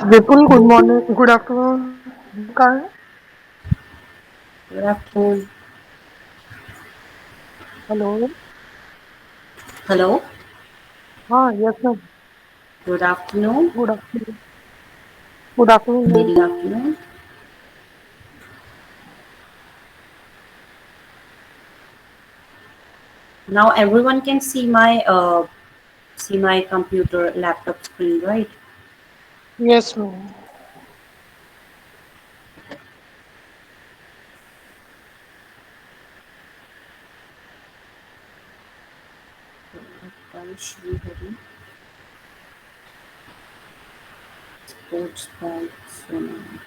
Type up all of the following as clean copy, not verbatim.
विपुल, good morning, good afternoon. कहाँ है? Good afternoon. Hello. Hello. हाँ, yes ma'am. Good afternoon. Good afternoon. Good afternoon Very ma'am. afternoon. Now everyone can see my computer laptop screen, right? Yes ma'am. By Shri Hari. Sports by Sonam.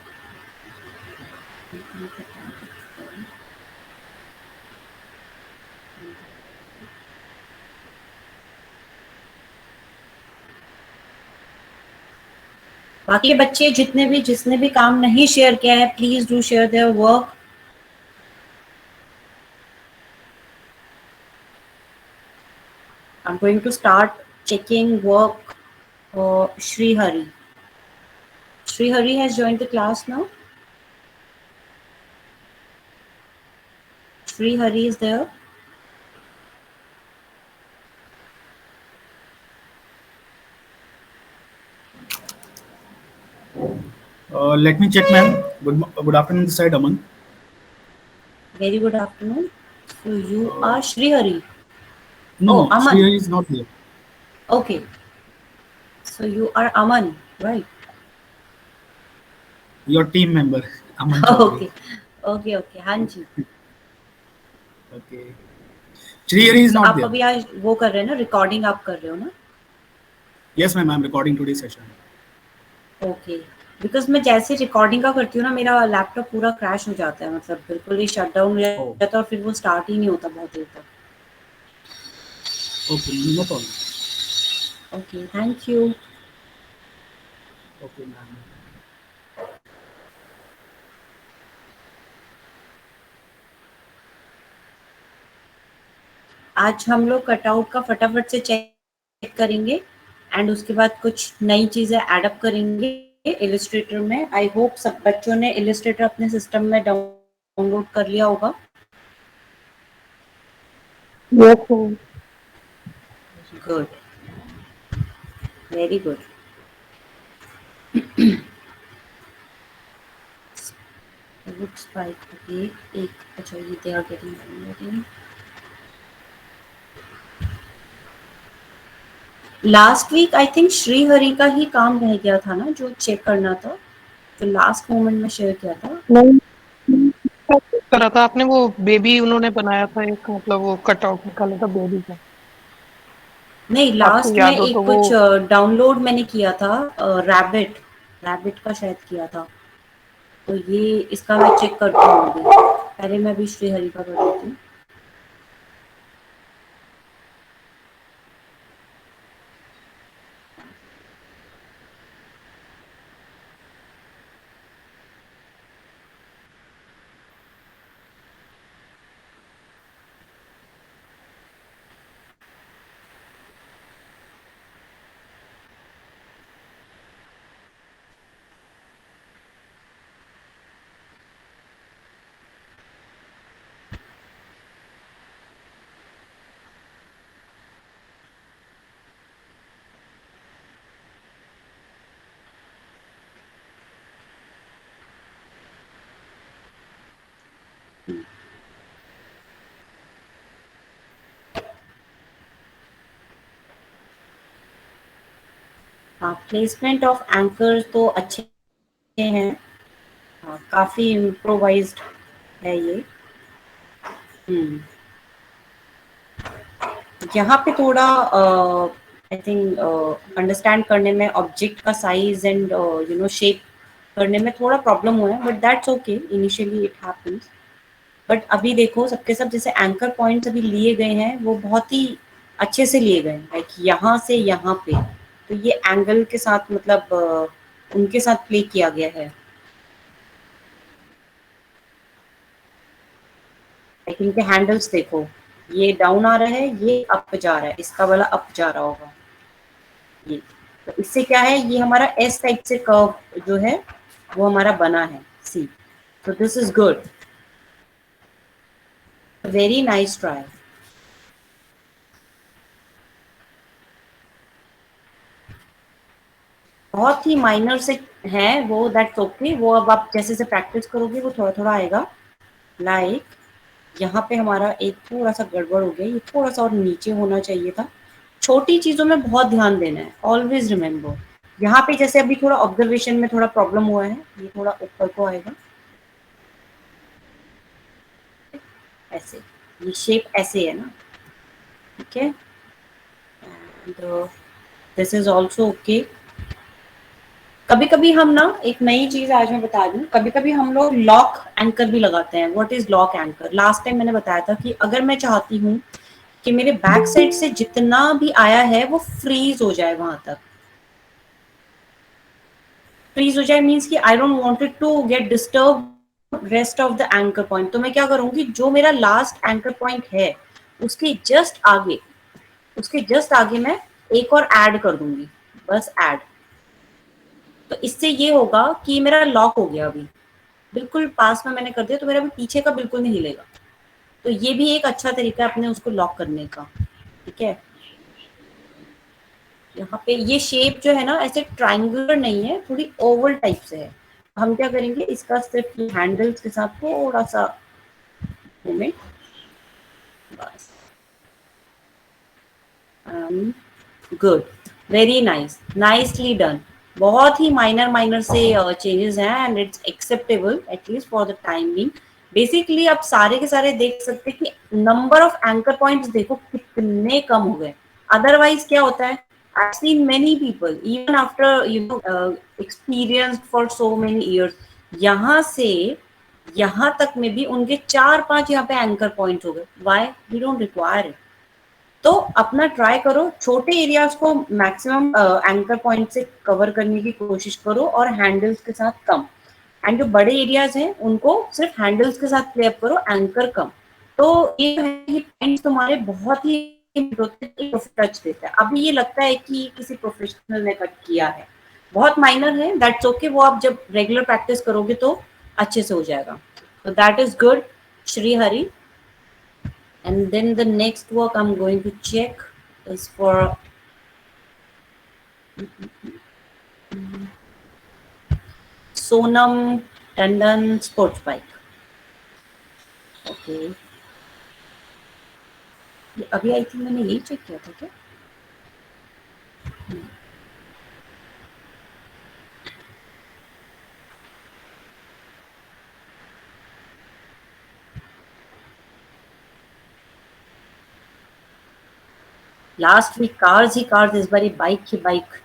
बाकी बच्चे जिसने भी काम नहीं share किया है, please do share their work. I'm going to start checking work for Shri Hari. Shri Hari has joined the class now. Shri Hari is there. Let me check, ma'am. Good afternoon, this side, Aman. Very good afternoon. So you are Shri Hari. No, Oh, no, Aman. Shreya is not here. Okay. So you are Aman, right? Your team member, Aman Chaudhary. Okay. Okay, okay. हाँ जी. Okay. Shreya is So not आप there. अभी आज वो कर रहे हैं ना, recording आप कर रहे हो ना? Yes, ma'am, I'm recording today's session. Okay. Because मैं जैसे रिकॉर्डिंग का करती हूँ ना, मेरा लैपटॉप पूरा क्रैश हो जाता है, मतलब बिल्कुल ही शट डाउन हो Oh, जाता है और फिर वो स्टार्ट ही नहीं होता बहुत देर तक. okay, no problem. Okay, thank you. Okay, ma'am. आज हम लोग कटआउट का फटाफट से चेक करेंगे एंड उसके बाद कुछ नई चीज़ें ऐडअप करेंगे इलिस्ट्रेटर में. आई होप सब बच्चों ने इलिस्ट्रेटर अपने सिस्टम में डाउनलोड कर लिया होगा. Yes ma'am. Good. Very good. looks like okay एक अच्छा ये they are getting downloading. Last week I think Shri Hari का ही काम रह गया था ना, जो चेक करना था, जो लास्ट मोमेंट में शेयर किया था. नहीं, करा था आपने वो बेबी उन्होंने बनाया था एक, मतलब वो कटआउट निकाला था बेबी का। नहीं, आपको लास्ट में याद हो तो एक वो कुछ डाउनलोड मैंने किया था. रैबिट रैबिट का शायद किया था. तो ये इसका मैं चेक करती हूँ अभी. पहले मैं अभी श्री हरि का कर देती हूँ. हाँ, प्लेसमेंट ऑफ एंकर तो अच्छे हैं. हाँ, काफी इम्प्रोवाइज्ड है ये. हम्म. यहाँ पे थोड़ा आई थिंक अंडरस्टैंड करने में ऑब्जेक्ट का साइज एंड शेप करने में थोड़ा प्रॉब्लम हुआ है, but that's okay. Initially it happens. But अभी देखो सबके सब जैसे एंकर पॉइंट्स अभी लिए गए हैं, वो बहुत ही अच्छे से लिए गए हैं, लाइक यहाँ से यहाँ पे. तो ये एंगल के साथ मतलब उनके साथ प्ले किया गया है. लाइक इनके हैंडल्स देखो, ये डाउन आ रहा है, ये अप जा रहा है, इसका वाला अप जा रहा होगा ये. तो इससे क्या है, ये हमारा एस टाइप से कर्व जो है वो हमारा बना है, सी। तो this is good, very nice try. बहुत ही माइनर से है वो, दैट्स ओके, वो अब आप जैसे से प्रैक्टिस करोगे वो थोड़ा थोड़ा आएगा। लाइक यहाँ पे हमारा एक थोड़ा सा गड़बड़ हो गया, ये थोड़ा सा और नीचे होना चाहिए था। छोटी चीजों में बहुत ध्यान देना है, ऑलवेज रिमेम्बर। यहाँ पे जैसे अभी थोड़ा ऑब्जर्वेशन में थोड़ा प्रॉब्लम हुआ है, ये थोड़ा ऊपर को आएगा ऐसे, ये शेप ऐसे है ना, ठीक है। And this is also okay. कभी कभी हम ना, एक नई चीज आज मैं बता दूं, कभी कभी हम लोग लॉक एंकर भी लगाते हैं। What is lock anchor? Last time मैंने बताया था कि अगर मैं चाहती हूँ कि मेरे बैक साइड से जितना भी आया है वो फ्रीज हो जाए, वहां तक फ्रीज हो जाए मीन्स कि I don't wanted to get disturb rest of the anchor point. तो मैं क्या करूंगी, जो मेरा लास्ट एंकर पॉइंट है उसके जस्ट आगे मैं एक और ऐड कर दूंगी, बस ऐड। तो इससे ये होगा कि मेरा लॉक हो गया, अभी बिल्कुल पास में मैंने कर दिया, तो मेरा अभी पीछे का बिल्कुल नहीं हिलेगा। तो ये भी एक अच्छा तरीका है अपने उसको लॉक करने का, ठीक है। यहाँ पे ये शेप जो है ना, ऐसे ट्रायंगुलर नहीं है, थोड़ी ओवल टाइप से है। हम क्या करेंगे, इसका सिर्फ हैंडल्स के साथ थोड़ा सा मूवमेंट, बस। Good, very nice, nicely done. बहुत ही माइनर माइनर से चेंजेस हैं and it's acceptable at least for the time being. Basically आप सारे के सारे देख सकते हैं कि नंबर ऑफ एंकर पॉइंट्स देखो कितने कम हो गए। अदरवाइज क्या होता है, I've seen many people even after experienced for so many years, यहाँ से यहाँ तक में भी उनके 4-5 यहाँ पे एंकर पॉइंट हो गए। Why? We don't require it. तो अपना ट्राई करो, छोटे एरियाज को मैक्सिमम एंकर पॉइंट से कवर करने की कोशिश करो और हैंडल्स के साथ कम। एंड जो बड़े एरियाज हैं उनको सिर्फ हैंडल्स के साथ प्ले अप करो, एंकर कम। तो ये है कि पॉइंट्स तुम्हारे बहुत ही टच देता है। अभी ये लगता है कि किसी प्रोफेशनल ने कट किया है, बहुत माइनर है, दैट्स ओके। वो आप जब रेगुलर प्रैक्टिस करोगे तो अच्छे से हो जाएगा। तो that is good, Shri Hari. And then the next work I'm going to check is for Sonam Tandon sports bike. Okay. अभी आई थिंक मैंने यही चेक किया था क्या? लास्ट वीक कार्स ही कार्स, इस बारी bike he bike.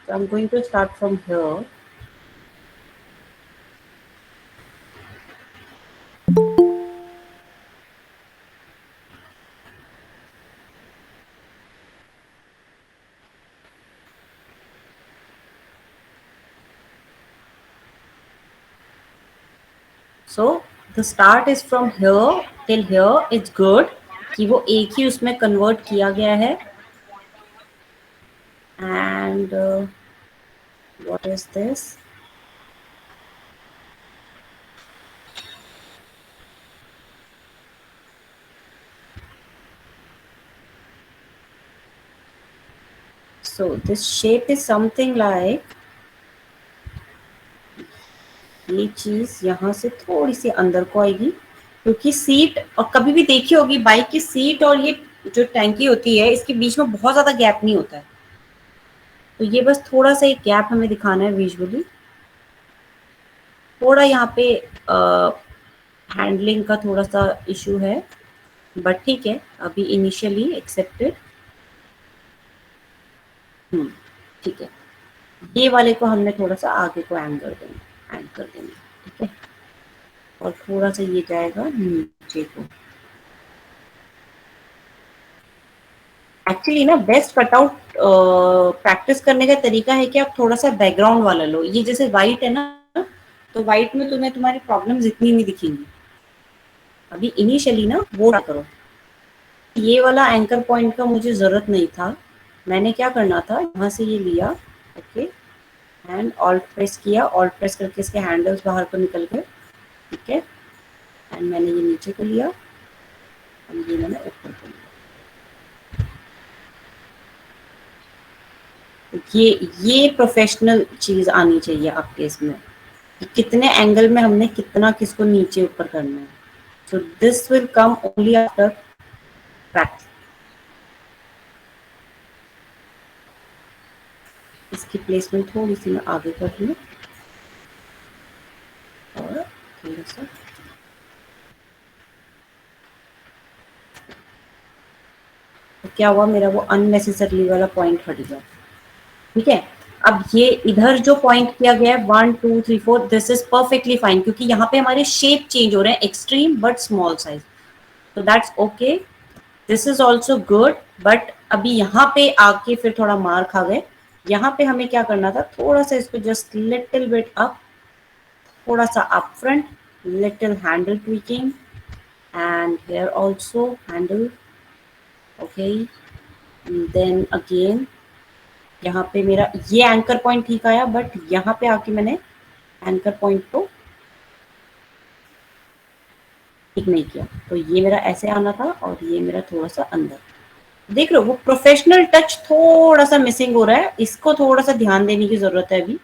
So I'm going to start from here. So the start is from here till here. It's good कि वो एक ही उसमें कन्वर्ट किया गया है। And what is this? So this shape is something like, ये चीज यहाँ से थोड़ी सी अंदर को आएगी, क्योंकि सीट, और कभी भी देखी होगी बाइक की सीट और ये जो टैंकी होती है इसके बीच में बहुत ज्यादा गैप नहीं होता है। तो ये बस थोड़ा सा एक गैप हमें दिखाना है विजुअली। थोड़ा यहाँ पे हैंडलिंग का थोड़ा सा इशू है, बट ठीक है, अभी इनिशियली एक्सेप्टेड। ठीक है, ये वाले को हमने थोड़ा सा आगे को एंकर देंगे, ठीक है, और थोड़ा सा ये जाएगा नीचे को। एक्चुअली ना बेस्ट कटआउट प्रैक्टिस करने का तरीका है कि आप थोड़ा सा बैकग्राउंड वाला लो। ये जैसे वाइट है ना, तो वाइट में तुम्हें तुम्हारी प्रॉब्लम्स इतनी नहीं दिखेंगी। अभी इनिशियली ना वो करो। ये वाला एंकर पॉइंट का मुझे जरूरत नहीं था। मैंने क्या करना था, यहाँ से ये लिया, ओके, एंड ऑल्ट प्रेस किया, ऑल्ट प्रेस करके इसके हैंडल्स बाहर को निकल गए, ठीक है, एंड मैंने ये नीचे को लिया और ये मैंने ऊपर को लिया। ये प्रोफेशनल चीज आनी चाहिए आपके इसमें कि कितने एंगल में हमने कितना किसको नीचे ऊपर करना है। So this will come only after practice. इसकी प्लेसमेंट थोड़ी सी मैं आगे कर लूँ और थोड़ा सा तो क्या हुआ, मेरा वो अननेसेसरी वाला पॉइंट हट गया, ठीक है। अब ये इधर जो पॉइंट किया गया है 1 2 3 4, दिस इज परफेक्टली फाइन, क्योंकि यहाँ पे हमारे शेप चेंज हो रहे हैं, एक्सट्रीम बट स्मॉल साइज, तो that's okay, this is also good. But अभी यहाँ पे आके फिर थोड़ा मार खा गए। यहाँ पे हमें क्या करना था, थोड़ा सा इसको जस्ट लिटिल बिट अप, थोड़ा सा up front, little handle tweaking and here also handle, okay, then again यहाँ पे मेरा ये एंकर पॉइंट ठीक आया, बट यहाँ पे आके मैंने एंकर पॉइंट को ठीक नहीं किया, तो ये मेरा ऐसे आना था और ये मेरा थोड़ा सा अंदर। देख लो वो प्रोफेशनल टच थोड़ा सा मिसिंग हो रहा है, इसको थोड़ा सा ध्यान देने की जरूरत है अभी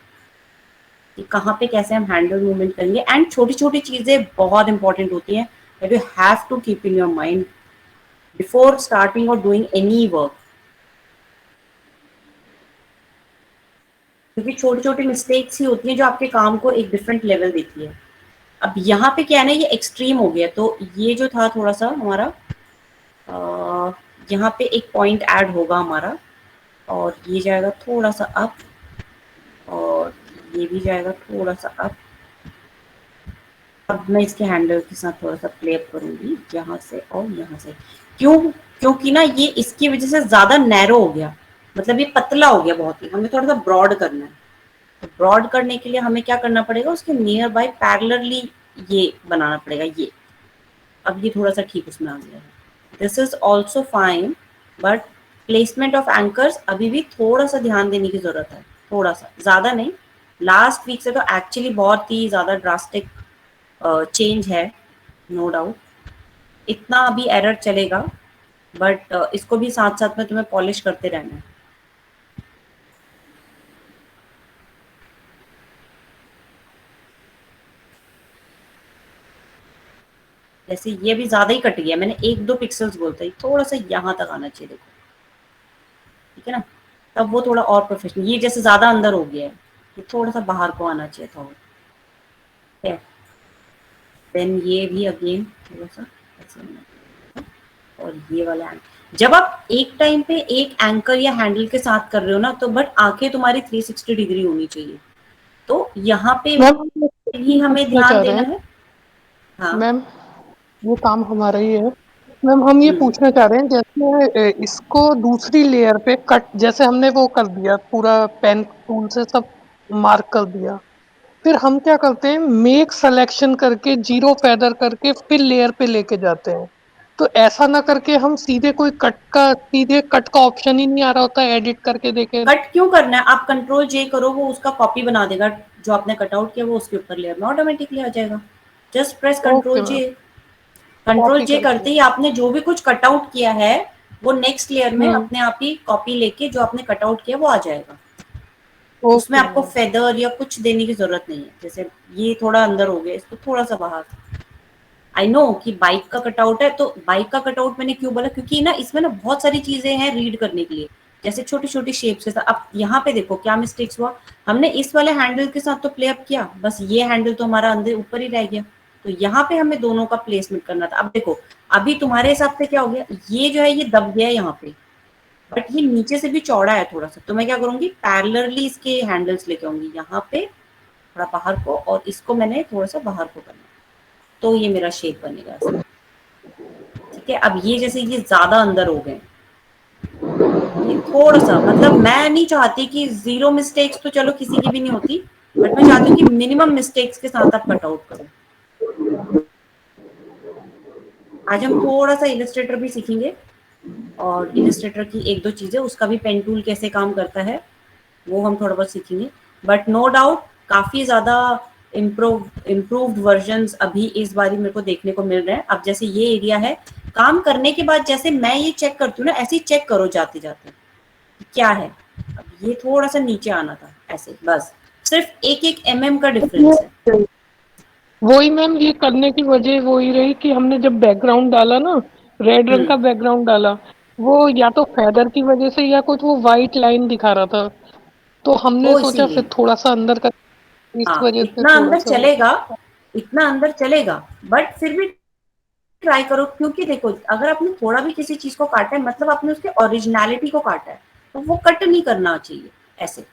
कि कहाँ पे कैसे हम हैंडल मूवमेंट करेंगे। एंड छोटी छोटी चीजें बहुत इंपॉर्टेंट होती हैं that you have to keep in your mind before starting और डूइंग एनी वर्क, क्योंकि छोटी छोटी मिस्टेक्स ही होती हैं जो आपके काम को एक डिफरेंट लेवल देती है। अब यहाँ पे क्या है ना, ये एक्सट्रीम हो गया, तो ये जो था थोड़ा सा हमारा यहाँ पे एक पॉइंट ऐड होगा हमारा, और ये जाएगा थोड़ा सा अप और ये भी जाएगा थोड़ा सा अप। अब मैं इसके हैंडल के साथ थोड़ा सा प्ले अप करूंगी यहाँ से और यहाँ से, क्योंकि ना ये इसकी वजह से ज्यादा नैरो हो गया, मतलब ये पतला हो गया बहुत ही, हमें थोड़ा सा ब्रॉड करना है। तो ब्रॉड करने के लिए हमें क्या करना पड़ेगा, उसके नियर बाय पैरेलली ये बनाना पड़ेगा ये। अब ये थोड़ा सा ठीक उसमें आ गया है, this is also fine, but placement of anchors अभी भी थोड़ा सा ध्यान देने की जरूरत है, थोड़ा सा, ज्यादा नहीं। लास्ट वीक से तो एक्चुअली बहुत ही ज्यादा ड्रास्टिक चेंज है, नो डाउट, इतना अभी एरर चलेगा, बट इसको भी साथ साथ में तुम्हें पॉलिश करते रहना है। जैसे ये भी ज्यादा ही कट गया, मैंने 1-2 पिक्सल्स बोलता है, थोड़ा सा यहाँ तक आना चाहिए, देखो, ठीक है ना, तब वो थोड़ा और प्रोफेशनल। ये जैसे ज्यादा अंदर हो गया है, ये थोड़ा सा बाहर को आना चाहिए था, ठीक है। देन ये भी अगेन थोड़ा सा ऐसे होना चाहिए। और ये वाला एंकर, जब आप एक टाइम पे एक एंकर या हैंडल के साथ कर रहे हो ना, तो बट आंखें तुम्हारी 360 डिग्री होनी चाहिए, तो यहाँ पे मैम भी हमें पूछना ध्यान चाह रहे देना हैं है। हाँ, मैम, वो काम हमारा ही है मैम। हम ये पूछना चाह रहे हैं, जैसे इसको दूसरी लेयर पे कट, जैसे हमने वो कर दिया पूरा पेन टूल से सब मार्क कर दिया, फिर हम क्या करते हैं, मेक सिलेक्शन करके जीरो फेदर करके फिर लेयर पे लेके जाते हैं। तो ऐसा ना करके हम सीधे कट का ऑप्शन ही नहीं आ रहा होता है एडिट करके देखे। कट क्यों करना है, आप कंट्रोल जे करो, वो उसका कॉपी बना देगा, जो आपने कटआउट किया वो उसके ऊपर लेयर में ऑटोमेटिकली आ जाएगा। Just press okay control ma'am, J, control copy J करके। करते ही आपने जो भी कुछ कटआउट किया है वो नेक्स्ट लेयर में हम्म, अपने आप ही कॉपी लेके जो आपने कटआउट किया वो आ जाएगा। उसमें ओके आपको मैम, फेदर या कुछ देने की जरूरत नहीं है। जैसे ये थोड़ा अंदर हो गया, इसको थोड़ा सा बाहर। आई नो कि बाइक का कटआउट है, तो बाइक का कटआउट मैंने क्यों बोला, क्योंकि ना इसमें ना बहुत सारी चीजें हैं रीड करने के लिए, जैसे छोटी छोटी शेप्स के साथ। अब यहाँ पे देखो क्या मिस्टेक्स हुआ, हमने इस वाले हैंडल के साथ तो प्ले अप किया, बस ये हैंडल तो हमारा अंदर ऊपर ही रह गया, तो यहाँ पे हमें दोनों का प्लेसमेंट करना था। अब देखो अभी तुम्हारे हिसाब से क्या हो गया, ये जो है ये दब गया है यहाँ पे, बट ये नीचे से भी चौड़ा है थोड़ा सा, तो मैं क्या करूंगी, पैरेलली इसके हैंडल्स लेके आऊंगी यहाँ पे थोड़ा बाहर को, और इसको मैंने थोड़ा सा बाहर को करना, तो ये मेरा शेप बनेगा ऐसा। ठीक है, अब ये जैसे ये ज्यादा अंदर हो गए, ये थोड़ा सा, मतलब मैं नहीं चाहती कि जीरो मिस्टेक्स तो चलो किसी की भी नहीं होती, बट मैं चाहती हूँ कि मिनिमम मिस्टेक्स के साथ आप कट आउट करो। आज हम थोड़ा सा इलस्ट्रेटर भी सीखेंगे, और इलस्ट्रेटर की एक दो चीजें, उसका भी पेन टूल कैसे काम करता है वो हम थोड़ा बहुत सीखेंगे। बट नो डाउट काफी ज्यादा इम्प्रूव्ड वर्जन्स अभी इस बारी मेरे को देखने को मिल रहे हैं। अब जैसे ये एरिया है, काम करने के बाद जैसे मैं ये चेक करती हूँ ना, ऐसे ही चेक करो जाते जाते क्या है। अब ये थोड़ा सा नीचे आना था ऐसे, बस सिर्फ एक एक mm का डिफरेंस है। वही मैम, ये करने की वजह वही रही कि हमने जब बैकग्राउंड डाला ना, रेड रंग का बैकग्राउंड डाला, वो या तो फेदर की वजह से या कुछ वो वाइट लाइन दिखा रहा था, तो हमने वो सोचा फिर इसीलिए, थोड़ा सा अंदर कर, इस हाँ वजह से इतना थोड़ा अंदर सा। चलेगा, इतना अंदर चलेगा, बट फिर भी ट्राई करो, क्योंकि देखो अगर आपने थोड़ा भी किसी चीज को काटा है, मतलब आपने उसके ओरिजिनलिटी को काटा है, तो वो कट नहीं करना चाहिए ऐसे।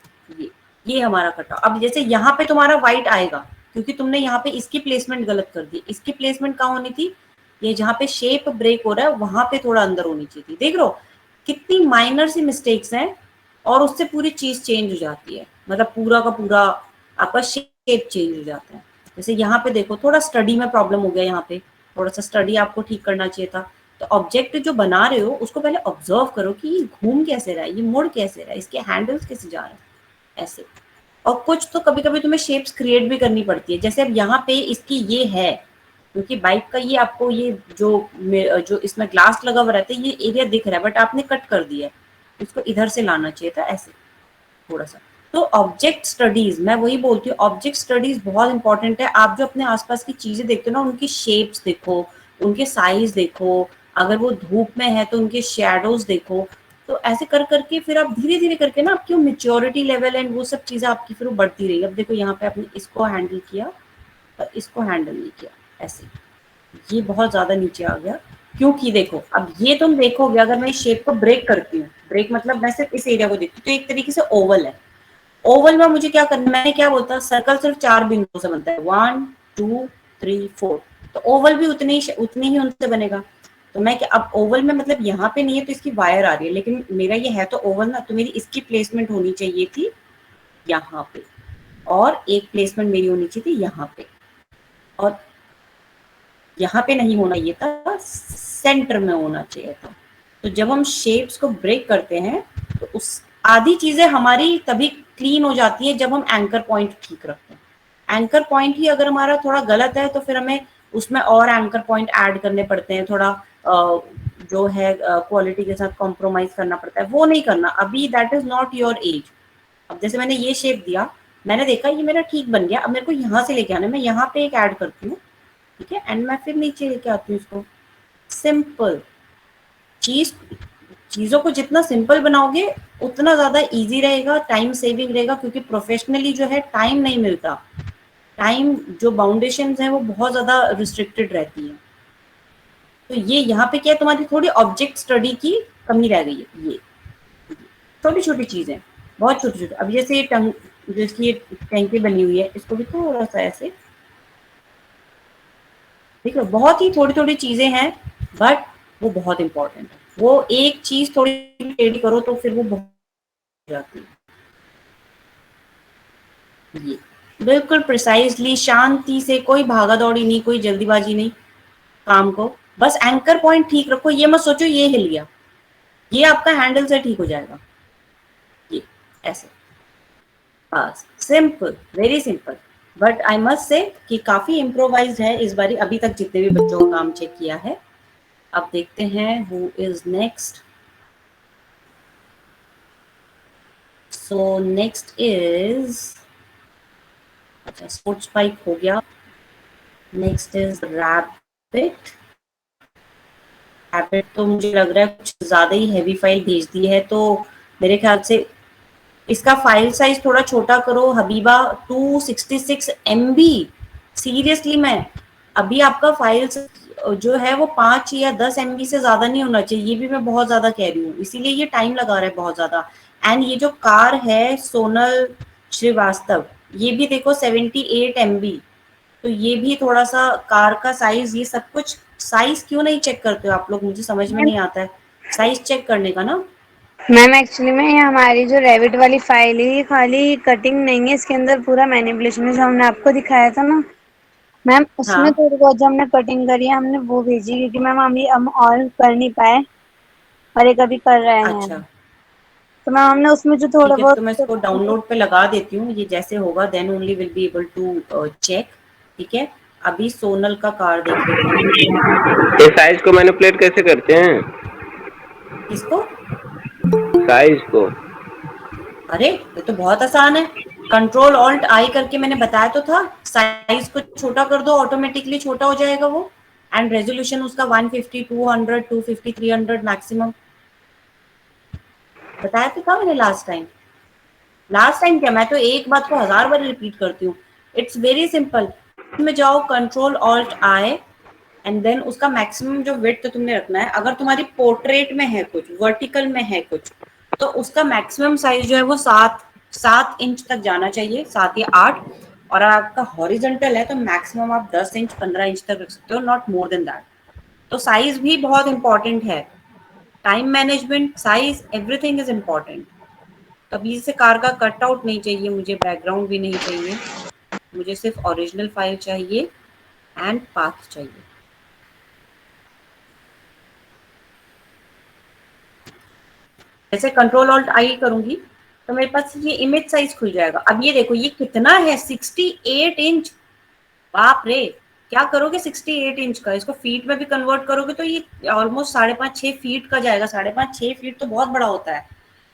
ये हमारा कटा। अब जैसे यहाँ पे तुम्हारा व्हाइट आएगा, क्योंकि तुमने यहाँ पे इसकी प्लेसमेंट गलत कर दी। इसकी प्लेसमेंट कहाँ होनी थी, ये जहाँ पे शेप ब्रेक हो रहा है वहां पे थोड़ा अंदर होनी चाहिए थी। देख रहे हो कितनी माइनर सी मिस्टेक्स हैं, और उससे पूरी चीज चेंज हो जाती है, मतलब पूरा का पूरा आपका शेप चेंज हो जाता है। जैसे यहाँ पे देखो थोड़ा स्टडी में प्रॉब्लम हो गया, यहाँ पे थोड़ा सा स्टडी आपको ठीक करना चाहिए था। तो ऑब्जेक्ट जो बना रहे हो उसको पहले ऑब्जर्व करो कि ये घूम कैसे रहा है, ये मुड़ कैसे रहा है, इसके हैंडल्स कैसे जा रहे हैं ऐसे। और कुछ तो कभी कभी तुम्हें शेप्स क्रिएट भी करनी पड़ती है, जैसे अब यहाँ पे इसकी ये है, क्योंकि बाइक का ये आपको ये जो इसमें ग्लास लगा हुआ रहता है, ये एरिया दिख रहा है, बट आपने कट कर दिया है, इसको इधर से लाना चाहिए था ऐसे थोड़ा सा। तो ऑब्जेक्ट स्टडीज, मैं वही बोलती हूँ, ऑब्जेक्ट स्टडीज बहुत इंपॉर्टेंट है। आप जो अपने आसपास की चीजें देखते हो ना, उनकी शेप्स देखो, उनके साइज देखो, अगर वो धूप में है तो उनके शेडोज देखो। तो ऐसे कर करके फिर आप धीरे धीरे करके ना आपकी मेच्योरिटी लेवल एंड वो सब चीजें आपकी फिर वो बढ़ती रही। अब देखो यहाँ पे आपने इसको हैंडल किया और इसको हैंडल नहीं किया ऐसे, ये बहुत ज्यादा नीचे आ गया। क्योंकि देखो अब ये तुम देखोगे, अगर मैं इस शेप को ब्रेक करती हूँ, ब्रेक मतलब मैं सिर्फ इस एरिया को देखती हूँ, तो एक तरीके से ओवल है। ओवल में मुझे क्या करना, मैंने क्या बोलता, सर्कल सिर्फ 4 बिंदुओं से बनता है, 1 2 3 4, तो ओवल भी उतनी ही उनसे बनेगा। तो मैं क्या, अब ओवल में मतलब यहाँ पे नहीं है तो इसकी वायर आ रही है, लेकिन मेरा ये है तो ओवल ना, तो मेरी इसकी प्लेसमेंट होनी चाहिए थी यहाँ पे, और एक प्लेसमेंट मेरी होनी चाहिए थी यहाँ पे, और यहाँ पे नहीं होना ये था, सेंटर में होना चाहिए था। तो जब हम शेप्स को ब्रेक करते हैं तो उस आधी चीजें हमारी तभी क्लीन हो जाती है जब हम एंकर पॉइंट ठीक रखते हैं। एंकर पॉइंट ही अगर हमारा थोड़ा गलत है तो फिर हमें उसमें और एंकर पॉइंट ऐड करने पड़ते हैं, थोड़ा जो है क्वालिटी के साथ कॉम्प्रोमाइज करना पड़ता है, वो नहीं करना अभी, that is not your age. अब जैसे मैंने ये शेप दिया, मैंने देखा ये मेरा ठीक बन गया, अब मेरे को यहाँ से लेके आना है, मैं यहाँ पे एक ऐड करती हूँ, ठीक है, एंड मैं फिर नीचे लेके आती हूँ इसको। सिंपल चीजों को जितना सिंपल बनाओगे उतना ज्यादा इजी रहेगा, टाइम सेविंग रहेगा, क्योंकि प्रोफेशनली जो है टाइम नहीं मिलता, टाइम जो बाउंडेशन है वो बहुत ज्यादा रिस्ट्रिक्टेड रहती है। तो ये यहाँ पे क्या है, तुम्हारी थोड़ी ऑब्जेक्ट स्टडी की कमी रह गई है। ये छोटी छोटी चीजें, बहुत छोटी छोटी। अब जैसे ये जो इसकी ये टैंकी बनी हुई है, इसको भी थोड़ा सा ऐसे, ठीक है, बहुत ही थोड़ी थोड़ी चीजें हैं, बट वो बहुत इंपॉर्टेंट है। वो एक चीज थोड़ी टेढ़ी करो तो फिर वो बहुत जाती है। ये बिल्कुल प्रिसाइजली, शांति से, कोई भागा दौड़ी नहीं, कोई जल्दीबाजी नहीं, काम को बस एंकर पॉइंट ठीक रखो। ये मत सोचो ये हिल गया, ये आपका हैंडल से ठीक हो जाएगा, ये ऐसे, बस simple, very simple. But I must say कि काफी इम्प्रोवाइज है इस बारी, अभी तक जितने भी बच्चों का काम चेक किया है। अब देखते हैं who is next. So next is, अच्छा स्पोर्ट्स बाइक हो गया, नेक्स्ट इज रैबिट। रैबिट तो मुझे लग रहा है कुछ ज्यादा ही हैवी फाइल भेज दी है, तो मेरे ख्याल से इसका फाइल साइज थोड़ा छोटा करो हबीबा। 266 MB, सीरियसली मैं अभी आपका फाइल जो है वो 5 या 10 MB से ज्यादा नहीं होना चाहिए, ये भी मैं बहुत ज्यादा कह रही हूँ, इसीलिए ये टाइम लगा रहा है बहुत ज्यादा। एंड ये जो कार है सोनल श्रीवास्तव, ये भी देखो 78 MB, तो ये भी थोड़ा सा कार का साइज, ये सब कुछ साइज क्यों नहीं चेक करते हो आप लोग, मुझे समझ में नहीं आता है साइज चेक करने का ना। मैम एक्चुअली में ये हमारी जो रेविट वाली फाइल है ये खाली कटिंग नहीं है, इसके अंदर पूरा मैनिपुलेशन है, जो हमने आपको दिखाया था ना मैम, उसमें हाँ थोड़ी बहुत जो हमने कटिंग करी है हमने वो भेजी, क्योंकि मैम हम और कर नहीं पाए और ये कभी कर रहे हैं, अच्छा तो मैम हमने उसमें जो थोड़ा ठीक है, तो मैं इसको बहुत। डाउनलोड पे लगा देती हूँ, ये जैसे होगा then only will be able to check. ठीक है, अभी सोनल का कार देख लेते हैं। ये साइज को मैनिपुलेट कैसे करते हैं? किसको? साइज को? अरे ये तो बहुत आसान है, कंट्रोल ऑल्ट आई करके मैंने बताया तो था, साइज को छोटा कर दो, ऑटोमेटिकली छोटा हो जाएगा वो। एंड रेजोल्यूशन उसका 150, 200, 250, 300 मैक्सिमम बताया तो था मैंने लास्ट टाइम। क्या, मैं तो एक बात को 1000 बार रिपीट करती हूँ। इट्स वेरी सिंपल, में जाओ control alt I and then उसका मैक्सिमम जो विड्थ तुमने रखना है, अगर तुम्हारी पोर्ट्रेट में है कुछ, वर्टिकल में है कुछ, तो उसका मैक्सिमम साइज जो है वो 7 इंच तक जाना चाहिए, 7 या 8। और आपका हॉरिजॉन्टल है तो मैक्सिमम आप 10 इंच 15 इंच तक रख सकते हो, नॉट मोर देन दैट। तो साइज भी बहुत इंपॉर्टेंट है, time management, size, everything is important. कभी से कार का कट आउट नहीं चाहिए मुझे, बैकग्राउंड भी नहीं चाहिए मुझे, सिर्फ ओरिजिनल फाइल चाहिए एंड पाथ चाहिए। जैसे कंट्रोल ऑल्ट आई करूंगी तो मेरे पास ये इमेज साइज खुल जाएगा। अब ये देखो ये कितना है, 68 इंच। बाप रे, क्या करोगे 68 इंच का, इसको फीट में भी कन्वर्ट करोगे तो ये ऑलमोस्ट 5.5-6 फीट का जाएगा। 5.5-6 फीट तो बहुत बड़ा होता है।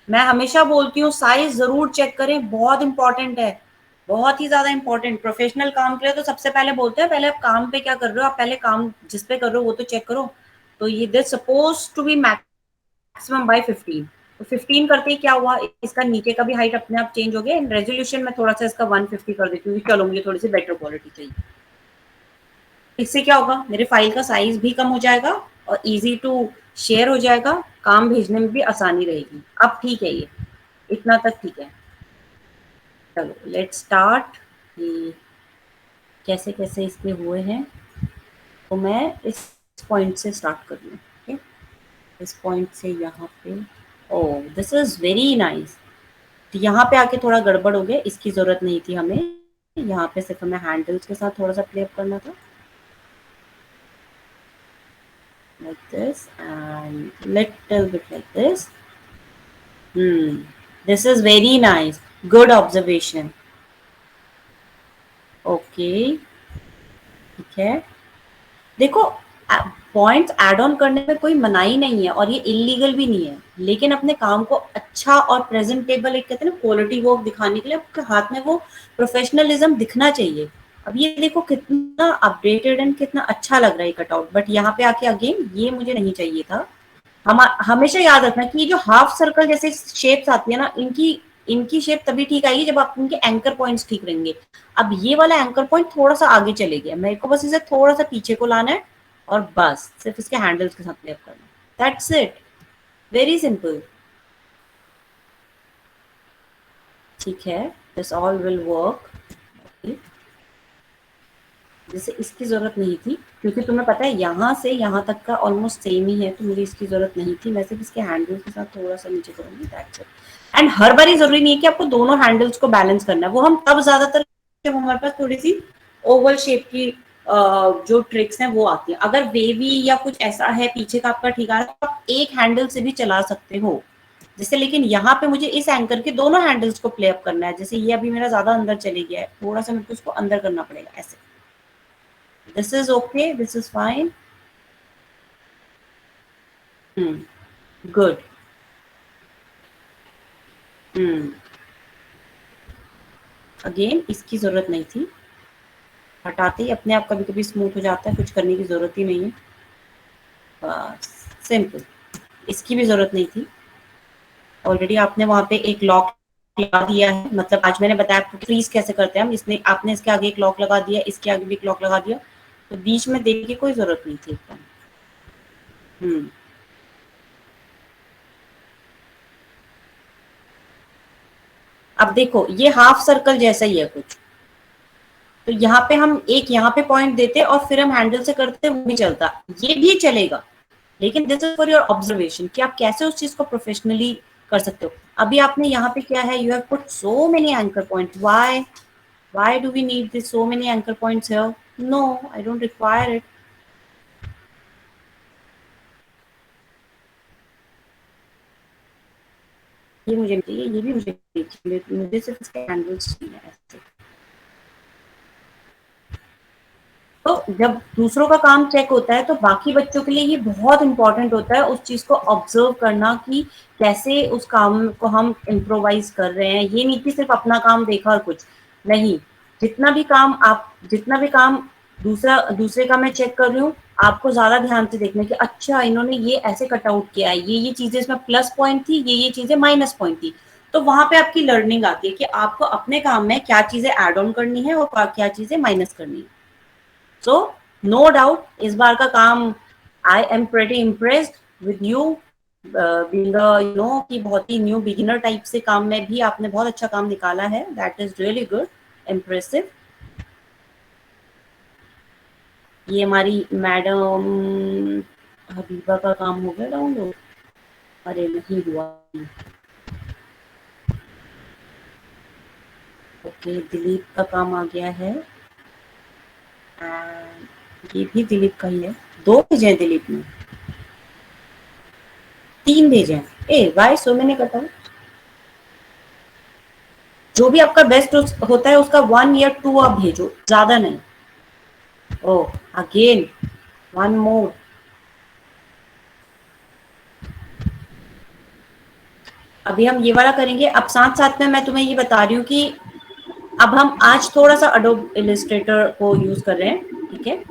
मैं हमेशा बोलती हूँ साइज जरूर चेक करें, बहुत इंपॉर्टेंट है, बहुत ही ज्यादा इंपॉर्टेंट। प्रोफेशनल काम के लिए तो सबसे पहले बोलते हैं पहले आप काम पे क्या कर रहे हो, आप पहले काम जिस पे कर रहे हो वो तो चेक करो। तो ये this suppose to be maximum by 15, तो 15 करते ही क्या हुआ, इसका नीचे का भी हाइट अपने आप चेंज हो गया। रेजोल्यूशन में थोड़ा सा इसका 150 कर देती हूँ, चलो मुझे थोड़ी सी बेटर क्वालिटी चाहिए। इससे क्या होगा, मेरे फाइल का साइज भी कम हो जाएगा और इजी टू शेयर हो जाएगा, काम भेजने में भी आसानी रहेगी। अब ठीक है, ये इतना तक ठीक है। चलो लेट्स स्टार्ट, कैसे कैसे इसके हुए हैं, तो मैं इस पॉइंट से स्टार्ट कर लूँ। ठीक है, इस पॉइंट से यहाँ पे, oh this is very nice. तो यहाँ पे आके थोड़ा गड़बड़ हो गया, इसकी जरूरत नहीं थी हमें, यहाँ पे सिर्फ हमें हैंडल्स के साथ थोड़ा सा प्ले अप करना था, like this and little bit like this. This is very nice, good observation. Okay, ठीक है, देखो पॉइंट्स ऐड ऑन करने में कोई मनाही नहीं है और ये इलीगल भी नहीं है, लेकिन अपने काम को अच्छा और प्रेजेंटेबल, एक कहते हैं ना क्वालिटी वर्क दिखाने के लिए आपके हाथ में वो प्रोफेशनलिज्म दिखना चाहिए। अब ये देखो कितना अपडेटेड एंड कितना अच्छा लग रहा है कटआउट, बट यहाँ पे आके अगेन ये मुझे नहीं चाहिए था। हम हमेशा याद रखना कि ये जो हाफ सर्कल जैसे शेप्स आती है ना, इनकी शेप तभी ठीक आएगी जब आप इनके एंकर पॉइंट्स ठीक रहेंगे। अब ये वाला एंकर पॉइंट थोड़ा सा आगे चले गया, मेरे को बस इसे थोड़ा सा पीछे को लाना है और बस सिर्फ इसके हैंडल्स के साथ प्ले अप करना, दैट्स इट, वेरी सिंपल। ठीक है, दिस ऑल विल वर्क। जैसे इसकी जरूरत नहीं थी क्योंकि तुम्हें पता है यहाँ से यहाँ तक का ऑलमोस्ट सेम ही है, तो मुझे इसकी जरूरत नहीं थी। मैं सिर्फ इसके हैंडल्स के साथ थोड़ा सा नीचे करूंगी, दैट्स इट। एंड हर बार जरूरी नहीं है कि आपको दोनों हैंडल्स को बैलेंस करना है, वो हम तब ज्यादातर जब हमारे पास थोड़ी सी ओवल शेप की जो ट्रिक्स हैं वो आती है। अगर वेवी या कुछ ऐसा है पीछे का आपका ठिकाना, तो आप एक हैंडल से भी चला सकते हो जैसे, लेकिन यहाँ पे मुझे इस एंकर के दोनों हैंडल्स को प्ले अप करना है। जैसे ये अभी मेरा ज्यादा अंदर चले गया है, थोड़ा सा मेरे को उसको अंदर करना पड़ेगा ऐसे। This is okay, this is fine. Good. Again, इसकी जरूरत नहीं थी, हटाते ही अपने आप कभी कभी स्मूथ हो जाता है, कुछ करने की जरूरत ही नहीं है, बस सिंपल। इसकी भी जरूरत नहीं थी, ऑलरेडी आपने वहां पे एक लॉक लगा दिया है। मतलब आज मैंने बताया आपको फ्रीज कैसे करते हैं हम, इसने आपने इसके आगे एक लॉक लगा दिया, इसके आगे भी एक लॉक लगा दिया, तो बीच में देखने की कोई जरूरत नहीं थी एकदम। अब देखो ये हाफ सर्कल जैसा ही है कुछ, तो यहाँ पे हम एक यहाँ पे पॉइंट देते और फिर हम हैंडल से करते, वो भी चलता, ये भी चलेगा, लेकिन this is for your observation कि आप कैसे उस चीज को प्रोफेशनली कर सकते हो। अभी आपने यहाँ पे क्या है, you have put so many anchor point, why do we need this so many anchor points here? No, I don't require it. ये मुझे चाहिए, ये भी मुझे चाहिए, मुझे सिर्फ इसके हैंडल्स चाहिए ऐसे। तो जब दूसरों का काम चेक होता है तो बाकी बच्चों के लिए ये बहुत इंपॉर्टेंट होता है उस चीज को ऑब्जर्व करना कि कैसे उस काम को हम इम्प्रोवाइज कर रहे हैं। ये नहीं कि सिर्फ अपना काम देखा और कुछ नहीं, जितना भी काम दूसरे का मैं चेक कर रही हूँ, आपको ज्यादा ध्यान से देखना कि अच्छा इन्होंने ये ऐसे कट आउट किया है, ये चीजें इसमें प्लस पॉइंट थी, ये चीजें माइनस पॉइंट थी। तो वहां पे आपकी लर्निंग आती है कि आपको अपने काम में क्या चीजें ऐड ऑन करनी है और क्या चीजें माइनस करनी है। So no doubt इस बार का काम I am pretty impressed with you being a कि बहुत ही न्यू बिगिनर टाइप से काम में भी आपने बहुत अच्छा काम निकाला है। That is really good, impressive। ये हमारी मैडम हबीबा का काम हो गया डाउनलोड? अरे नहीं हुआ। ओके, दिलीप का काम आ गया है, ये भी दिलीप का ही है। 2 भेजे हैं दिलीप ने, 3 भेजे हैं। ए वाई सो मैंने कटा, जो भी आपका बेस्ट होता है उसका 1 या 2 आप भेजो, ज्यादा नहीं। ओ अगेन 1 मोर। अभी हम ये वाला करेंगे। अब साथ साथ में मैं तुम्हें ये बता रही हूँ कि अब हम आज थोड़ा सा एडोब इलस्ट्रेटर को यूज कर रहे हैं, ठीक है?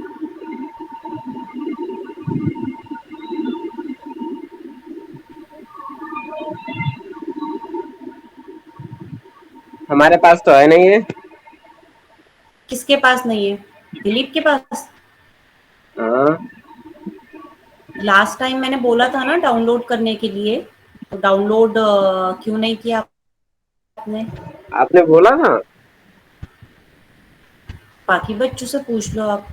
हमारे पास तो है नहीं है। किसके पास नहीं है? दिलीप के पास। हाँ, लास्ट टाइम मैंने बोला था ना डाउनलोड करने के लिए, तो डाउनलोड क्यों नहीं किया आपने? आपने बोला ना। बाकी बच्चों से पूछ लो आप।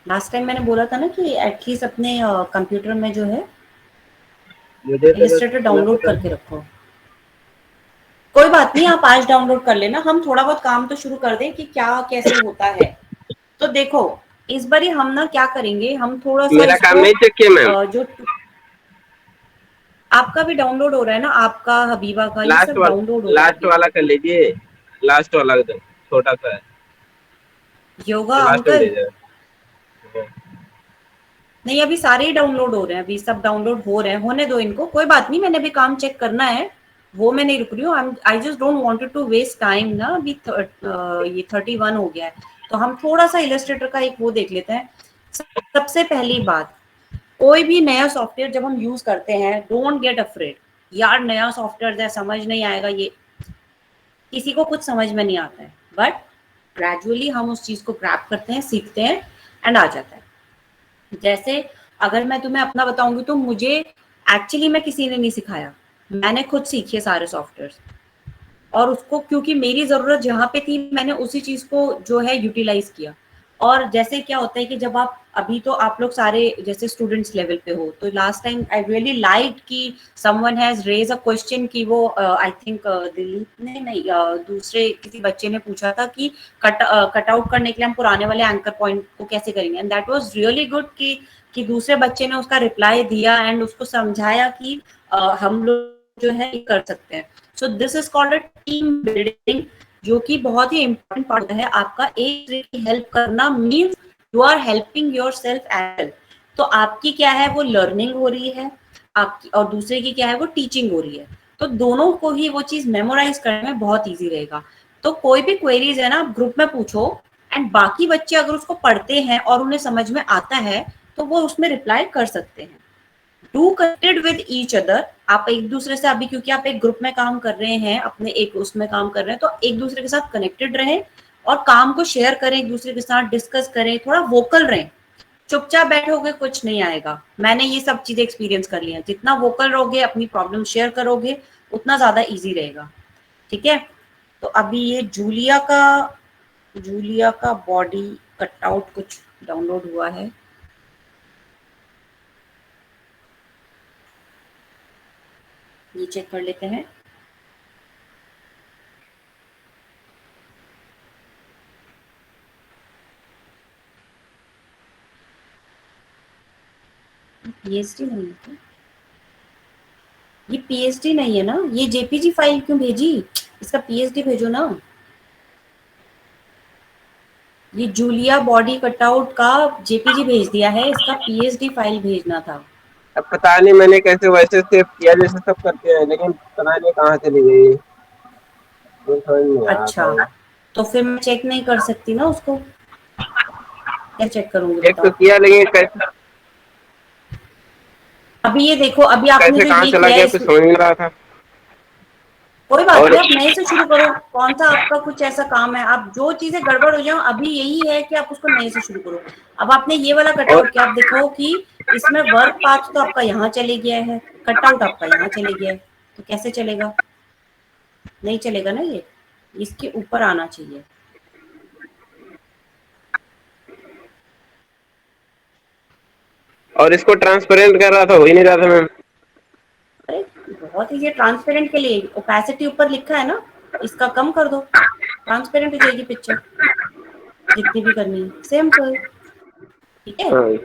लास्ट टाइम मैंने बोला था ना कि एटलीस्ट अपने कंप्यूटर में जो है मुझे तो इलस्ट्रेटर डाउनलोड करके रखो। कोई बात नहीं, आप आज डाउनलोड कर लेना, हम थोड़ा बहुत काम तो शुरू कर दें कि क्या कैसे होता है। तो देखो इस बार हम ना क्या करेंगे, हम थोड़ा सा मेरा काम नहीं चेक किया मैम। जो आपका भी डाउनलोड हो रहा है ना, आपका हबीबा का, ये सब डाउनलोड हो रहा है। लास्ट वाला कर लीजिए, लास्ट वाला छोटा सा है, योगा तो लास्ट में अंकल। दे जाओ। नहीं अभी सारे ही डाउनलोड हो रहे हैं, अभी सब डाउनलोड हो रहे हैं, होने दो इनको, कोई बात नहीं, मैंने भी काम चेक करना है, वो मैं नहीं रुक रही हूँ। I just don't wanted to waste time ना। अभी ये 31 हो गया है, तो हम थोड़ा सा इलस्ट्रेटर का एक वो देख लेते हैं। सबसे पहली बात, कोई भी नया सॉफ्टवेयर जब हम यूज करते हैं, डोंट गेट अफ्रेड। यार नया सॉफ्टवेयर है, समझ नहीं आएगा, ये किसी को कुछ समझ में नहीं आता है, बट ग्रेजुअली हम उस चीज को ग्रैब करते हैं, सीखते हैं एंड आ जाता है। जैसे अगर मैं तुम्हें अपना बताऊंगी तो मुझे एक्चुअली में किसी ने नहीं सिखाया, मैंने खुद सीखे सारे सॉफ्टवेयर, और उसको क्योंकि मेरी जरूरत जहाँ पे थी मैंने उसी चीज को जो है यूटिलाइज किया। और जैसे क्या होता है कि जब आप अभी तो आप लोग सारे जैसे स्टूडेंट्स लेवल पे हो, तो last time I really like कि someone has raise a question कि वो आई थिंक दिलीप ने नहीं दूसरे किसी बच्चे ने पूछा था कि कट आउट करने के लिए हम पुराने वाले एंकर पॉइंट को कैसे करेंगे, and that was really good कि दूसरे बच्चे ने उसका रिप्लाई दिया एंड उसको समझाया कि हम लोग जो है ये कर सकते हैं। So this is called a team building, जो कि बहुत ही इंपॉर्टेंट पार्ट है आपका। एक दूसरे की हेल्प करना means you are helping yourself as well. तो आपकी क्या है वो लर्निंग हो रही है आपकी, और दूसरे की क्या है वो टीचिंग हो रही है, तो दोनों को ही वो चीज मेमोराइज करने में बहुत ईजी रहेगा। तो कोई भी क्वेरीज है ना आप ग्रुप में पूछो, एंड बाकी बच्चे अगर उसको पढ़ते हैं और उन्हें समझ में आता है तो वो उसमें रिप्लाई कर सकते हैं। Do connected with each other. आप एक दूसरे से अभी, क्योंकि आप एक ग्रुप में काम कर रहे हैं, अपने एक उसमें काम कर रहे हैं, तो एक दूसरे के साथ कनेक्टेड रहें और काम को शेयर करें, एक दूसरे के साथ डिस्कस करें, थोड़ा वोकल रहें। चुपचाप बैठोगे कुछ नहीं आएगा। मैंने ये सब चीजें एक्सपीरियंस कर ली हैं। जितना वोकल रहोगे, अपनी प्रॉब्लम शेयर करोगे, उतना ज्यादा इजी रहेगा। ठीक है, तो अभी ये जूलिया का बॉडी कटआउट कुछ डाउनलोड हुआ है। ये चेक कर लेते हैं। पीएचडी नहीं है, ये पीएचडी नहीं है ना, ये जेपीजी फाइल क्यों भेजी? इसका पीएचडी भेजो ना। ये जूलिया बॉडी कटआउट का जेपीजी भेज दिया है, इसका पीएचडी फाइल भेजना था। अब पता नहीं मैंने कैसे वैसे सेव किया जैसे सब करते हैं, लेकिन पता नहीं कहाँ चली गई, मुझे समझ नहीं आ रहा अच्छा, था। तो फिर मैं चेक नहीं कर सकती ना उसको, क्या चेक करूंगी चेक तो बताओ? किया, लेकिन कैसे अभी ये देखो, अभी आपने जो कहाँ ये चला किया गया है, कुछ समझ नहीं रहा था। कोई बात और नहीं, आप नए से शुरू करो। कौन सा आपका कुछ ऐसा काम है, आप जो चीजें गड़बड़ हो जाए अभी, यही है कि आप उसको नए से शुरू करो। अब आपने ये वाला और कटआउट किया, आप देखो कि इसमें वर्क पाथ तो आपका यहाँ चले गया है, कटआउट आपका यहाँ चले गया है, तो कैसे चलेगा? नहीं चलेगा ना, ये इसके ऊपर आना चाहिए। और इसको ट्रांसपेरेंट कर रहा था, हो ही नहीं रहा था मैम। अरे बहुत ही, ये ट्रांसपेरेंट के लिए ओपेसिटी ऊपर लिखा है ना, इसका कम कर दो, ट्रांसपेरेंट हो जाएगी पिक्चर, जितनी भी करनी है। सिंपल, ठीक है। हाँ,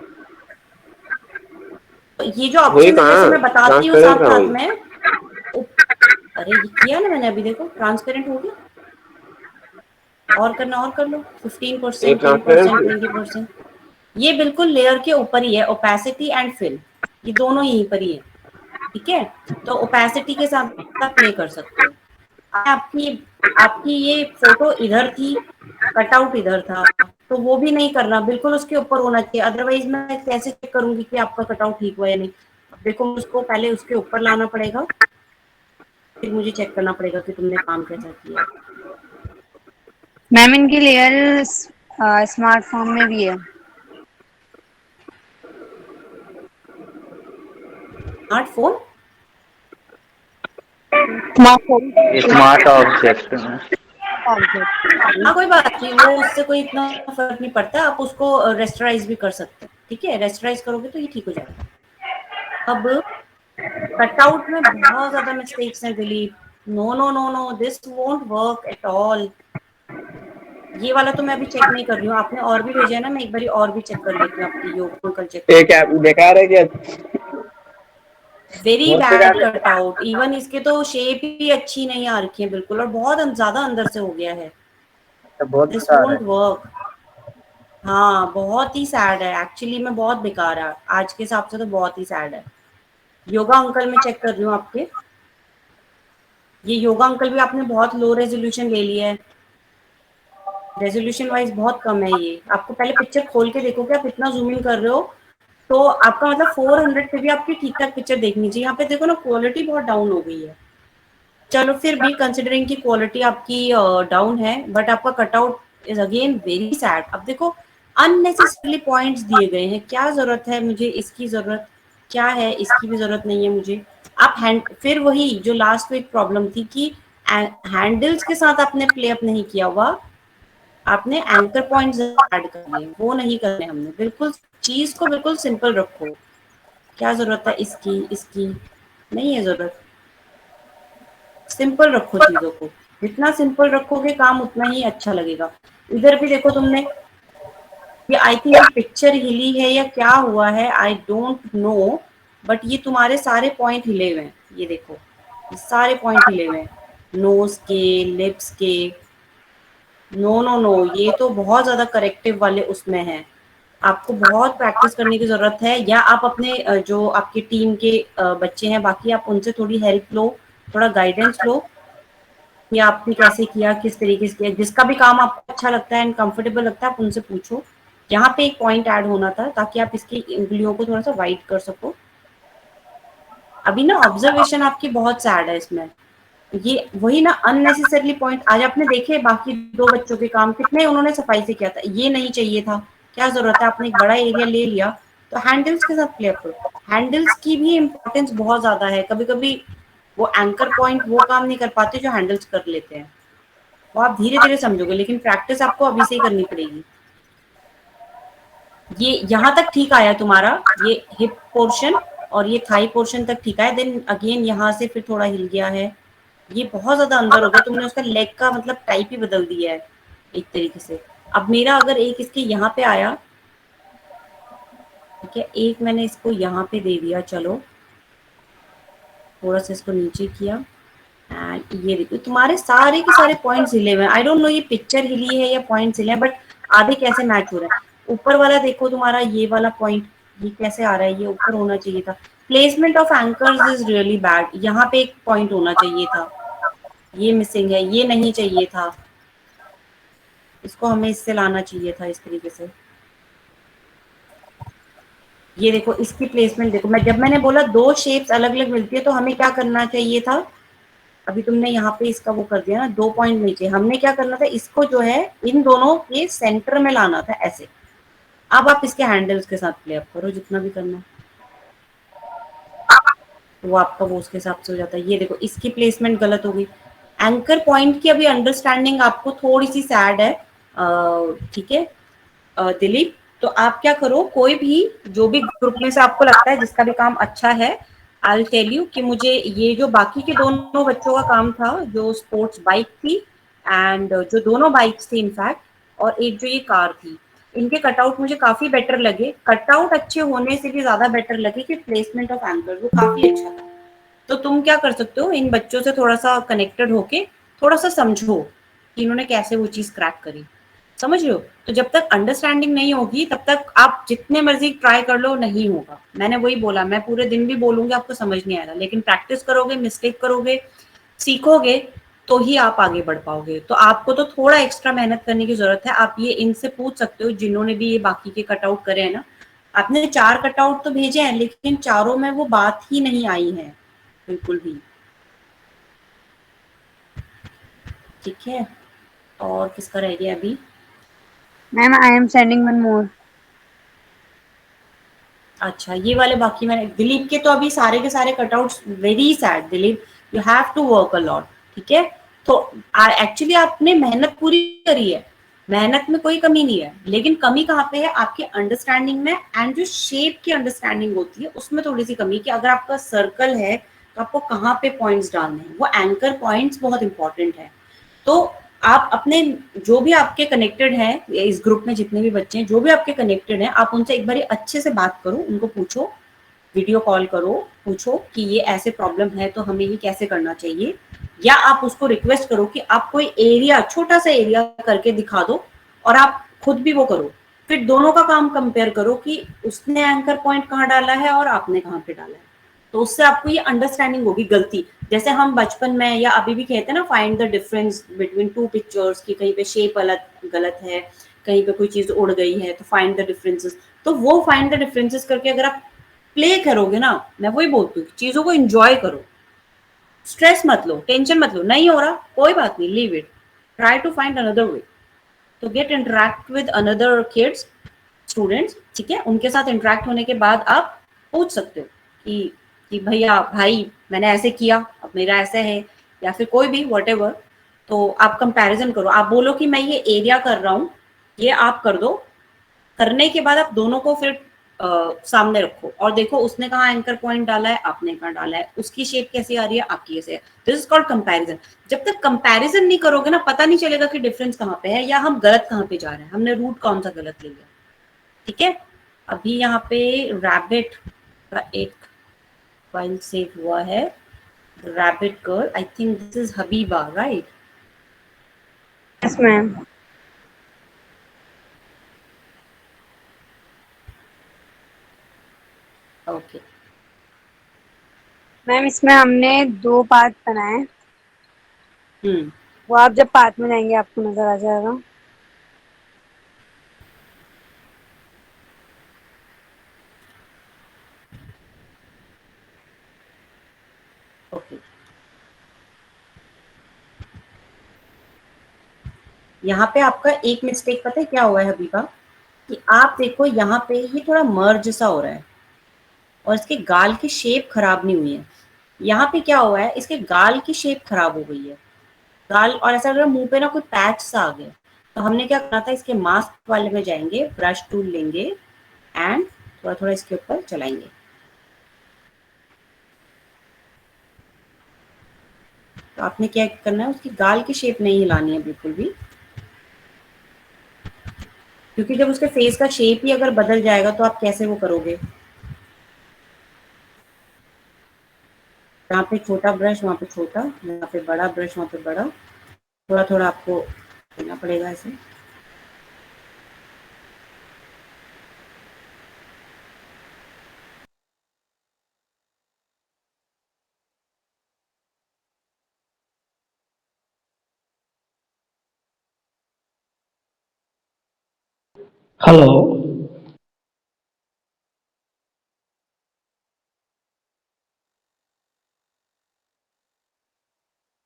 तो ये जो हुई ऑप्शन है, जैसे कहाँ मैं बताती हूँ ट्रांसपेरेंट साथ कहाँ साथ हुई? में। अरे ये किया ना मैंने अभी, देखो ट्रांसपेरेंट हो गया। और करना, और कर लो, ये 15%, ट्रांसपेरेंट 10%, 20%। ये बिल्कुल लेयर के ऊपर ही है, ओपेसिटी एंड फिल, ये दोनों यहीं पर ही है। ठीक है, तो ओपेसिटी के साथ आप प्ले कर सकते हो। आपकी आपकी ये फोटो इधर थी, कटआउट इधर था, तो वो भी नहीं करना, बिल्कुल उसके ऊपर होना चाहिए। अदरवाइज मैं कैसे चेक करूंगी कि आपका कटआउट ठीक हुआ या नहीं? देखो, उसको पहले उसके ऊपर लाना पड़ेगा, फिर मुझे चेक करना पड़ेगा कि तुमने काम कैसा किया। मैम इनकी लेयर स्मार्टफोन में भी है। स्मार्टफोन, स्मार्ट ऑब्जेक्ट में। हाँ कोई बात नहीं, वो उससे कोई इतना फर्क नहीं पड़ता, आप उसको रेस्टराइज भी कर सकते हैं। ठीक है, रेस्टराइज करोगे तो ये ठीक हो जाएगा। अब कटआउट में बहुत ज्यादा मिस्टेक्स हैं Dilip. No no no no, this won't work at all. ये वाला तो मैं अभी चेक नहीं कर रही हूँ, आपने और भी भेजा है ना, मैं एक बार और भी चेक कर लेती हूँ, आपकी योग अंकल चेक ये कर। क्या बेकार है क्या? वेरी बहुत बैड बेकार है। कटआउट, इवन इसके तो शेप ही अच्छी नहीं आ रखी है बिल्कुल, और बहुत ज्यादा अंदर से हो गया है। बहुत दिस बेकार है। Won't work. हाँ, बहुत ही सैड है एक्चुअली में, बहुत बेकार है आज के हिसाब से, तो बहुत ही सैड है। योगा अंकल में चेक कर रही हूँ आपके, ये योगा अंकल भी आपने बहुत लो रेजोल्यूशन ले लिया है, रेजोल्यूशन वाइज बहुत कम है ये। आपको पहले पिक्चर खोल के देखो कि आप इतना जूम इन कर रहे हो, तो आपका मतलब 400 पे भी आपकी ठीक ठाक पिक्चर देखनी चाहिए। यहाँ पे देखो ना, क्वालिटी बहुत डाउन हो गई है। चलो फिर भी कंसिडरिंग की क्वालिटी आपकी डाउन है, बट आपका cutout is again very sad. अब देखो, अननेसेसरली पॉइंट्स दिए गए हैं, क्या जरूरत है मुझे इसकी, जरूरत क्या है इसकी भी जरूरत नहीं है मुझे। आप फिर वही जो लास्ट वीक प्रॉब्लम थी कि हैंडल्स के साथ आपने प्ले अप नहीं किया हुआ, आपने एंकर पॉइंट्स ऐड कर लिए, वो नहीं करने हमने। बिल्कुल चीज को बिल्कुल सिंपल रखो। क्या जरूरत है इसकी, इसकी नहीं है जरूरत। सिंपल रखो चीजों को, जितना सिंपल रखोगे काम उतना ही अच्छा लगेगा। इधर भी देखो तुमने, ये आई थिंक ये पिक्चर हिली है या क्या हुआ है, आई डोंट नो, बट ये तुम्हारे सारे पॉइंट हिले हुए हैं। ये देखो, ये सारे पॉइंट हिले हुए हैं, नोज के, लिप्स के। नो नो नो, ये तो बहुत ज्यादा करेक्टिव वाले उसमें है। आपको बहुत प्रैक्टिस करने की जरूरत है, या आप अपने जो आपकी टीम के बच्चे हैं बाकी, आप उनसे थोड़ी हेल्प लो, थोड़ा गाइडेंस लो, या आपने कैसे किया, किस तरीके से किया। जिसका भी काम आपको अच्छा लगता है एंड कंफर्टेबल लगता है, आप उनसे पूछो। यहाँ पे एक पॉइंट ऐड होना था ताकि आप इसकी उंगलियों को थोड़ा सा वाइट कर सको। अभी ना ऑब्जर्वेशन आपकी बहुत सैड है इसमें, ये वही ना अननेसेसरली पॉइंट। आज आपने देखे बाकी दो बच्चों के काम कितने उन्होंने सफाई से किया था, ये नहीं चाहिए था, क्या जरूरत है, आपने एक बड़ा एरिया ले लिया तो हैंडल्स के साथ प्ले अप करो। हैंडल्स की भी इम्पोर्टेंस बहुत ज्यादा है, कभी कभी वो एंकर पॉइंट वो काम नहीं कर पाते जो हैंडल्स कर लेते हैं, वो आप धीरे धीरे समझोगे, लेकिन प्रैक्टिस आपको अभी से ही करनी पड़ेगी। ये यहाँ तक ठीक आया तुम्हारा, ये हिप पोर्शन और ये थाई पोर्शन तक ठीक है, देन अगेन यहाँ से फिर थोड़ा हिल गया है, ये बहुत ज्यादा अंदर हो गया, तुमने उसका लेग का मतलब टाइप ही बदल दिया है एक तरीके से। अब मेरा अगर एक इसके यहाँ पे आया, ठीक है, एक मैंने इसको यहाँ पे दे दिया, चलो थोड़ा सा इसको नीचे किया, एंड ये देखो तुम्हारे सारे के सारे पॉइंट्स हिले हुए हैं। आई डोंट नो ये पिक्चर हिली है या पॉइंट्स हिले हैं, बट आधे कैसे मैच हो रहे हैं। ऊपर वाला देखो तुम्हारा ये वाला पॉइंट, ये कैसे आ रहा है, ये ऊपर होना चाहिए था। Placement of anchors is really bad, यहाँ पे एक पॉइंट होना चाहिए था, ये मिसिंग है, ये नहीं चाहिए था, इसको हमें इससे लाना चाहिए था इस तरीके से। ये देखो इसकी प्लेसमेंट देखो, मैं जब मैंने बोला दो शेप्स अलग अलग मिलती है तो हमें क्या करना चाहिए था, अभी तुमने यहाँ पे इसका वो कर दिया ना, 2 पॉइंट नीचे, हमने क्या करना था, इसको जो है इन दोनों के सेंटर में लाना था ऐसे। अब आप इसके हैंडल्स के साथ प्ले अप करो जितना भी करना है, तो वो आपका वो उसके हिसाब से हो जाता है। ये देखो इसकी प्लेसमेंट गलत हो गई, एंकर पॉइंट की अभी अंडरस्टैंडिंग आपको थोड़ी सी सैड है, ठीक है दिलीप। तो आप क्या करो, कोई भी जो भी ग्रुप में से आपको लगता है जिसका भी काम अच्छा है, आई टेल यू कि मुझे ये जो बाकी के दोनों बच्चों का काम था, जो स्पोर्ट्स बाइक थी एंड जो दोनों बाइक्स थी इनफैक्ट, और एक जो ये कार थी, इनके कटआउट मुझे काफी बेटर लगे। कटआउट अच्छे होने से भी ज्यादा बेटर लगे कि प्लेसमेंट ऑफ एंकर वो काफी अच्छा था। तो तुम क्या कर सकते हो, इन बच्चों से थोड़ा सा कनेक्टेड होके थोड़ा सा समझो कि इन्होंने कैसे वो चीज क्रैक करी, समझ रहे हो। तो जब तक अंडरस्टैंडिंग नहीं होगी तब तक आप जितने मर्जी ट्राई कर लो नहीं होगा। मैंने वही बोला, मैं पूरे दिन भी बोलूंगी आपको समझ नहीं आएगा, लेकिन प्रैक्टिस करोगे, मिस्टेक करोगे, सीखोगे, तो ही आप आगे बढ़ पाओगे। तो आपको तो थोड़ा एक्स्ट्रा मेहनत करने की जरूरत है। आप ये इनसे पूछ सकते हो जिन्होंने भी ये बाकी के कटआउट करे हैं ना, आपने 4 कटआउट तो भेजे हैं लेकिन चारों में वो बात ही नहीं आई है बिल्कुल भी, ठीक है। और किसका रह गया अभी, ma'am I am sending one more. अच्छा ये वाले बाकी मैंने दिलीप के तो अभी सारे के सारे cutouts very sad Dilip, you have to work a lot, ठीक है। तो एक्चुअली आपने मेहनत पूरी करी है, मेहनत में कोई कमी नहीं है, लेकिन कमी कहाँ पे है, आपके अंडरस्टैंडिंग में, एंड जो शेप की अंडरस्टैंडिंग होती है उसमें थोड़ी सी कमी, कि अगर आपका सर्कल है तो आपको कहाँ पे पॉइंट्स डालने हैं, वो एंकर पॉइंट्स बहुत इंपॉर्टेंट है। तो आप अपने जो भी आपके कनेक्टेड हैं इस ग्रुप में, जितने भी बच्चे हैं जो भी आपके कनेक्टेड हैं, आप उनसे एक बार अच्छे से बात करो, उनको पूछो, वीडियो कॉल करो, पूछो कि ये ऐसे प्रॉब्लम है तो हमें ये कैसे करना चाहिए, या आप उसको रिक्वेस्ट करो कि आप कोई एरिया, छोटा सा एरिया करके दिखा दो और आप खुद भी वो करो। फिर दोनों का काम कंपेयर करो कि उसने एंकर पॉइंट कहाँ डाला है और आपने कहाँ पे डाला है, तो उससे आपको ये अंडरस्टैंडिंग होगी। गलती जैसे हम बचपन में या अभी भी कहते हैं ना, find the difference between two pictures, की कहीं पे शेप अलग गलत है, कहीं पे कोई चीज उड़ गई है, तो फाइंड द डिफरेंसेस। तो वो फाइंड द डिफरेंसेस करके अगर आप प्ले करोगे ना, मैं वही बोलती हूँ, चीजों को एंजॉय करो, स्ट्रेस मत लो, टेंशन मत लो, नहीं हो रहा कोई बात नहीं, leave it, try to find another way, तो get interact with another kids, students, ठीक है। उनके साथ इंटरेक्ट होने के बाद आप पूछ सकते हो कि भैया भाई मैंने ऐसे किया, अब मेरा ऐसा है, या फिर कोई भी व्हाटएवर। तो आप कंपैरिजन करो, आप बोलो कि मैं ये एरिया कर रहा हूँ, ये आप कर दो, करने के बाद आप दोनों को फिर सामने रखो और देखो उसने कहाँ एंकर पॉइंट डाला है, आपने कहाँ डाला है, उसकी शेप कैसी आ रही है, आपकी कैसे है। This is called comparison. जब तक कंपैरिजन नहीं करोगे ना, पता नहीं चलेगा कि डिफरेंस कहाँ पे है या हम गलत कहाँ पे जा रहे हैं, हमने रूट कौन सा गलत ले लिया, ठीक है। अभी यहाँ पे रैबिट का एक फाइल सेव हुआ है, rabbit girl, I think this is Habiba, right. Yes ma'am. Okay ma'am इसमें हमने 2 पार्ट बनाए, वो आप जब पार्ट में जाएंगे आपको नजर आ जाएगा। ओके, यहाँ पे आपका एक मिस्टेक पता है क्या हुआ है हबीबा, कि आप देखो यहाँ पे ये थोड़ा मर्ज सा हो रहा है और इसके गाल की शेप खराब नहीं हुई है। यहाँ पे क्या हुआ है, इसके गाल की शेप खराब हो गई है, गाल, और ऐसा लग रहा है मुंह पे ना कोई पैच सा आ गया। तो हमने क्या करना था, इसके मास्क वाले में जाएंगे, ब्रश टूल लेंगे एंड थोड़ा थोड़ा इसके ऊपर चलाएंगे। तो आपने क्या करना है, उसकी गाल की शेप नहीं हिलानी है बिल्कुल भी, क्योंकि जब उसके फेस का शेप ही अगर बदल जाएगा तो आप कैसे वो करोगे। यहाँ पे छोटा ब्रश, वहाँ पे छोटा, यहाँ पे बड़ा ब्रश, वहाँ पे बड़ा, थोड़ा थोड़ा आपको करना पड़ेगा ऐसे। हेलो।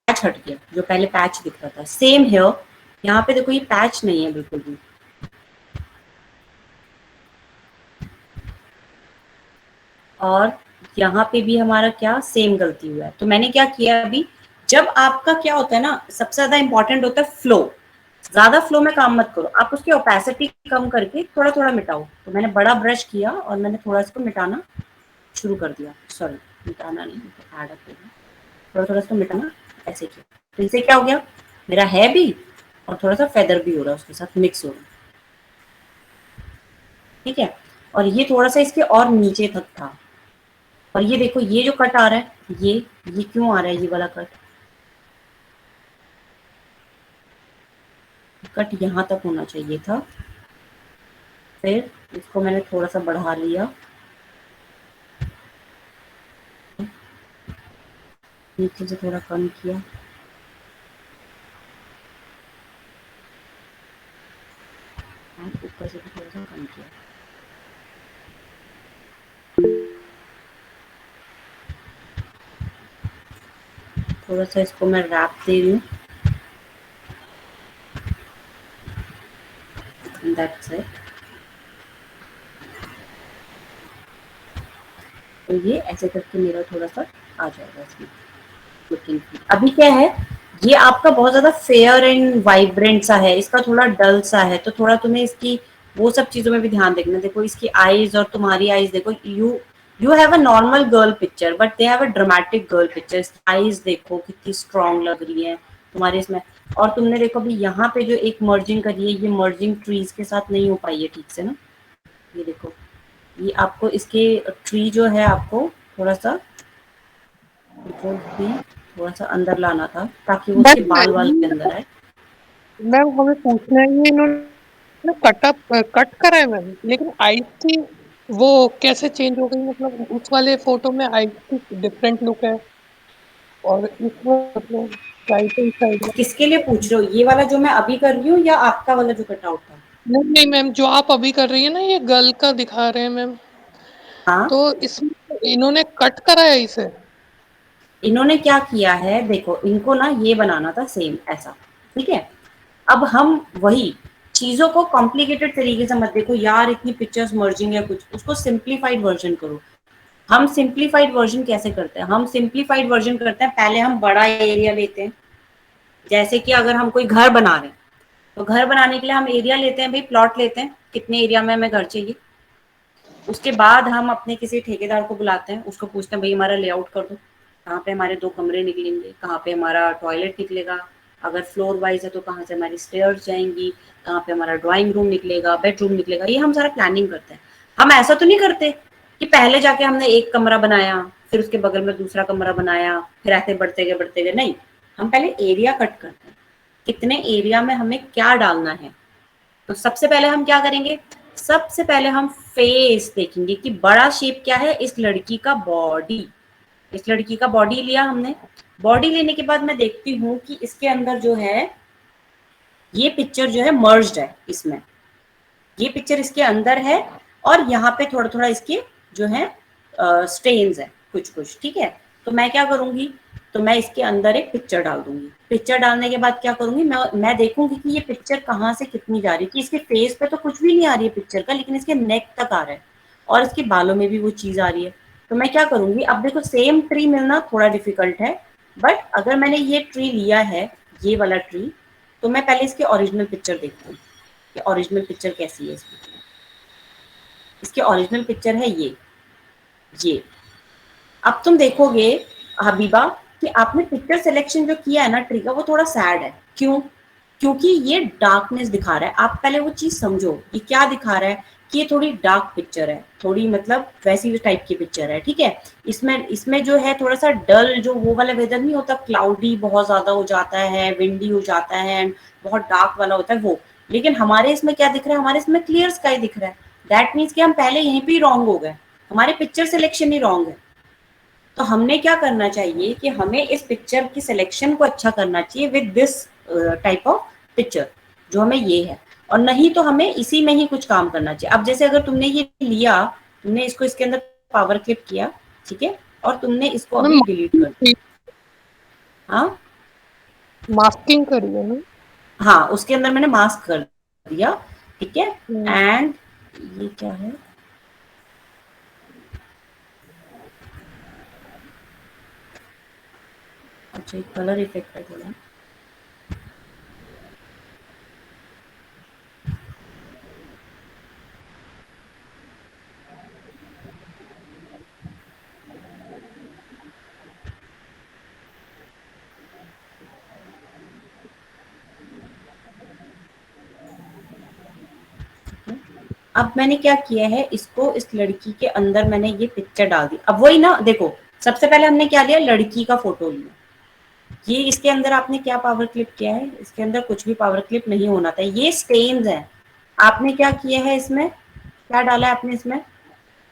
पैच हट गया, जो पहले पैच दिख रहा था, सेम हेयर। यहाँ पे देखो ये पैच नहीं है बिल्कुल भी। और यहाँ पे भी हमारा क्या सेम गलती हुआ है। तो मैंने क्या किया अभी, जब आपका क्या होता है ना, सबसे ज्यादा इंपॉर्टेंट होता है फ्लो। ज्यादा फ्लो में काम मत करो, आप उसकी ओपेसिटी कम करके थोड़ा थोड़ा मिटाओ। तो मैंने बड़ा ब्रश किया और मैंने थोड़ा इसको मिटाना शुरू कर दिया, सॉरी मिटाना नहीं, ऐड अप करना, थोड़ा थोड़ा इसको मिटाना ऐसे किया। तो इससे क्या हो गया, मेरा है भी और थोड़ा सा फेदर भी हो रहा है, उसके साथ मिक्स हो रहा है, ठीक है। और ये थोड़ा सा इसके और नीचे तक था। और ये देखो ये जो कट आ रहा है, ये क्यों आ रहा है, ये वाला कट यहाँ तक होना चाहिए था। फिर इसको मैंने थोड़ा सा बढ़ा लिया, नीचे से थोड़ा कम किया, ऊपर से भी थोड़ा सा कम किया। थोड़ा सा इसको मैं रैप दे रही हूँ, दैट्स इट। तो ये ऐसे करके मेरा थोड़ा सा आ जाएगा इसमें लुकिंग। अभी क्या है, ये आपका बहुत ज्यादा फेयर एंड वाइब्रेंट सा है, इसका थोड़ा डल सा है, तो थोड़ा तुम्हें इसकी वो सब चीजों में भी ध्यान देखना। देखो इसकी आईज और तुम्हारी आईज देखो, you have a normal girl picture but they have a dramatic girl picture. Eyes देखो कितनी स्ट्रांग लग रही है तुम्हारे इसमें। और तुमने देखो अभी यहाँ पे जो एक मर्जिंग करी है, ये मर्जिंग ट्रीज के साथ नहीं हो पाई है ठीक से ना। ये देखो, ये आपको इसके ट्री जो है आपको थोड़ा सा भी थोड़ा सा अंदर लाना था, ताकि वो उसके बाल वाल के अंदर आए। मैम हमें पूछना है, ये इन्होंने कट करा है मैम, लेकिन आईज की वो कैसे चेंज हो गई, मतलब उस वाले फोटो में आईज की डिफरेंट लुक है और इसमें मतलब राइट हैंड साइड में। किसके लिए पूछ रहे हो, ये वाला जो मैं अभी कर रही हूँ या आपका वाला जो कटआउट था? नहीं नहीं मैम, जो आप अभी कर रही है ना, ये गर्ल का दिखा रहे हैं मैम, हाँ, तो इसमें इन्होंने कट करा है इसे। इन्होंने क्या किया है, देखो इनको ना ये बनाना था सेम ऐसा, ठीक है। अब हम वही चीजों को कॉम्प्लिकेटेड तरीके से मत देखो यार, इतनी पिक्चर्स मर्जिंग है कुछ, उसको सिंप्लीफाइड वर्जन करो। हम सिंप्लीफाइड वर्जन कैसे करते हैं, हम सिंप्लीफाइड वर्जन करते हैं, पहले हम बड़ा एरिया लेते हैं। जैसे कि अगर हम कोई घर बना रहे हैं, तो घर बनाने के लिए हम एरिया लेते हैं, भाई प्लॉट लेते हैं, कितने एरिया में हमें घर चाहिए। उसके बाद हम अपने किसी ठेकेदार को बुलाते हैं, उसको पूछते हैं भाई हमारा लेआउट कर दो, कहाँ पे हमारे 2 कमरे निकलेंगे, कहाँ पे हमारा टॉयलेट निकलेगा, अगर फ्लोर वाइज है तो कहाँ से हमारी स्टेयर्स जाएंगी, कहाँ पे हमारा ड्राइंग रूम निकलेगा, बेडरूम निकलेगा। ये हम सारा प्लानिंग करते हैं। हम ऐसा तो नहीं करते कि पहले जाके हमने एक कमरा बनाया, फिर उसके बगल में दूसरा कमरा बनाया, फिर ऐसे बढ़ते गए। नहीं, हम पहले एरिया कट करते हैं, कितने एरिया में हमें क्या डालना है। तो सबसे पहले हम क्या करेंगे, सबसे पहले हम फेस देखेंगे कि बड़ा शेप क्या है। इस लड़की का बॉडी, इस लड़की का बॉडी लिया हमने। बॉडी लेने के बाद मैं देखती हूँ कि इसके अंदर जो है ये पिक्चर जो है मर्ज्ड है, इसमें ये पिक्चर इसके अंदर है और यहाँ पे थोड़ा थोड़ा इसके जो है स्टेन्स है कुछ कुछ, ठीक है। तो मैं क्या करूंगी, तो मैं इसके अंदर एक पिक्चर डाल दूंगी। पिक्चर डालने के बाद क्या करूंगी, मैं देखूंगी कि ये पिक्चर कहाँ से कितनी जा रही है, कि इसके फेस पे तो कुछ भी नहीं आ रही है पिक्चर का, लेकिन इसके नेक तक आ रहा है और इसके बालों में भी वो चीज आ रही है। तो मैं क्या करूंगी, अब देखो सेम ट्री मिलना थोड़ा डिफिकल्ट है, बट अगर मैंने ये ट्री लिया है, ये वाला ट्री, तो मैं पहले इसकी ओरिजिनल पिक्चर देखती हूँ कि ओरिजिनल पिक्चर कैसी है इसकी। इसकी ओरिजिनल पिक्चर है ये। अब तुम देखोगे हबीबा कि आपने पिक्चर सिलेक्शन जो किया है ना ट्री का, वो थोड़ा सैड है। क्यों? क्योंकि ये डार्कनेस दिखा रहा है। आप पहले वो चीज समझो, ये क्या दिखा रहा है, कि ये थोड़ी डार्क पिक्चर है, थोड़ी मतलब वैसी टाइप की पिक्चर है, ठीक है। इसमें जो है थोड़ा सा डल, जो वो वाला वेदर नहीं होता, क्लाउडी बहुत ज्यादा हो जाता है, विंडी हो जाता है एंड बहुत डार्क वाला होता है वो। लेकिन हमारे इसमें क्या दिख रहा है, हमारे इसमें क्लियर स्काई दिख रहा है। दैट मीन्स कि हम पहले यहीं पे रॉन्ग हो गए, हमारे पिक्चर सिलेक्शन ही रॉन्ग है। तो हमने क्या करना चाहिए कि हमें इस पिक्चर की सिलेक्शन को अच्छा करना चाहिए with this type of picture, जो हमें ये है। और नहीं तो हमें इसी में ही कुछ काम करना चाहिए। अब जैसे अगर तुमने ये लिया, तुमने इसको इसके अंदर पावर क्लिप किया, ठीक है, और तुमने इसको मैम अभी डिलीट कर दिया। हाँ मास्किंग करी है ना। हाँ, उसके अंदर मैंने मास्क कर दिया, ठीक है। हम्म, एंड ये क्या है, अच्छा एक कलर इफेक्ट है थोड़ा। अब मैंने क्या किया है, इसको इस लड़की के अंदर मैंने ये पिक्चर डाल दी। अब वही ना, देखो सबसे पहले हमने क्या लिया, लड़की का फोटो लिया। ये इसके अंदर आपने क्या पावर क्लिप किया है, इसके अंदर कुछ भी पावर क्लिप नहीं होना था, ये स्टेन्स है। आपने क्या किया है, इसमें क्या डाला है आपने, इसमें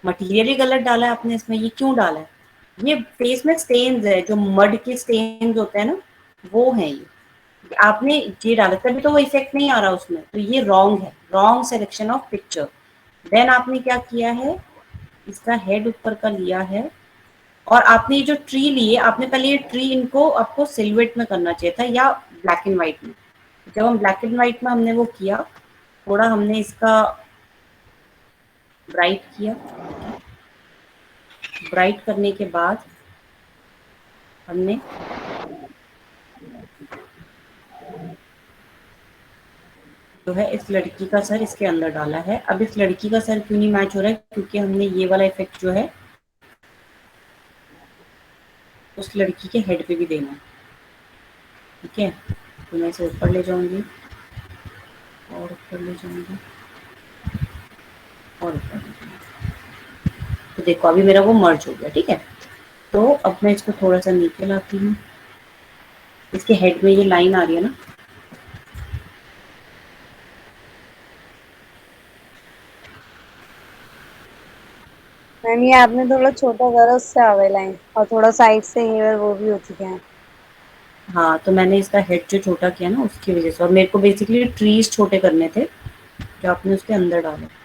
मटेरियल ही गलत डाला है आपने इसमें। ये क्यों डाला है, ये फेस में स्टेन्स है, जो मड के स्टेन्स होते हैं ना, वो है ये। आपने ये डाला तभी तो वो इफेक्ट नहीं आ रहा उसमें, तो ये रॉन्ग है, wrong selection of picture. Then आपने क्या किया है, इसका हेड ऊपर का लिया है, और आपने ये जो ट्री लिए, आपने पहले ये ट्री इनको आपको सिल्वेट में करना चाहिए था या ब्लैक एंड व्हाइट में। जब हम ब्लैक एंड व्हाइट में हमने वो किया, थोड़ा हमने इसका ब्राइट किया। ब्राइट करने के बाद हमने जो है इस लड़की का सर इसके अंदर डाला है। अब इस लड़की का सर क्यों नहीं मैच हो रहा है, क्योंकि हमने ये वाला इफेक्ट जो है उस लड़की के हेड पे भी देना है, ठीक है। तो मैं इसे ऊपर ले जाऊंगी और ऊपर ले जाऊंगी और ऊपर ले जाऊंगी। तो देखो अभी मेरा वो मर्ज हो गया, ठीक है। तो अब मैं इसको थोड़ा सा नीचे लाती हूँ, इसके हेड में ये लाइन आ रही है ना, मैम ये आपने थोड़ा छोटा करा, उससे आवे लाइन, और थोड़ा साइड से हेयर वो भी हो चुके हैं। हाँ तो मैंने इसका हेड जो छोटा किया ना उसकी वजह से, और मेरे को बेसिकली ट्रीज छोटे करने थे जो आपने उसके अंदर डाले।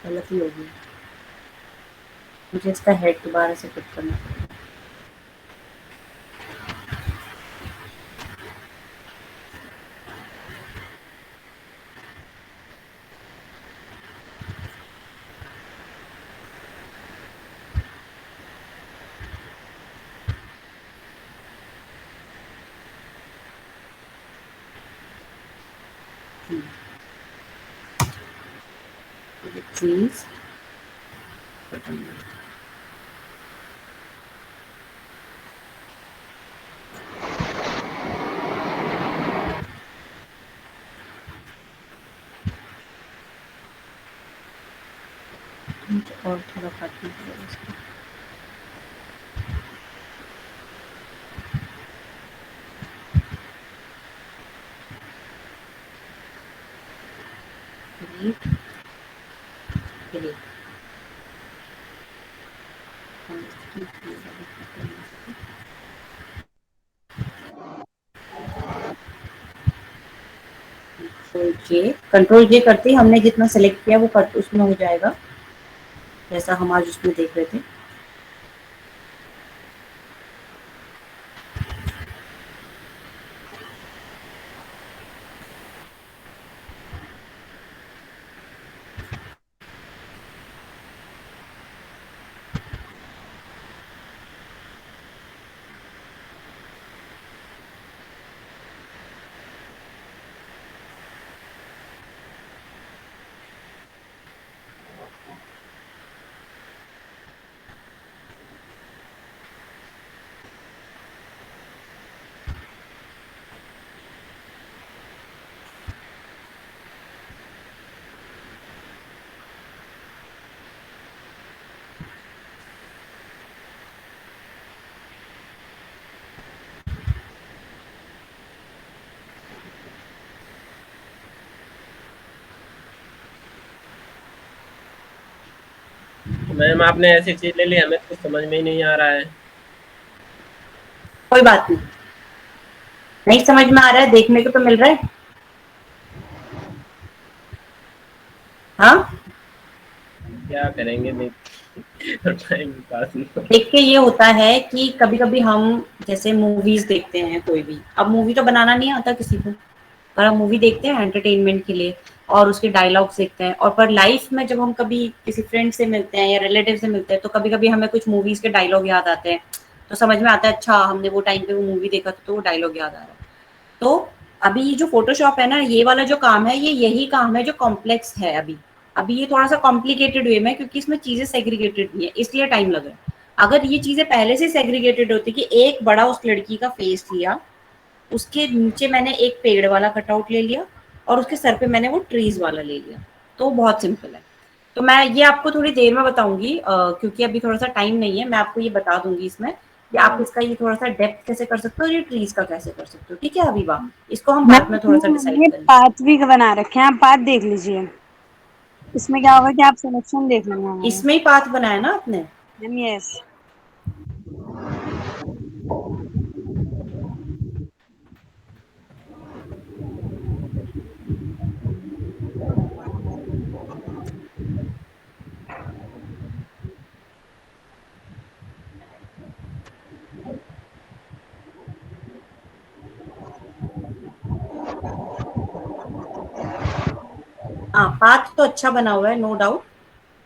गलत ही होगी, मुझे इसका हेड दोबारा से फिट करना पड़ेगा। ट्रीज और थोड़ा काटना पड़ेगा इसको। कंट्रोल जे करते ही हमने जितना सेलेक्ट किया वो कट उसमें हो जाएगा, जैसा हम आज उसमें देख रहे थे। मैम आपने ऐसी चीज ले ली, हमें तो कुछ समझ में ही नहीं आ रहा है। कोई बात नहीं, नहीं समझ में आ रहा है, देखने को तो मिल रहा है। हाँ, क्या करेंगे, टाइम पास नहीं। देख के ये होता है कि कभी कभी हम जैसे मूवीज देखते हैं, कोई भी, अब मूवी तो बनाना नहीं आता किसी को, पर हम मूवी देखते हैं एंटरटेनमेंट के लिए और उसके डायलॉग्स देखते हैं, और पर लाइफ में जब हम कभी किसी फ्रेंड से मिलते हैं या रिलेटिव से मिलते हैं तो कभी कभी हमें कुछ मूवीज के डायलॉग याद आते हैं, तो समझ में आता है अच्छा हमने वो टाइम पे वो मूवी देखा था तो वो डायलॉग याद आ रहा है। तो अभी ये जो फोटोशॉप है ना, ये वाला जो काम है, ये यही काम है जो कॉम्प्लेक्स है। अभी अभी ये थोड़ा सा कॉम्प्लिकेटेड वे में, क्योंकि इसमें चीजें सेग्रीगेटेड नहीं है, इसलिए टाइम लग रहा है। अगर ये चीजें पहले से सेग्रीगेटेड होती कि एक बड़ा उस लड़की का फेस लिया, उसके नीचे मैंने एक पेड़ वाला कटआउट ले लिया और उसके सर पे मैंने वो ट्रीज वाला ले लिया, तो बहुत सिंपल है। तो मैं ये आपको थोड़ी देर में बताऊंगी, क्योंकि अभी थोड़ा सा टाइम नहीं है, मैं आपको ये बता दूंगी इसमें कि आप इसका ये थोड़ा सा डेप्थ कैसे कर सकते हो और ये ट्रीज का कैसे कर सकते हो। ठीक है अभी इसको हम बाद में थोड़ा सा डिसाइड ये करेंगे। पाथ भी बना रखे हैं, आप पाथ देख लीजिए। इसमें क्या होगा कि आप सिलेक्शन देख लेंगे हमारा। इसमें ही पाथ बनाया ना आपने? यस। हाँ, पाथ तो अच्छा बना हुआ है, नो डाउट,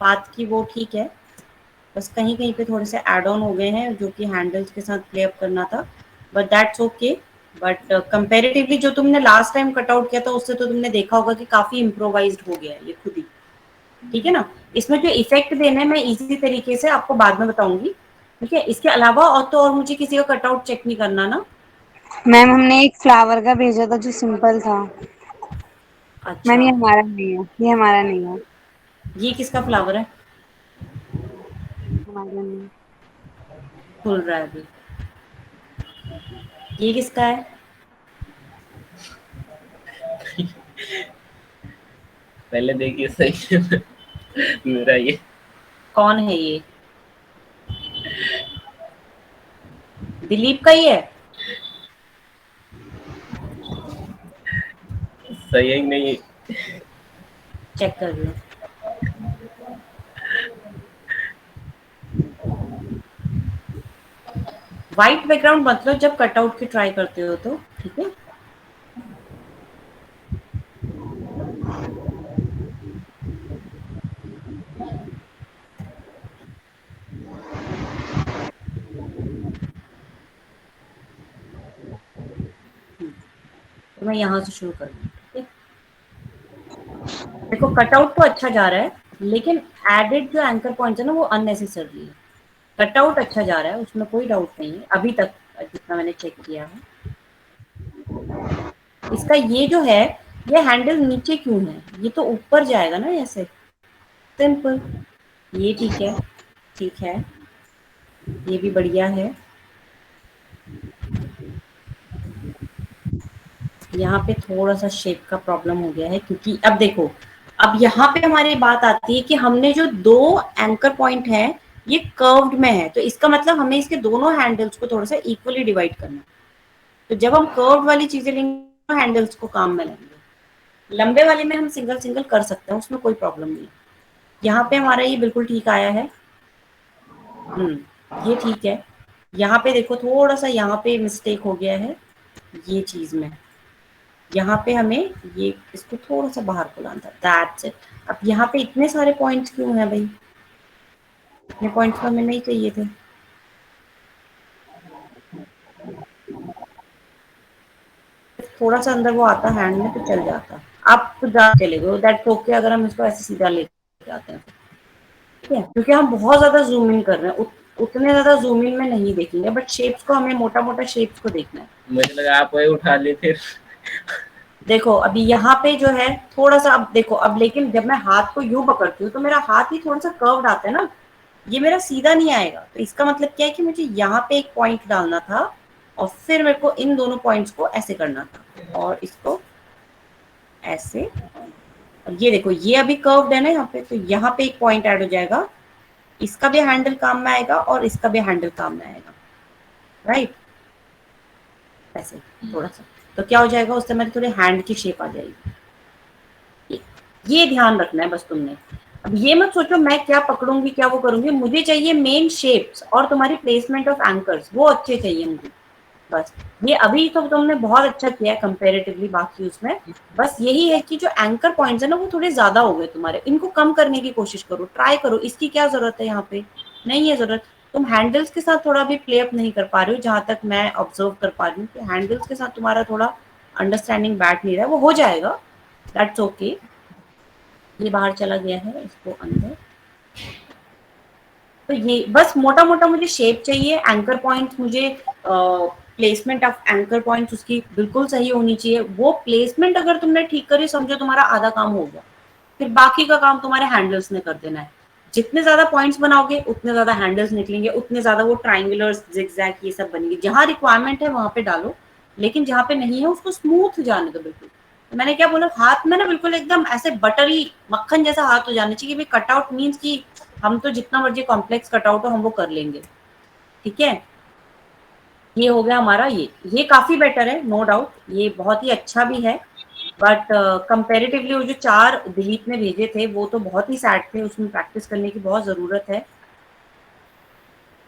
पाथ की वो ठीक है, बस कहीं कहीं पे थोड़े से एड ऑन हो गए हैं जो कि हैंडल्स के साथ प्ले अप करना था, but that's okay. But comparatively जो तुमने लास्ट टाइम कटआउट किया था उससे तो तुमने देखा होगा कि काफी इम्प्रोवाइज्ड हो गया है ये खुद ही। ठीक है ना? इसमें जो इफेक्ट देने मैं इजी तरीके से आपको बाद में बताऊंगी। ठीक है, इसके अलावा और तो और मुझे किसी का कटआउट चेक नहीं करना ना। मैम हमने एक फ्लावर का भेजा था जो सिंपल था। मैम अच्छा, ये हमारा नहीं है, ये हमारा नहीं है, ये किसका फ्लावर है? हमारा नहीं। खुल रहा है अभी। ये किसका है? पहले देखिए सही है। मेरा ये कौन है ये? दिलीप का ही है? सही है कि नहीं? चेक कर लो। व्हाइट बैकग्राउंड मतलब जब कटआउट की ट्राई करते हो तो ठीक है। तो मैं यहाँ से शुरू कर रही हूँ। देखो कटआउट तो अच्छा जा रहा है, लेकिन एडेड जो एंकर पॉइंट्स है ना वो अननेसेसरी है। कटआउट अच्छा जा रहा है, उसमें कोई डाउट नहीं है अभी तक जितना मैंने चेक किया है। इसका ये जो है, ये हैंडल नीचे क्यों है? ये तो ऊपर जाएगा ना ऐसे, सिंपल। ये ठीक है, ठीक है, ये भी बढ़िया है। यहाँ पे थोड़ा सा शेप का प्रॉब्लम हो गया है, क्योंकि अब देखो, अब यहाँ पे हमारी बात आती है कि हमने जो दो एंकर पॉइंट है ये कर्व्ड में है, तो इसका मतलब हमें इसके दोनों हैंडल्स को थोड़ा सा इक्वली डिवाइड करना है। तो जब हम कर्व्ड वाली चीजें लेंगे हैंडल्स को काम में लेंगे। लंबे वाले में हम सिंगल सिंगल कर सकते हैं, उसमें कोई प्रॉब्लम नहीं है। यहाँ पे हमारा ये बिल्कुल ठीक आया है। ये ठीक है। यहाँ पे देखो थोड़ा सा यहाँ पे मिस्टेक हो गया है ये चीज में। यहाँ पे हमें ये इसको थोड़ा सा बाहर को लाना था, दैट्स इट। अब यहाँ पे इतने सारे पॉइंट्स क्यों हैं भाई? इतने पॉइंट्स तो हमें नहीं चाहिए थे। थोड़ा सा अंदर वो आता हैंड में तो चल जाता। आप खुद चले गए, दैट्स ओके अगर हम इसको ऐसे सीधा लेके आते हैं, ठीक है? क्योंकि हम बहुत ज्यादा जूम इन कर रहे हैं, उतने ज्यादा जूम इन में नहीं देखेंगे, बट शेप्स को हमें मोटा मोटा शेप्स को देखना है। मुझे लगा आप वही उठा ली फिर। देखो अभी यहाँ पे जो है थोड़ा सा, अब देखो अब, लेकिन जब मैं हाथ को यूं पकड़ती हूँ तो मेरा हाथ ही थोड़ा सा कर्व्ड आता है ना, ये मेरा सीधा नहीं आएगा। तो इसका मतलब क्या है कि मुझे यहाँ पे एक पॉइंट डालना था और फिर मेरे को इन दोनों पॉइंट्स को ऐसे करना था और इसको ऐसे। और ये देखो ये अभी कर्व्ड है ना यहाँ पे, तो यहाँ पे एक पॉइंट ऐड हो जाएगा, इसका भी हैंडल काम में आएगा और इसका भी हैंडल काम में आएगा, राइट? ऐसे थोड़ा सा, तो क्या हो जाएगा, उससे मेरे थोड़े हैंड की शेप आ जाएगी। ये ध्यान रखना है बस तुमने। अब ये मत सोचो मैं क्या पकड़ूंगी क्या वो करूंगी, मुझे चाहिए मेन शेप्स और तुम्हारी प्लेसमेंट ऑफ एंकर्स, वो अच्छे चाहिए मुझे बस। ये अभी तो तुमने बहुत अच्छा किया है कंपैरेटिवली बाकी उसमें, बस यही है कि जो एंकर पॉइंट्स है ना वो थोड़े ज्यादा हो गए तुम्हारे, इनको कम करने की कोशिश करो, ट्राई करो। इसकी क्या जरूरत है, यहाँ पे नहीं है जरूरत। तुम हैंडल्स के साथ थोड़ा भी प्ले अप नहीं कर पा रहे हो, जहां तक मैं ऑब्जर्व कर पा रही हूँ कि हैंडल्स के साथ तुम्हारा थोड़ा अंडरस्टैंडिंग बैठ नहीं रहा है, वो हो जाएगा, दैट्स ओके। ये बाहर चला गया है, इसको अंदर। तो ये बस मोटा मोटा मुझे शेप चाहिए, एंकर पॉइंट्स मुझे प्लेसमेंट ऑफ एंकर पॉइंट्स उसकी बिल्कुल सही होनी चाहिए। वो प्लेसमेंट अगर तुमने ठीक करी, समझो तुम्हारा आधा काम हो गया, फिर बाकी का काम तुम्हारे हैंडल्स ने कर देना है। जितने ज्यादा पॉइंट्स बनाओगे उतने ज्यादा हैंडल्स निकलेंगे, उतने ज्यादा वो ट्राइंगुलर्स जिगजैग ये सब बनेंगे। जहां रिक्वायरमेंट है वहां पे डालो, लेकिन जहां पे नहीं है उसको स्मूथ जाने दो बिल्कुल। तो मैंने क्या बोला, हाथ में ना बिल्कुल एकदम ऐसे बटरी मक्खन जैसा हाथ हो जाना चाहिए। भाई कटआउट मीन्स कि हम तो जितना मर्जी कॉम्प्लेक्स कटआउट हो हम वो कर लेंगे, ठीक है? ये हो गया हमारा, ये काफी बेटर है नो डाउट, ये बहुत ही अच्छा भी है। बट कंपैरेटिवली वो जो 4 दिलीप ने भेजे थे वो तो बहुत ही सैड थे, उसमें प्रैक्टिस करने की बहुत जरूरत है।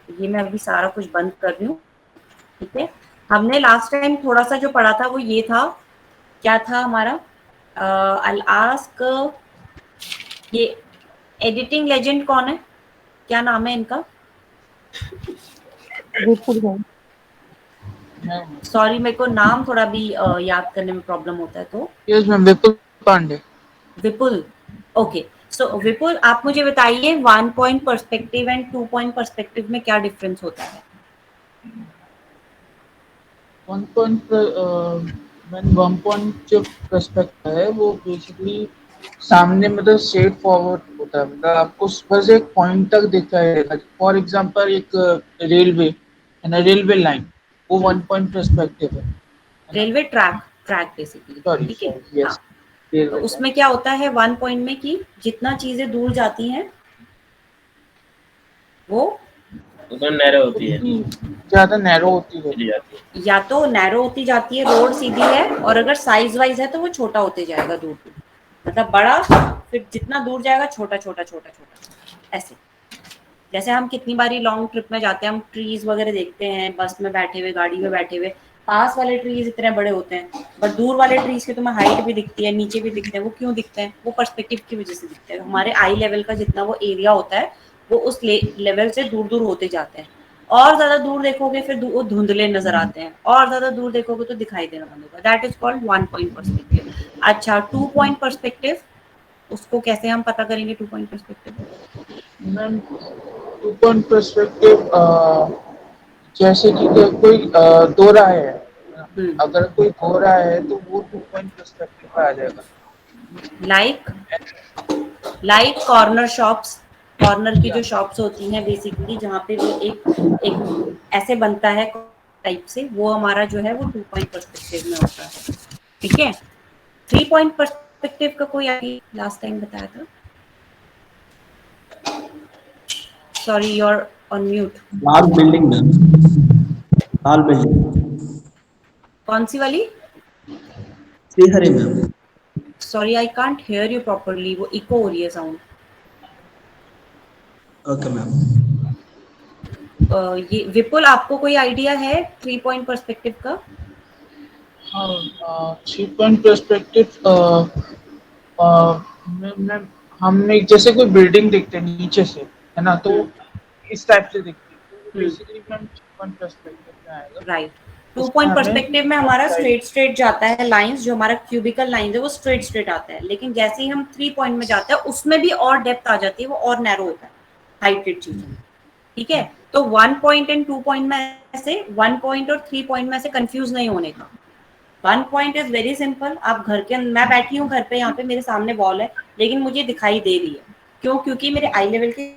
ये मैं अभी सारा कुछ बंद कर रही हूँ, ठीक है? हमने लास्ट टाइम थोड़ा सा जो पढ़ा था वो ये था, क्या था हमारा, I'll ask, ये एडिटिंग लेजेंड कौन है, क्या नाम है इनका? सॉरी मेरे को नाम थोड़ा भी याद करने में प्रॉब्लम होता है। तो यस मैम, विपुल पांडे। विपुल, ओके। सो विपुल आप मुझे बताइए 1 point perspective and 2 point perspective में क्या डिफरेंस होता है? 1 पॉइंट मैम 1 पॉइंट जो पर्सपेक्टिव है वो बेसिकली सामने मतलब स्ट्रेट फॉरवर्ड होता है, मतलब आपको बस एक पॉइंट तक दिखाई देगा। फॉर एग्जांपल एक रेलवे है ना, रेलवे लाइन, वो 1 पॉइंट पर्सपेक्टिव है। रेलवे ट्रैक बेसिकली, सॉरी ठीक है? यस, हाँ, तो उसमें क्या होता है 1 पॉइंट में कि जितना चीजें दूर जाती हैं वो उतना नैरो होती है, ज्यादा नैरो होती है, या तो नैरो होती जाती है, रोड सीधी है, और अगर साइज वाइज है तो वो छोटा होते जाएगा दूर दूर, मतलब बड़ा, फिर जितना दूर जाएगा छोटा छोटा छोटा छोटा ऐसे। जैसे हम कितनी बारी लॉन्ग ट्रिप में जाते हैं, हम ट्रीज वगैरह देखते हैं बस में बैठे हुए, गाड़ी में बैठे हुए, पास वाले ट्रीज इतने बड़े होते हैं बट दूर वाले ट्रीज की तुम्हें हाइट भी दिखती है, नीचे भी दिखते हैं। वो क्यों दिखते हैं? वो पर्सपेक्टिव की वजह से दिखते हैं। हमारे आई लेवल का जितना वो एरिया होता है वो उस लेवल से दूर दूर होते जाते हैं। और ज्यादा दूर देखोगे फिर वो धुंधले नजर आते हैं, और ज्यादा दूर देखोगे तो दिखाई देना बंद होगा। That is called 1 point perspective. अच्छा 2 पॉइंट पर्सपेक्टिव, उसको कैसे हम पता करेंगे 2 point perspective? Ma'am 2 point perspective जैसे कि कोई दो राह है, अगर कोई दो राह है तो वो 2 पॉइंट पर्सपेक्टिव में आ जाएगा। लाइक कॉर्नर शॉप्स, कॉर्नर की जो शॉप्स होती हैं बेसिकली, जहाँ पे वो एक ऐसे बनता है टाइप से, वो हमारा जो है वो 2 पॉइंट पर्सपेक्टिव में होता है, ठीक है? 3 पॉइंट पर्सपेक्टिव का कोई अभी लास्ट टाइम बताया था? Sorry, you're on mute. लाल बिल्डिंग मैम, लाल बिल्डिंग कौन सी वाली? Shrihari ma'am. Sorry, I can't hear you properly. वो इको हो रही है साउंड। Okay ma'am. ये विपुल, आपको कोई आइडिया है 3 पॉइंट पर्सपेक्टिव का? हाँ, 3 पॉइंट पर्सपेक्टिव में हमने जैसे कोई बिल्डिंग देखते हैं नीचे से, है ना, तो इस टाइप से दिखती है, तो बेसिकली मैम 3 पॉइंट पर्सपेक्टिव में आएगा। राइट। 2 पॉइंट पर्सपेक्टिव में हमारा स्ट्रेट जाता है, लाइंस जो हमारा क्यूबिकल लाइंस है वो स्ट्रेट आता है, लेकिन जैसे ही हम 3 पॉइंट में जाते हैं उसमें भी और डेप्थ आ जाती है, वो और नैरो होता है हाइटेड चीजें। ठीक है, तो 1 पॉइंट एंड 2 पॉइंट में से 1 पॉइंट और 3 पॉइंट में से कंफ्यूज नहीं होने का। 1 पॉइंट इज वेरी सिंपल। आप घर के मैं बैठी हूँ घर पे, यहाँ पे मेरे सामने वॉल है लेकिन मुझे दिखाई दे रही है, क्यों? क्योंकि मेरे आई लेवल के।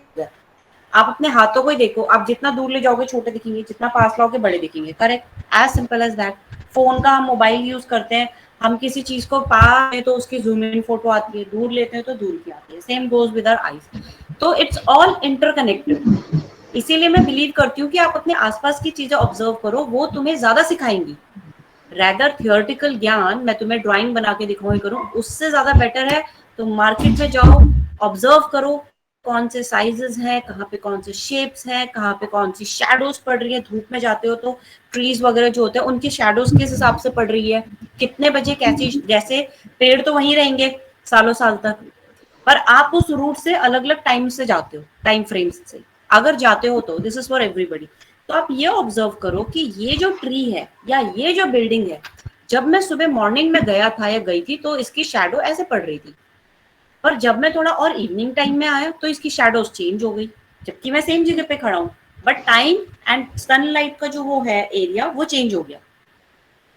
आप अपने हाथों को ही देखो, आप जितना दूर ले जाओगे छोटे दिखेंगे, जितना पास लाओगे बड़े दिखेंगे। Correct, as simple as that. Phone का हम मोबाइल यूज करते हैं, हम किसी चीज को पास तो उसकी जूम इन फोटो आती है, दूर लेते हैं तो दूर की आती है। Same goes with our eyes. तो इट्स ऑल इंटरकनेक्टेड। इसीलिए मैं बिलीव करती हूँ कि आप अपने आसपास की चीजें ऑब्जर्व करो, वो तुम्हें ज्यादा सिखाएंगी। रैदर थियोरेटिकल ज्ञान मैं तुम्हें ड्राइंग बना के दिखाऊं करूं, उससे ज्यादा बेटर है तुम मार्केट में जाओ, ऑब्जर्व करो कौन से साइजेस हैं, कहाँ पे कौन से शेप्स हैं, कहाँ पे कौन सी शैडोज पड़ रही है। धूप में जाते हो तो ट्रीज वगैरह जो होते हैं उनकी शैडोज किस हिसाब से पड़ रही है, कितने बजे कैसी, जैसे पेड़ तो वहीं रहेंगे सालों साल तक, पर आप उस रूट से अलग अलग टाइम से जाते हो, टाइम फ्रेम से अगर जाते हो तो दिस इज फॉर एवरीबडी। तो आप ये ऑब्जर्व करो कि ये जो ट्री है या ये जो बिल्डिंग है, जब मैं सुबह मॉर्निंग में गया था या गई थी तो इसकी शैडो ऐसे पड़ रही थी, पर जब मैं थोड़ा और इवनिंग टाइम में आया तो इसकी शैडोज चेंज हो गई, जबकि मैं सेम जगह पे खड़ा हूँ, बट टाइम एंड सनलाइट का जो वो है एरिया वो चेंज हो गया,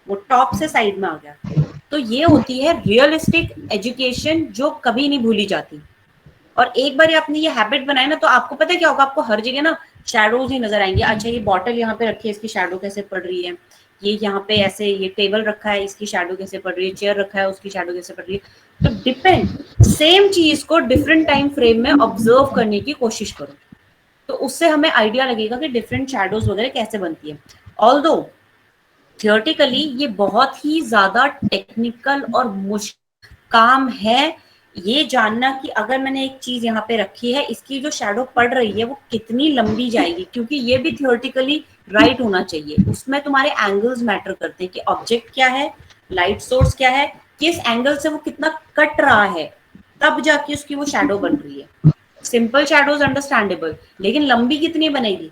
वो टॉप से साइड में आ गया। तो ये होती है रियलिस्टिक एजुकेशन जो कभी नहीं भूली जाती। और एक बार आपने ये हैबिट बनाए ना तो आपको पता है क्या होगा, आपको हर जगह ना शैडोज ही नजर आएंगे। अच्छा ये बॉटल यहाँ पे रखी है, इसकी शैडो कैसे पड़ रही है, ये यहाँ पे ऐसे ये टेबल रखा है, इसकी शैडो कैसे पड़ रही है, चेयर रखा है, उसकी शैडो कैसे पड़ रही है। तो डिपेंड, सेम चीज को डिफरेंट टाइम फ्रेम में ऑब्जर्व करने की कोशिश करो, तो उससे हमें आइडिया लगेगा कि डिफरेंट शैडोज वगैरह कैसे बनती है। ऑल्दो थियोरेटिकली ये बहुत ही ज्यादा टेक्निकल और मुश्किल काम है ये जानना कि अगर मैंने एक चीज यहाँ पे रखी है, इसकी जो शैडो पड़ रही है वो कितनी लंबी जाएगी, क्योंकि ये भी थियोरेटिकली राइट होना चाहिए। उसमें तुम्हारे एंगल्स मैटर करते हैं कि ऑब्जेक्ट क्या है, लाइट सोर्स क्या है, किस एंगल से वो कितना कट रहा है, तब जाके उसकी वो शैडो बन रही है। सिंपल शैडोज अंडरस्टैंडेबल, लेकिन लंबी कितनी बनेगी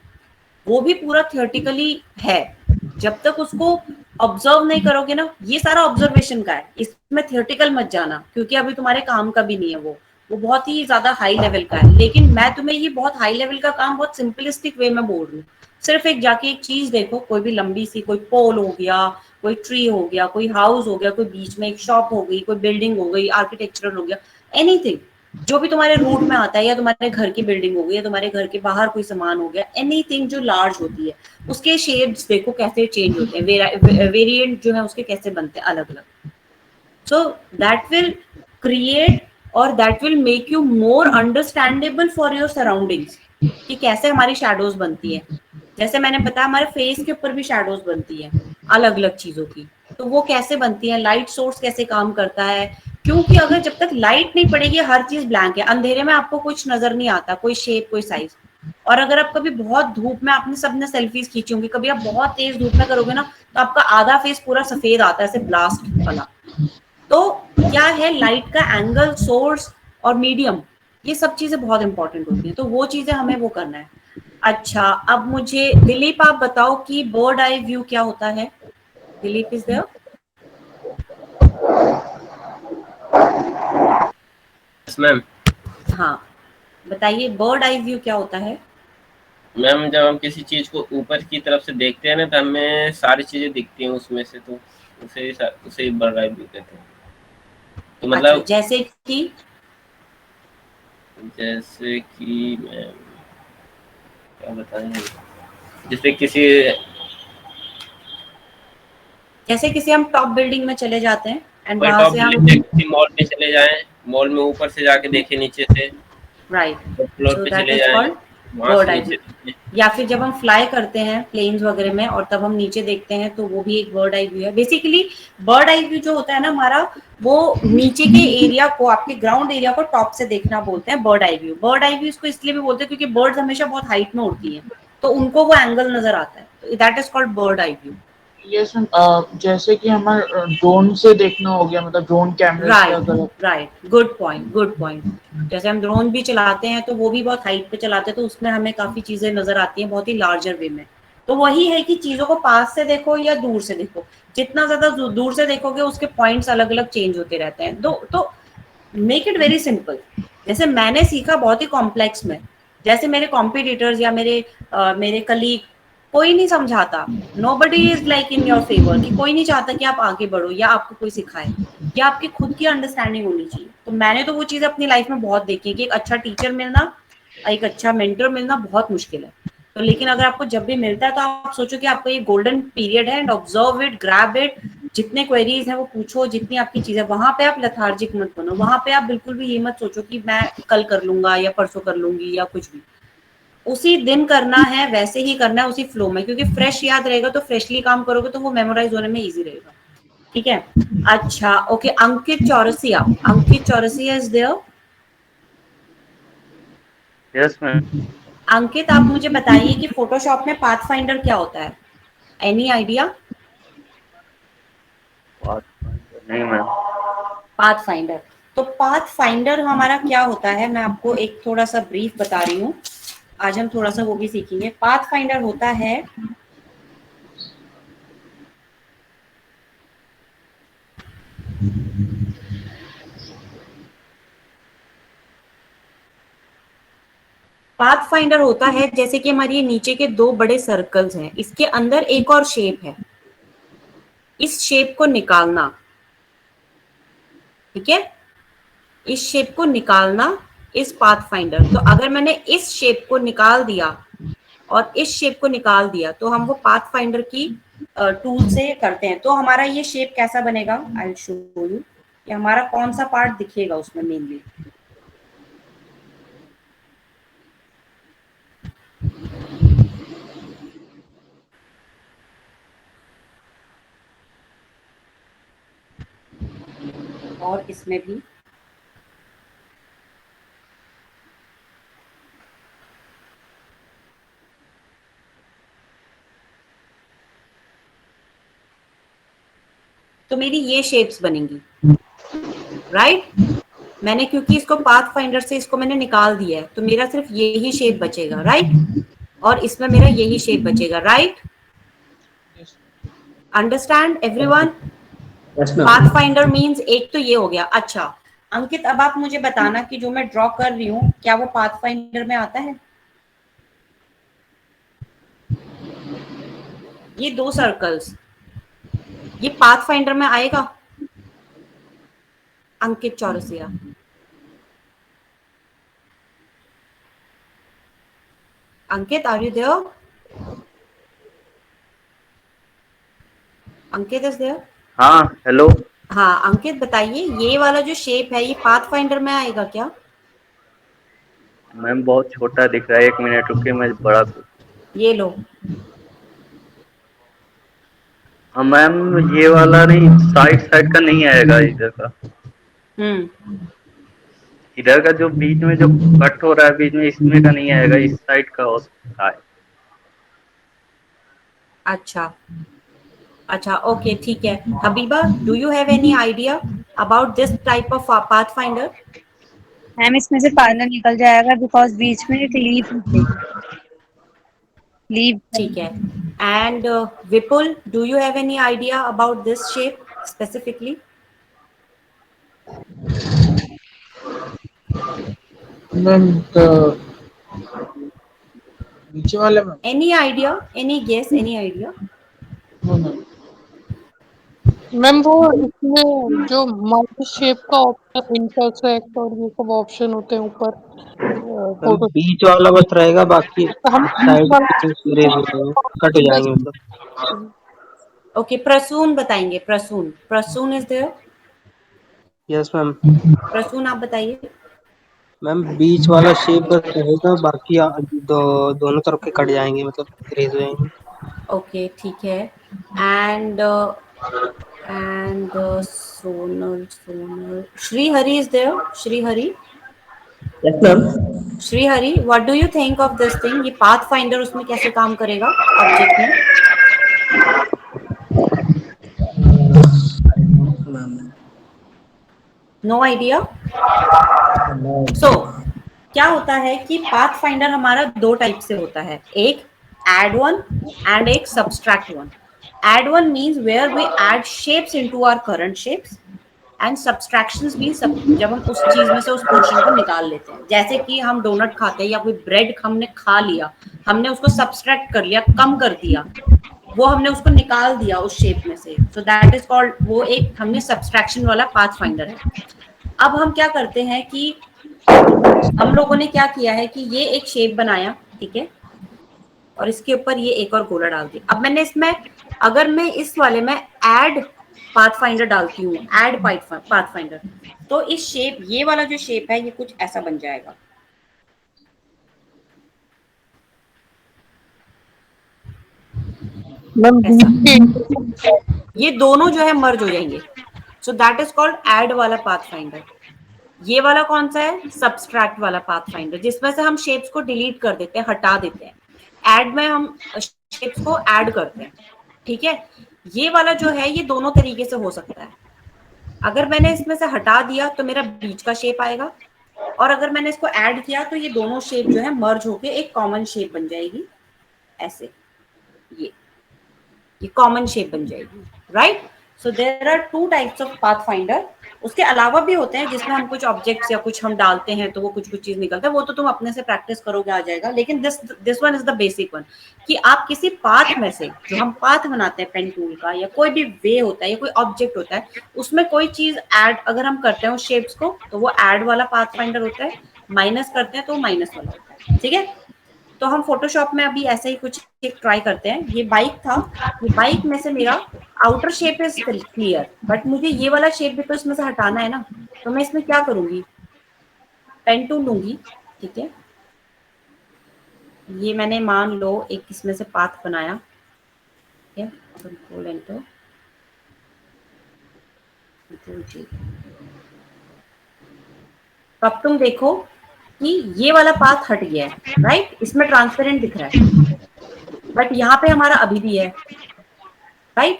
वो भी पूरा थियोरेटिकली है। जब तक उसको ऑब्जर्व नहीं करोगे ना, ये सारा ऑब्जर्वेशन का है, इसमें थियोरेटिकल मत जाना, क्योंकि अभी तुम्हारे काम का भी नहीं है वो बहुत ही ज्यादा हाई लेवल का है। लेकिन मैं तुम्हें ये बहुत हाई लेवल का काम बहुत सिंपलिस्टिक वे में बोल रही हूँ। सिर्फ एक जाके एक चीज देखो, कोई भी लंबी सी, कोई पोल हो गया, कोई ट्री हो गया, कोई हाउस हो गया, कोई बीच में एक शॉप हो गई, कोई बिल्डिंग हो गई, आर्किटेक्चरल हो गया, एनीथिंग जो भी तुम्हारे रूट में आता है, या तुम्हारे घर की बिल्डिंग हो गई, या तुम्हारे घर के बाहर कोई सामान हो गया, एनीथिंग जो लार्ज होती है उसके शेड्स देखो कैसे चेंज होते हैं, वेरिएंट जो है उसके कैसे बनते हैं अलग अलग। सो दैट विल क्रिएट और that will make you more understandable for your surroundings कि कैसे हमारी शैडोज बनती है। जैसे मैंने बताया हमारे फेस के ऊपर भी शैडोज बनती है अलग अलग चीजों की, तो वो कैसे बनती है, लाइट सोर्स कैसे काम करता है, क्योंकि अगर जब तक लाइट नहीं पड़ेगी हर चीज ब्लैंक है, अंधेरे में आपको कुछ नजर नहीं आता, कोई शेप कोई साइज। और अगर आप कभी बहुत धूप में, आपने सबने सेल्फीज खींची होंगी, कभी आप बहुत तेज धूप में करोगे ना तो आपका आधा फेस पूरा सफेद आता है, ऐसे ब्लास्ट वाला। तो क्या है, लाइट का एंगल, सोर्स और मीडियम, ये सब चीजें बहुत इंपॉर्टेंट होती हैं, तो वो चीजें हमें वो करना है। अच्छा, अब मुझे दिलीप आप बताओ कि बर्ड आई व्यू क्या होता है। Dilip is there? मैम हाँ बताइए, बर्ड आई व्यू क्या होता है? मैम जब हम किसी चीज को ऊपर की तरफ से देखते हैं ना तो हमें सारी चीजें दिखती हैं उसमें से, तो उसे बर्ड आई व्यू कहते हैं। तो मतलब अच्छा, जैसे कि मैम क्या बताएं, जैसे किसी हम टॉप बिल्डिंग में चले जाते हैं एंड टॉप वहां से हम किसी मॉल में चले जाएं, मॉल में ऊपर से जाके देखें नीचे से, राइट, फ्लोर सो पे दैट चले इज जाएं, कॉल्ड वहाँ बर्ड से आई नीचे व्यू, या फिर जब हम फ्लाई करते हैं प्लेन्स वगैरह में और तब हम नीचे देखते हैं तो वो भी एक बर्ड आई व्यू है। बेसिकली बर्ड आई व्यू जो होता है ना हमारा, वो नीचे के एरिया को, आपके ग्राउंड एरिया को टॉप से देखना बोलते हैं bird eye view. Bird eye view इसको इसलिए भी बोलते हैं क्योंकि बर्ड्स हमेशा बहुत हाइट में उड़ती हैं, तो उनको वो एंगल नजर आता है, तो that is called bird eye view. ये जैसे कि हमारे ड्रोन से देखना हो गया, मतलब ड्रोन कैमरे से राइट, अगर right, good point, good point. जैसे हम ड्रोन भी चलाते हैं तो वो भी बहुत हाइट पे चलाते हैं, तो उसमें हमें काफी चीजें नजर आती हैं बहुत ही लार्जर वे में। तो वही है कि चीजों को पास से देखो या दूर से देखो, जितना ज्यादा दूर से देखोगे उसके पॉइंट्स अलग अलग चेंज होते रहते हैं। तो मेक इट वेरी सिंपल। जैसे मैंने सीखा बहुत ही कॉम्प्लेक्स में, जैसे मेरे कॉम्पिटिटर्स या मेरे कलीग, कोई नहीं समझाता। Nobody is like in your favour, कि कोई नहीं चाहता कि आप आगे बढ़ो या आपको कोई सिखाए, या आपकी खुद की अंडरस्टैंडिंग होनी चाहिए। तो मैंने तो वो चीज अपनी लाइफ में बहुत देखी है कि एक अच्छा टीचर मिलना, एक अच्छा मेंटर मिलना बहुत मुश्किल है। तो लेकिन अगर आपको जब भी मिलता है तो आप सोचो कि आपका ये गोल्डन पीरियड है, and observe it, grab it, जितने क्वेरीज हैं वो पूछो, जितनी आपकी चीजें, वहां पे आप लेथार्जिक मत बनो, वहां पे आप बिल्कुल भी ये मत सोचो कि मैं कल कर लूंगा या परसों कर लूंगी या कुछ भी। उसी दिन करना है, वैसे ही करना है, उसी फ्लो में, क्योंकि फ्रेश याद रहेगा तो फ्रेशली काम करोगे तो वो मेमोराइज होने में इजी रहेगा। ठीक है, अच्छा, okay. Ankit Chaurasia is there. Yes ma'am. Ankit, आप मुझे बताइए कि फोटोशॉप में पाथ फाइंडर क्या होता है? Any idea? नहीं मैम। पाथ फाइंडर, तो पाथ फाइंडर हमारा क्या होता है, मैं आपको एक थोड़ा सा ब्रीफ बता रही हूँ। आज हम थोड़ा सा वो भी सीखेंगे। पाथ फाइंडर होता है, पाथ फाइंडर होता है जैसे कि हमारी नीचे के दो बड़े सर्कल्स हैं, इसके अंदर एक और शेप है, इस शेप को निकालना। ठीक है, इस शेप को निकालना इस पाथ फाइंडर। तो अगर मैंने इस शेप को निकाल दिया और इस शेप को निकाल दिया तो हम वो पाथ फाइंडर की टूल से करते हैं। तो हमारा ये शेप कैसा बनेगा, आई विल शो यू कि हमारा कौन सा पार्ट दिखेगा उसमें मेनली। और इसमें भी तो मेरी ये शेप्स बनेंगी, राइट। मैंने क्योंकि इसको पाथ फाइंडर से इसको मैंने निकाल दिया है तो मेरा सिर्फ यही शेप बचेगा, राइट, और इसमें मेरा यही शेप बचेगा, right. Understand everyone? Yes ma'am. Path finder means एक तो ये हो गया। अच्छा अंकित, अब आप मुझे बताना कि जो मैं ड्रॉ कर रही हूँ क्या वो पाथ फाइंडर में आता है? ये दो सर्कल्स, ये पाथ फाइंडर में आएगा? Ankit Chaurasia, Ankit are you there? Ankit is there? हाँ हेलो। हाँ अंकित बताइए, ये वाला जो शेप है ये पाथ फाइंडर में आएगा क्या? मैम बहुत छोटा दिख रहा है, 1 मिनट रुकिए मैं बड़ा ये लो। हाँ मैम ये वाला नहीं, साइड साइड का नहीं आएगा इधर का। इधर का जो बीच में जो कट हो रहा है बीच में, इसमें का नहीं आएगा, इस साइड का हो सकता है। अच्छा अच्छा, ओके, ठीक है। Habiba, do you have any idea about this type of path finder? Ma'am इसमें से पार्लर निकल जाएगा बिकॉज बीच में एक लीफ निकलेगी। लीफ। ठीक है। And Vipul, do you have any idea about this shape specifically? Ma'am नीचे वाले में any idea, any guess, any idea? Ma'am वो इसमें जो माउथ शेप का ऑप्शन, इंटरसेक्ट और ये सब ऑप्शन होते हैं ऊपर मैम फोटो, बीच वाला बस रहेगा, बाकी तो हम बीच साइड वाला कुछ पूरे हो जाएंगे, कट हो जाएंगे मतलब। ओके, प्रसून बताएंगे। Prasoon is there? Yes ma'am. Prasoon आप बताइए। मैम बीच वाला शेप बस रहेगा, बाकी दोनों तरफ के कट जाएंगे, मतलब इरेज हो जाएंगे। ओके ठीक है। And Sonal Shrihari is there? Shrihari, yes ma'am. Shrihari, what do you think of this thing? ये पाथ फाइंडर उसमें कैसे काम करेगा ऑब्जेक्ट में? Ma'am no idea. सो क्या होता है कि पाथ फाइंडर हमारा दो टाइप से होता है, एक एड वन एंड एक subtract one. Add one means where we add shapes into our current shapes, and subtractions means जब हम उस चीज में से उस पोर्शन को निकाल लेते हैं। जैसे कि हम डोनट खाते हैं या कोई ब्रेड हमने खा लिया, हमने उसको सब्सट्रैक्ट कर लिया, कम कर दिया, वो हमने उसको निकाल दिया उस शेप में से, सो दैट इज कॉल्ड, वो एक हमने सब्सट्रैक्शन वाला पाथ फाइंडर है। अब हम क्या करते हैं कि हम लोगों ने क्या किया है कि ये एक शेप बनाया, ठीक है, और इसके ऊपर ये एक और गोला डाल दिया। अब मैंने इसमें, अगर मैं इस वाले में ऐड पाथ फाइंडर डालती हूँ, ऐड पाथ फाइंडर, तो इस शेप, ये वाला जो शेप है ये कुछ ऐसा बन जाएगा। मैम ऐसा। ये दोनों जो है मर्ज हो जाएंगे, so that is called add वाला पाथ फाइंडर। ये वाला कौन सा है? सब्सट्रैक्ट वाला पाथ फाइंडर, जिसमें से हम शेप्स को डिलीट कर देते हैं, हटा देते हैं। ऐड में हम शेप्स को ऐड करते हैं, ठीक है। ये वाला जो है ये दोनों तरीके से हो सकता है। अगर मैंने इसमें से हटा दिया तो मेरा बीच का शेप आएगा, और अगर मैंने इसको ऐड किया तो ये दोनों शेप जो है मर्ज होके एक कॉमन शेप बन जाएगी, ऐसे ये कॉमन शेप बन जाएगी, right. So there are two types of pathfinder. उसके अलावा भी होते हैं जिसमें हम कुछ ऑब्जेक्ट्स या कुछ हम डालते हैं तो वो कुछ चीज निकलता है, वो तो तुम अपने से प्रैक्टिस करोगे आ जाएगा। लेकिन this one is the basic one, कि आप किसी पाथ में से, जो हम पाथ बनाते हैं पेन टूल का, या कोई भी वे होता है या कोई ऑब्जेक्ट होता है, उसमें कोई चीज ऐड अगर हम करते हैं उस शेप्स को, तो वो ऐड वाला पाथ फाइंडर होता है। माइनस करते हैं तो माइनस वाला होता है, ठीक है। तो हम फोटोशॉप में अभी ऐसे ही कुछ एक ट्राई करते हैं। ये बाइक था, ये बाइक में से मेरा outer shape is clear, but मुझे ये वाला शेप भी तो इसमें से हटाना है ना। तो मैं इसमें क्या करूंगी, पेन टूल लूंगी, ठीक है। ये मैंने मान लो एक इसमें से पाथ बनाया, ठीक है, कंट्रोल एंटर, कंट्रोल जी। अब तुम देखो कि ये वाला पाथ हट गया है, राइट, इसमें ट्रांसपेरेंट दिख रहा है, बट यहाँ पे हमारा अभी भी है, राइट,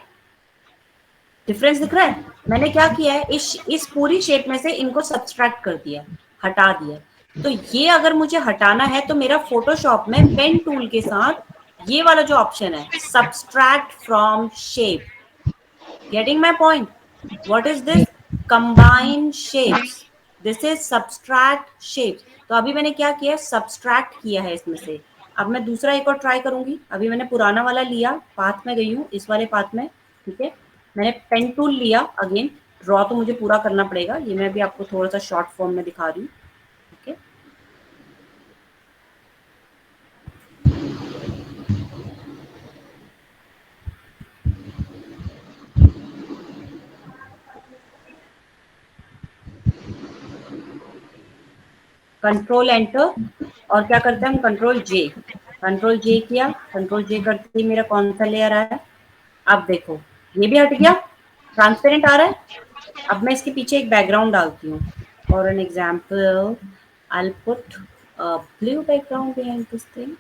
डिफरेंस दिख रहा है। मैंने क्या किया है, इस पूरी शेप में से इनको सब्सट्रैक्ट कर दिया, हटा दिया। तो ये अगर मुझे हटाना है तो मेरा फोटोशॉप में पेन टूल के साथ ये वाला जो ऑप्शन है, subtract from shape, getting my point, what is this? Combine shapes, this is subtract shapes. तो अभी मैंने क्या किया, सब्सट्रैक्ट किया है इसमें से। अब मैं दूसरा एक और ट्राई करूंगी। अभी मैंने पुराना वाला लिया, पाथ में गई हूँ, इस वाले पाथ में, ठीक है। मैंने पेन टूल लिया, अगेन ड्रॉ तो मुझे पूरा करना पड़ेगा, ये मैं भी आपको थोड़ा सा शॉर्ट फॉर्म में दिखा रही हूँ, ठीक है। कंट्रोल एंटर, और क्या करते हैं हम, कंट्रोल जे, कंट्रोल जे किया, कंट्रोल जे करते ही मेरा कौन सा लेयर आया, अब देखो ये भी हट गया, ट्रांसपेरेंट आ रहा है। अब मैं इसके पीछे एक बैकग्राउंड डालती हूँ, for an example I put blue background behind this thing.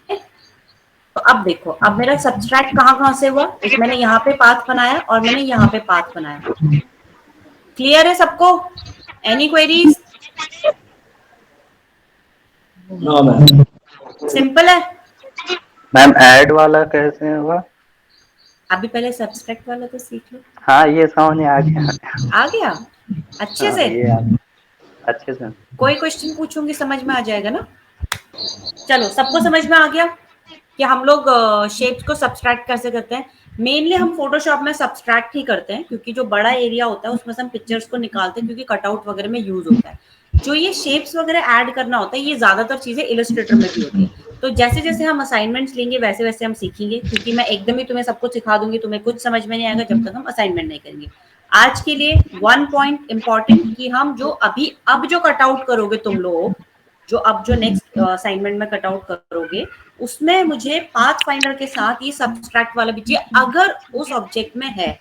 तो अब देखो, अब मेरा सब्सट्रैक्ट कहाँ से हुआ, मैंने यहाँ पे पाथ बनाया और मैंने यहाँ पे पाथ बनाया। क्लियर है सबको? Any queries? No ma'am. Simple है। मैम ऐड वाला कैसे हुआ? अभी पहले सब्सट्रैक्ट वाला तो सीख लो। हाँ ये समझ में आ गया। आ गया अच्छे से? अच्छे से। कोई क्वेश्चन पूछूंगी समझ में आ जाएगा ना? चलो, सबको समझ में आ गया कि हम लोग शेप्स को सब्सट्रैक्ट कैसे करते हैं। मेनली हम फोटोशॉप में सब्सट्रैक्ट ही करते हैं, क्योंकि जो बड़ा एरिया होता है उसमें से हम पिक्चर्स को निकालते हैं, क्योंकि कटआउट वगैरह में यूज होता है। जो ये शेप्स वगैरह ऐड करना होता है, ये ज्यादातर चीजें इलस्ट्रेटर में भी होती है। तो जैसे जैसे हम असाइनमेंट्स लेंगे वैसे वैसे हम सीखेंगे, क्योंकि मैं एकदम ही तुम्हें सब कुछ सिखा दूंगी, तुम्हें कुछ समझ में नहीं आएगा जब तक हम असाइनमेंट नहीं करेंगे। आज के लिए वन पॉइंट इम्पोर्टेंट कि हम जो अभी अब जो कटआउट करोगे तुम लोग, जो नेक्स्ट असाइनमेंट में कटआउट करोगे, उसमें मुझे पाथ फाइंडर के साथ ये सब्सट्रैक्ट वाला भी चाहिए अगर उस ऑब्जेक्ट में है।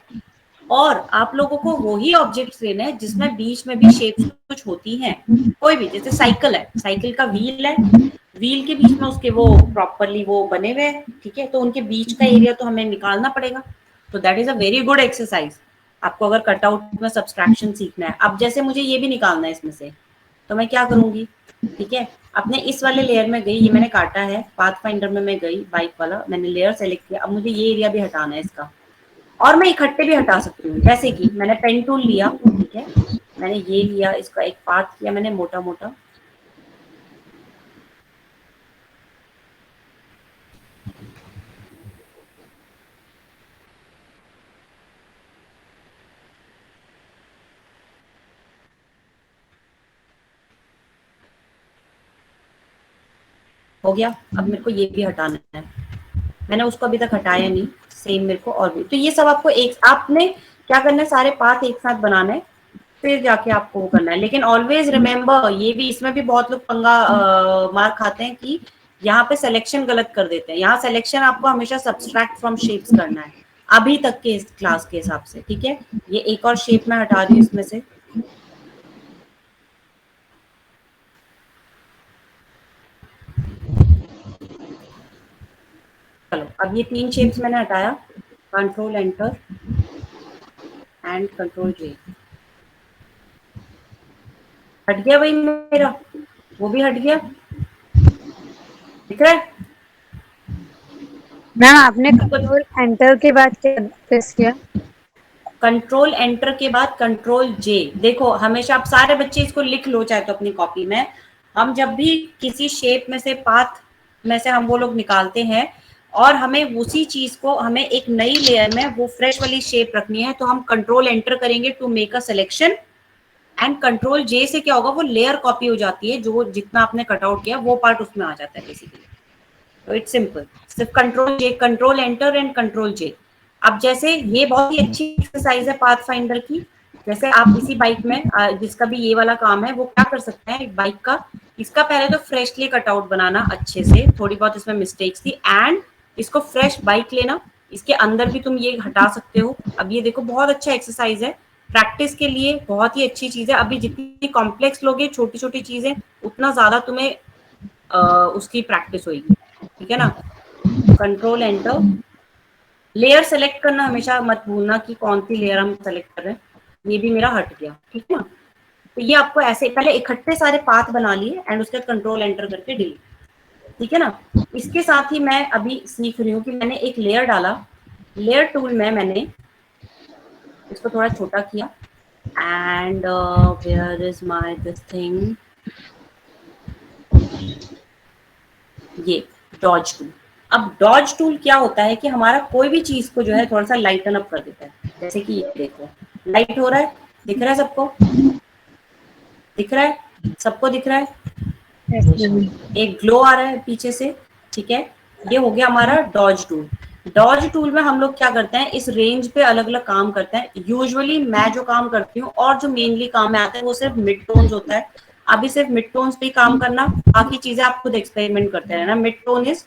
और आप लोगों को वही ऑब्जेक्ट्स लेने हैं जिसमें बीच में भी शेप्स कुछ होती हैं, कोई भी, जैसे साइकिल है, साइकिल का व्हील है, व्हील के बीच में उसके वो प्रॉपरली वो बने हुए हैं, ठीक है, तो उनके बीच का एरिया तो हमें निकालना पड़ेगा। तो that is a very good exercise आपको अगर कटआउट में सब्सट्रैक्शन सीखना है। अब जैसे मुझे ये भी निकालना है इसमें से, तो मैं क्या करूंगी, ठीक है, अपने इस वाले लेयर में गई, ये मैंने काटा है, पाथ फाइंडर में मैं गई, बाइक वाला मैंने लेयर सेलेक्ट किया, अब मुझे ये एरिया भी हटाना है इसका, और मैं इकट्ठे भी हटा सकती हूँ, जैसे कि मैंने पेन टूल लिया, ठीक है, मैंने ये लिया, इसका एक पार्ट किया मैंने मोटा मोटा, हो गया। अब मेरे को ये भी हटाना है, मैंने उसको अभी तक हटाया नहीं, सेम मेरे को और भी। तो ये सब आपको एक, आपने क्या करना है, सारे पाथ एक साथ बनाना है, फिर जाके आपको वो करना है। लेकिन ऑलवेज रिमेम्बर, ये भी, इसमें भी बहुत लोग पंगा मार खाते हैं कि यहाँ पे सिलेक्शन गलत कर देते हैं। यहाँ सिलेक्शन आपको हमेशा सब्सट्रैक्ट फ्रॉम शेप्स करना है अभी तक के इस क्लास के हिसाब से, ठीक है। ये एक और शेप मैं हटा रही हूँ इसमें से, चलो अब ये 3 शेप्स मैंने हटाया, कंट्रोल एंटर एंड कंट्रोल जे, हट गया भाई मेरा, वो भी हट गया, दिख रहा है। मैम आपने कंट्रोल एंटर के बाद क्या प्रेस किया? कंट्रोल एंटर के बाद कंट्रोल जे। देखो हमेशा आप सारे बच्चे इसको लिख लो चाहे तो अपनी कॉपी में, हम जब भी किसी शेप में से, पाथ में से हम वो लोग निकालते हैं और हमें उसी चीज को, हमें एक नई लेयर में वो फ्रेश वाली शेप रखनी है, तो हम कंट्रोल एंटर करेंगे to make a selection, and control J से क्या होगा, वो लेयर कॉपी हो जाती है, जो जितना आपने कटआउट किया वो पार्ट उसमें आ जाता है बेसिकली। तो इट्स सिंपल, सिर्फ control J, control enter and control J. अब जैसे ये बहुत ही अच्छी एक्सरसाइज है पाथ फाइंडर की, जैसे आप इसी बाइक में जिसका भी ये वाला काम है वो क्या कर सकते हैं, बाइक का, इसका पहले तो फ्रेशली कटआउट बनाना अच्छे से, थोड़ी बहुत इसमें मिस्टेक्स थी, एंड इसको फ्रेश बाइक लेना, इसके अंदर भी तुम ये हटा सकते हो। अब ये देखो बहुत अच्छा एक्सरसाइज है, प्रैक्टिस के लिए बहुत ही अच्छी चीज है। अभी जितनी कॉम्प्लेक्स लोगे छोटी छोटी चीजें, उतना ज्यादा तुम्हें उसकी प्रैक्टिस होगी, ठीक है ना। कंट्रोल एंटर, लेयर सेलेक्ट करना हमेशा मत भूलना कि कौन सी लेयर हम सेलेक्ट कर रहे हैं। ये भी मेरा हट गया, ठीक है ना। तो ये आपको ऐसे पहले इकट्ठे सारे पाथ बना लिए एंड उसके बाद कंट्रोल एंटर करके डिलीट, ठीक है ना। इसके साथ ही मैं अभी सीख रही हूँ कि मैंने एक लेयर डाला, लेयर टूल में मैंने इसको थोड़ा छोटा किया, and where is my this thing, ये डॉज टूल। अब डॉज टूल क्या होता है कि हमारा कोई भी चीज को जो है थोड़ा सा लाइटन अप कर देता है, जैसे कि ये देखो लाइट हो रहा है, दिख रहा है सबको, दिख रहा है सबको, दिख रहा है, एक ग्लो आ रहा है पीछे से, ठीक है। ये हो गया हमारा डॉज टूल। डॉज टूल में हम लोग क्या करते हैं, इस रेंज पे अलग अलग काम करते हैं। यूजुअली मैं जो काम करती हूँ और जो मेनली काम में आता है वो सिर्फ मिड टोन्स होता है। अभी सिर्फ मिड टोन्स पे काम करना, बाकी चीजें आप खुद एक्सपेरिमेंट करते रहना। Mid tone is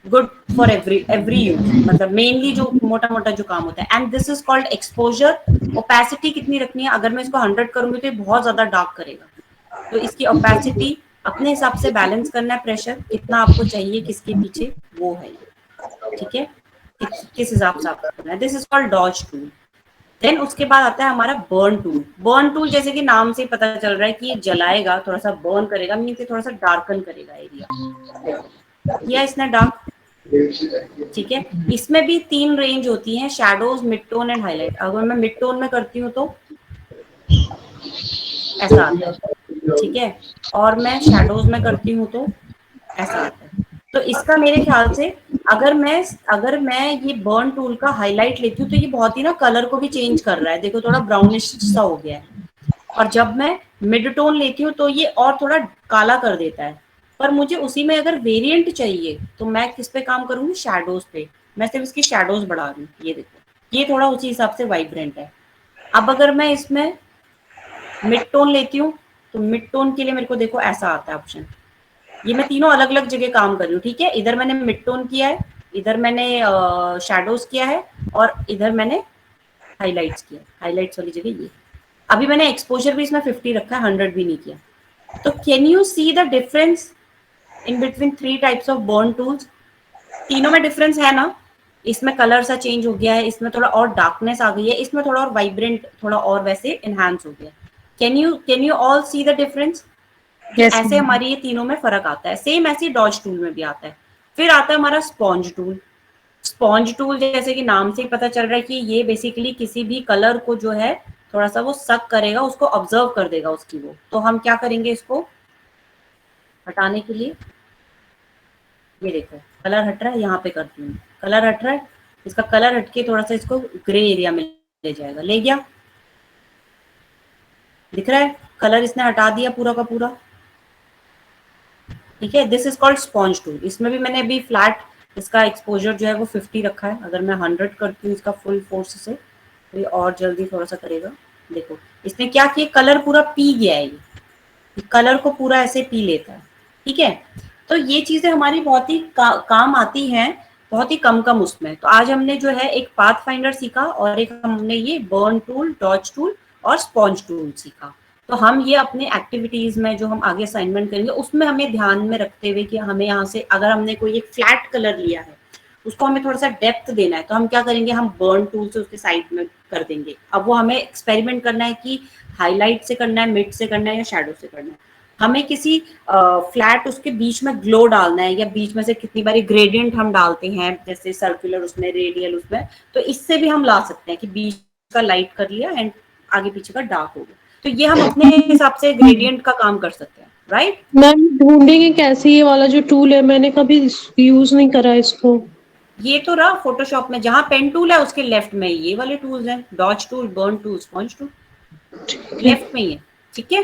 good for every use, मतलब मेनली जो मोटा मोटा जो काम होता है। And this is called exposure. Opacity कितनी रखनी है, अगर मैं इसको 100 करूंगी तो ये बहुत ज्यादा डार्क करेगा, तो इसकी ओपेसिटी अपने हिसाब से बैलेंस करना है, प्रेशर कितना आपको चाहिए किसके पीछे वो है, ठीक है, किस हिसाब से आपको करना है। This is called dodge tool. Then उसके बाद आता है हमारा बर्न टूल। बर्न टूल जैसे कि नाम से पता चल रहा है कि ये जलाएगा, थोड़ा सा बर्न करेगा, मीन्स ये थोड़ा सा डार्कन करेगा एरिया, किया इसने डार्क, ठीक है। इसमें भी 3 रेंज होती है, shadows, mid tone and highlight. अगर मैं मिड टोन में करती हूँ तो ऐसा आता है, ठीक है, और मैं शैडोज में करती हूँ तो ऐसा आता है। तो इसका मेरे ख्याल से अगर मैं ये बर्न टूल का हाईलाइट लेती हूँ तो ये बहुत ही ना कलर को भी चेंज कर रहा है, देखो थोड़ा ब्राउनिश सा हो गया है। और जब मैं मिड टोन लेती हूँ तो ये और थोड़ा काला कर देता है। पर मुझे उसी में अगर वेरिएंट चाहिए तो मैं किस पे काम करूंगी, शैडोज पे। मैं सिर्फ इसकी शैडोज बढ़ा रही हूँ, ये देखो ये थोड़ा उसी हिसाब से वाइब्रेंट है, अब अगर मैं इसमें मिड टोन लेती हूँ तो मिड टोन के लिए मेरे को देखो ऐसा आता है ऑप्शन। ये मैं तीनों अलग अलग जगह काम कर रही हूँ, ठीक है। इधर मैंने मिड टोन किया है, इधर मैंने शैडोज किया है, और इधर मैंने हाइलाइट्स किया। हाइलाइट्स वाली जगह ये। अभी मैंने एक्सपोजर भी इसमें 50 रखा है, 100 भी नहीं किया। तो can you see the difference in between 3 types of burn tools? तीनों में डिफरेंस है ना? इसमें कलर सा चेंज हो गया है, इसमें थोड़ा और डार्कनेस आ गई है, इसमें थोड़ा और वाइब्रेंट, थोड़ा और वैसे एनहांस हो गया। Can you all see the difference? Yes, ऐसे हमारी ये तीनों में फर्क आता है। सेम ऐसे डॉज टूल में भी आता है। फिर आता है हमारा स्पॉन्ज टूल। स्पॉन्ज टूल जैसे कि नाम से ही पता चल रहा है कि ये बेसिकली किसी भी कलर को जो है थोड़ा सा वो सक करेगा, उसको ऑब्जर्व कर देगा उसकी वो। तो हम क्या करेंगे इसको हटाने के लिए? ये देखो कलर हट रहा है, यहाँ पे करती हूँ, कलर हट रहा है, इसका कलर हटके थोड़ा सा इसको ग्रे एरिया में ले जाएगा। ले गया, दिख रहा है कलर इसने हटा दिया पूरा का पूरा, ठीक है। This is called sponge tool. इसमें भी मैंने अभी फ्लैट इसका एक्सपोजर जो है वो 50 रखा है। अगर मैं 100 करती हूँ इसका फुल फोर्स से तो ये और जल्दी थोड़ा सा करेगा। देखो इसने क्या किया, कलर पूरा पी गया है, ये कलर को पूरा ऐसे पी लेता है, ठीक है। तो ये चीजें हमारी बहुत ही काम आती हैं, बहुत ही कम उसमें। तो आज हमने जो है एक पाथ फाइंडर सीखा और एक हमने ये बर्न टूल, डॉज टूल और स्पॉन्ज टूल सीखा। तो हम ये अपने एक्टिविटीज में जो हम आगे असाइनमेंट करेंगे उसमें हमें ध्यान में रखते हुए कि हमें यहाँ से अगर हमने कोई एक फ्लैट कलर लिया है उसको हमें थोड़ा सा डेप्थ देना है, तो हम क्या करेंगे, हम बर्न टूल से उसके साइड में कर देंगे। अब वो हमें एक्सपेरिमेंट करना है कि हाईलाइट से करना है, मिड से करना है या शैडो से करना है। हमें किसी फ्लैट उसके बीच में ग्लो डालना है, या बीच में से कितनी बारी ग्रेडियंट हम डालते हैं, जैसे सर्कुलर उसमें, रेडियल उसमें, तो इससे भी हम ला सकते हैं कि बीच का लाइट कर लिया एंड आगे पीछे का डार्क हो गया। तो ये हम अपने हिसाब से ग्रेडियंट का काम कर सकते हैं, राइट। मैम ढूंढेंगे कैसे ये वाला जो टूल है? मैंने कभी यूज नहीं करा इसको। ये तो रहा फोटोशॉप में, जहां पेन टूल है उसके लेफ्ट में ये वाले टूल्स हैं, dodge tool, burn tool, sponge tool, left में ही है, ठीक है।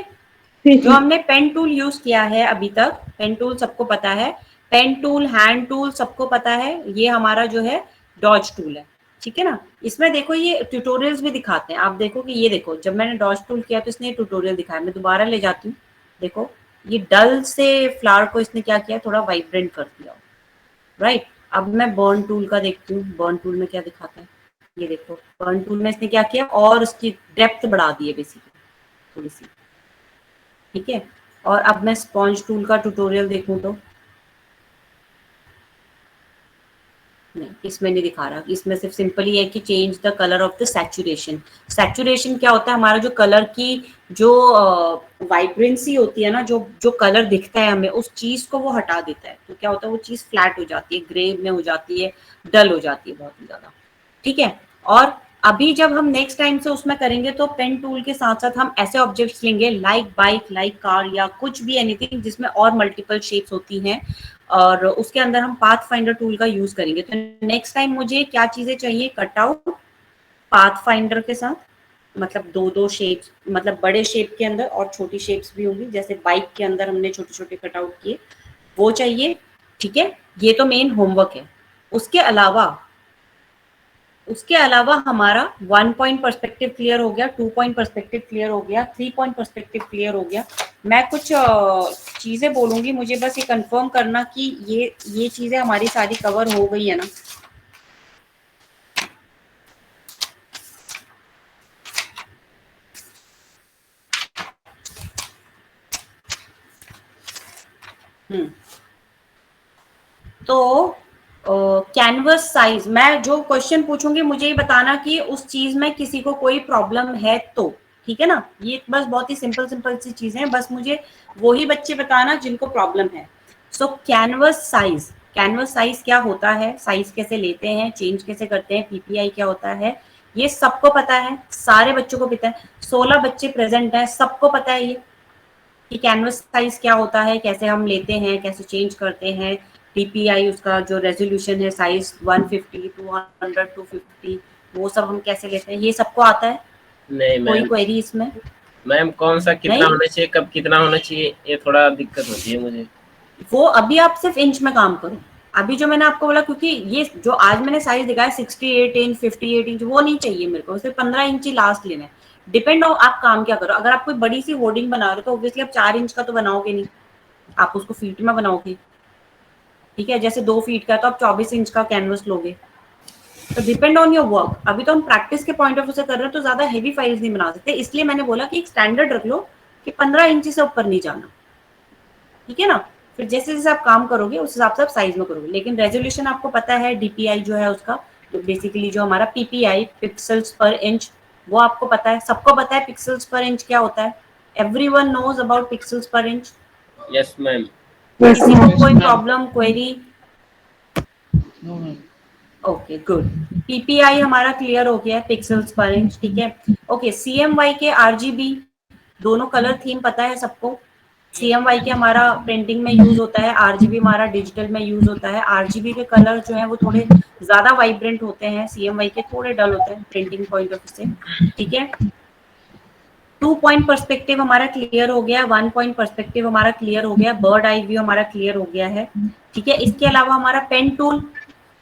जो हमने पेन टूल यूज किया है अभी तक, पेन टूल सबको पता है, पेन टूल, हैंड टूल सबको पता है, ये हमारा जो है डॉज टूल है, ठीक है ना। इसमें देखो ये ट्यूटोरियल्स भी दिखाते हैं, आप देखो कि ये देखो जब मैंने डॉज टूल किया तो इसने ट्यूटोरियल दिखाया। मैं दोबारा ले जाती हूँ, देखो ये डल से फ्लावर को इसने क्या किया, थोड़ा वाइब्रेंट कर दिया, राइट। अब मैं बर्न टूल का देखती हूँ, बर्न टूल में क्या दिखाता है, ये देखो बर्न टूल में इसने क्या किया और उसकी डेप्थ बढ़ा दी है बेसिकली थोड़ी सी, ठीक है। और अब मैं स्पॉन्ज टूल का ट्यूटोरियल देखूं तो नहीं, इसमें नहीं दिखा रहा। इसमें सिर्फ सिंपली है कि change the colour of the saturation. Saturation क्या होता है, हमारा जो कलर की जो वाइब्रेंसी होती है ना, जो कलर दिखता है हमें, उस चीज को वो हटा देता है। तो क्या होता है, वो चीज फ्लैट हो जाती है, ग्रे में हो जाती है, डल हो जाती है बहुत ही ज्यादा, ठीक है। और अभी जब हम नेक्स्ट टाइम से उसमें करेंगे तो पेन टूल के साथ साथ हम ऐसे ऑब्जेक्ट्स लेंगे लाइक बाइक, लाइक कार, या कुछ भी एनीथिंग जिसमें और मल्टीपल शेप्स होती हैं, और उसके अंदर हम पाथ फाइंडर टूल का यूज करेंगे। तो नेक्स्ट टाइम मुझे क्या चीजें चाहिए, कटआउट पाथ फाइंडर के साथ, मतलब दो शेप्स, मतलब बड़े शेप के अंदर और छोटी शेप्स भी होंगी, जैसे बाइक के अंदर हमने छोटे छोटे कटआउट किए, वो चाहिए, ठीक है। ये तो मेन होमवर्क है। उसके अलावा हमारा 1 पॉइंट पर्सपेक्टिव क्लियर हो गया, 2 पॉइंट पर्सपेक्टिव क्लियर हो गया, 3 पॉइंट पर्सपेक्टिव क्लियर हो गया। मैं कुछ चीजें बोलूंगी, मुझे बस ये कंफर्म करना कि ये चीजें हमारी सारी कवर हो गई है ना। तो कैनवस साइज, मैं जो क्वेश्चन पूछूंगी मुझे ये बताना कि उस चीज में किसी को कोई प्रॉब्लम है तो, ठीक है ना। ये बस बहुत ही सिंपल सी चीजें हैं, बस मुझे वही बच्चे बताना जिनको प्रॉब्लम है। सो कैनवस साइज क्या होता है, साइज कैसे लेते हैं, चेंज कैसे करते हैं, पीपीआई क्या होता है, ये सबको पता है, सारे बच्चों को पता है। 16 बच्चे प्रेजेंट हैं, सबको पता है ये कि कैनवस साइज क्या होता है, कैसे हम लेते हैं, कैसे चेंज करते हैं, डीपीआई उसका जो रेजोल्यूशन है, साइज 150, 200, 250, वो सब हम कैसे लेते हैं, ये सबको आता है। नहीं कोई मैम, क्वेरी इसमें? मैम कौन सा कितना होना चाहिए, कब कितना होना चाहिए, ये थोड़ा दिक्कत होती है मुझे। वो अभी आप सिर्फ इंच में काम करो, अभी जो मैंने आपको बोला, क्योंकि ये जो आज मैंने साइज दिखाया 68 इंच 58 इंच वो नहीं चाहिए मेरे को, सिर्फ 15 इंच ही लास्ट लेना है। डिपेंड हो आप काम क्या करो। अगर आप कोई बड़ी सी होर्डिंग बना रहे हो तो ऑब्वियसली आप 4 इंच का तो बनाओगे नहीं, आप उसको फीट में बनाओगे, ठीक है। जैसे 2 फीट का तो आप 24 इंच का कैनवस लोगे। तो डिपेंड ऑन योर वर्क। अभी तो हम प्रैक्टिस के पॉइंट ऑफ व्यू से कर रहे हैं तो ज्यादा हेवी फाइल्स नहीं बना सकते, इसलिए मैंने बोला कि एक स्टैंडर्ड रख लो कि 15 इंच से ऊपर नहीं जाना, ठीक है ना। फिर जैसे जैसे आप काम करोगे उस हिसाब से आप साइज में करोगे। लेकिन रेजोल्यूशन आपको पता है, डीपीआई जो है उसका, तो बेसिकली जो हमारा पीपीआई, पिक्सल्स पर इंच, वो आपको पता है, सबको पता है पिक्सल्स पर इंच क्या होता है। Everyone knows about pixels per inch. Yes ma'am. किसी को कोई problem, query? No ma'am. Okay good. PPI हमारा क्लियर हो गया है, पिक्सल्स पर इंच, ठीक है। ओके, सीएमवाई के आरजीबी दोनों कलर थीम पता है सबको। सीएमवाई के हमारा प्रिंटिंग में यूज होता है, आरजीबी हमारा डिजिटल में यूज होता है। आरजीबी के कलर जो है वो थोड़े ज्यादा वाइब्रेंट होते हैं, सीएमवाई के थोड़े डल होते हैं प्रिंटिंग पॉइंट ऑफ व्यू से, ठीक है। 2 पॉइंट पर्सपेक्टिव हमारा क्लियर हो गया, 1 पॉइंट पर्सपेक्टिव हमारा क्लियर हो गया, बर्ड आई व्यू हमारा क्लियर हो गया है, ठीक है। इसके अलावा हमारा पेन टूल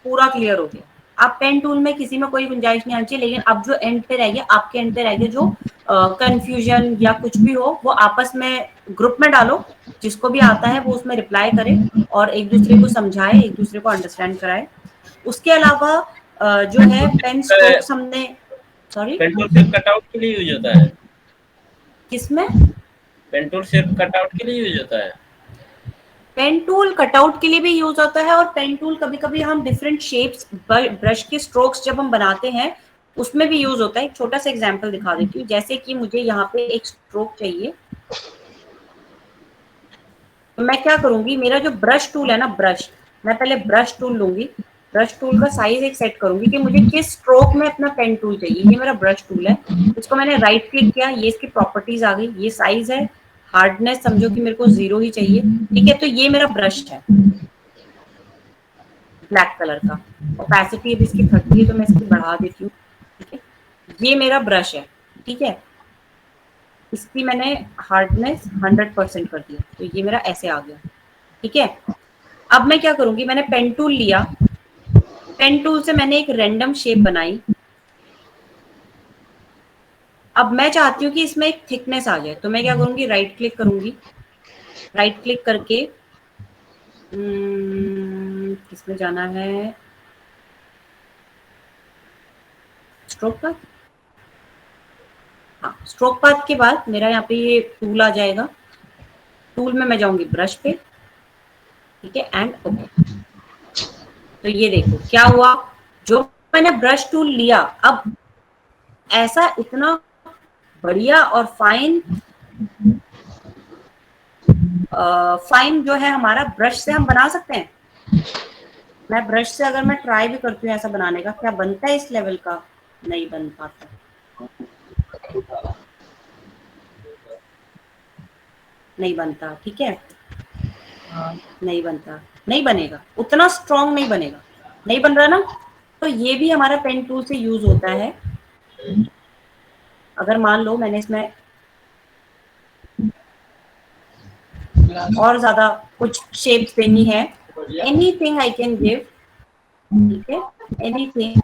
पूरा क्लियर हो गया। अब पेन टूल में किसी में कोई गुंजाइश नहीं आनी चाहिए, लेकिन अब जो एंड पे रह गया, आपके एंड पे रह गया जो कंफ्यूजन या कुछ भी हो, वो आपस में ग्रुप में डालो, जिसको भी आता है वो उसमें रिप्लाई करे और एक दूसरे को समझाए, एक दूसरे को अंडरस्टैंड कराए। उसके अलावा जो है पेन स्ट्रोक्स हमने, सॉरी पेन टूल सिर्फ कटआउट के लिए यूज होता है। किसमें? पेन टूल सिर्फ कटआउट के लिए यूज होता है। पेन टूल कटआउट के लिए भी यूज होता है, और पेन टूल कभी कभी हम डिफरेंट शेप्स, ब्रश के स्ट्रोक्स जब हम बनाते हैं उसमें भी यूज होता है। एक छोटा सा एग्जांपल दिखा देती हूँ। जैसे कि मुझे यहाँ पे एक स्ट्रोक चाहिए, तो मैं क्या करूंगी, मेरा जो ब्रश टूल है ना, ब्रश, मैं पहले ब्रश टूल लूंगी, ब्रश टूल का साइज एक सेट करूंगी कि मुझे किस स्ट्रोक में अपना पेन टूल चाहिए। ये मेरा ब्रश टूल है, इसको मैंने राइट क्लिक किया, ये इसकी प्रॉपर्टीज आ गई, ये साइज है, हार्डनेस समझो कि मेरे को 0 ही चाहिए, ठीक है। तो ये मेरा ब्रश है ब्लैक कलर का, ओपेसिटी अब इसकी 30 है तो मैं इसकी बढ़ा देती हूँ, ठीक है। ये मेरा ब्रश है, ठीक है, इसकी मैंने हार्डनेस 100% कर दिया, तो ये मेरा ऐसे आ गया, ठीक है। अब मैं क्या करूंगी, मैंने पेन टूल लिया, पेन टूल से मैंने एक रैंडम शेप बनाई। अब मैं चाहती हूँ कि इसमें एक थिकनेस आ जाए, तो मैं क्या करूंगी, राइट क्लिक करूंगी, राइट क्लिक करके किसमें जाना है, स्ट्रोक पाथ, हाँ स्ट्रोक पाथ के बाद मेरा यहाँ पे ये टूल आ जाएगा, टूल में मैं जाऊंगी ब्रश पे, ठीक है, एंड ओके। तो ये देखो क्या हुआ, जो मैंने ब्रश टूल लिया, अब ऐसा इतना बढ़िया और फाइन फाइन जो है हमारा ब्रश से हम बना सकते हैं। मैं ब्रश से अगर मैं ट्राई भी करती हूँ ऐसा बनाने का, क्या बनता है इस लेवल का? नहीं बन पाता, नहीं बनता, ठीक है, नहीं बनता, नहीं बनेगा, उतना स्ट्रॉन्ग नहीं बनेगा, नहीं बन रहा ना। तो ये भी हमारा पेन टूल से यूज होता है। अगर मान लो मैंने इसमें और ज्यादा कुछ शेप्स देनी है, एनीथिंग आई कैन गिव, ठीक है, एनीथिंग,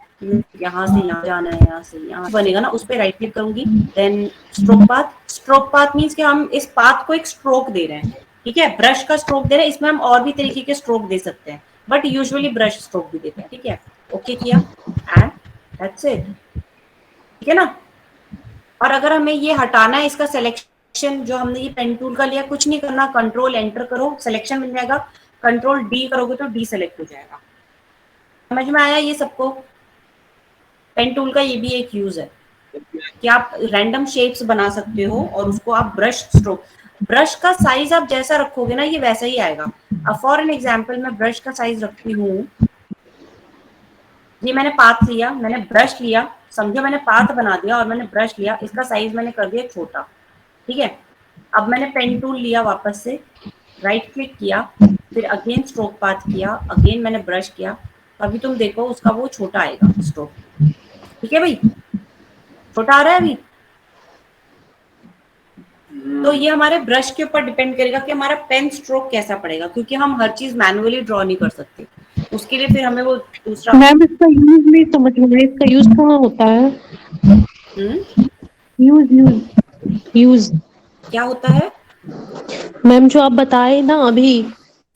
यहाँ से यहाँ जाना है, यहाँ से यहाँ बनेगा ना, उस पर राइट क्लिक करूंगी, then stroke path. Stroke path means कि हम इस पाथ को एक स्ट्रोक दे रहे हैं, ठीक है, ब्रश का स्ट्रोक दे रहे हैं, इसमें हम और भी तरीके के स्ट्रोक दे सकते हैं, बट यूजुअली ब्रश स्ट्रोक भी देते हैं, ठीक है। ओके किया एंड दैट्स इट, ठीक है ना। और अगर हमें ये हटाना है, इसका सिलेक्शन जो हमने ये पेन टूल का लिया, कुछ नहीं करना, कंट्रोल एंटर करो, सिलेक्शन मिल जाएगा, कंट्रोल डी करोगे तो डी सेलेक्ट हो जाएगा। समझ में आया ये सबको? पेन टूल का ये भी एक यूज है कि आप रैंडम शेप्स बना सकते हो और उसको आप ब्रश स्ट्रोक, ब्रश का साइज आप जैसा रखोगे ना ये वैसा ही आएगा। अब फॉर एन एग्जांपल मैं ब्रश का साइज रखती हूँ, ये मैंने पाथ लिया, मैंने ब्रश लिया, समझो मैंने पाथ बना दिया और मैंने ब्रश लिया, इसका साइज मैंने कर दिया छोटा, ठीक है। अब मैंने पेन टूल लिया, वापस से राइट क्लिक किया, फिर अगेन स्ट्रोक पाथ किया, अगेन मैंने ब्रश किया, अभी तुम देखो उसका वो छोटा आएगा स्ट्रोक, ठीक है भाई, छोटा आ रहा है अभी। तो ये हमारे ब्रश के ऊपर डिपेंड करेगा कि हमारा पेन स्ट्रोक कैसा पड़ेगा, क्योंकि हम हर चीज मैनुअली ड्रॉ नहीं कर सकते। उसके लिए फिर हमें वो दूसरा मैम इसका यूज नहीं समझ में आया, इसका यूज कहाँ होता है? यूज यूज यूज क्या होता है मैम जो आप बताए ना अभी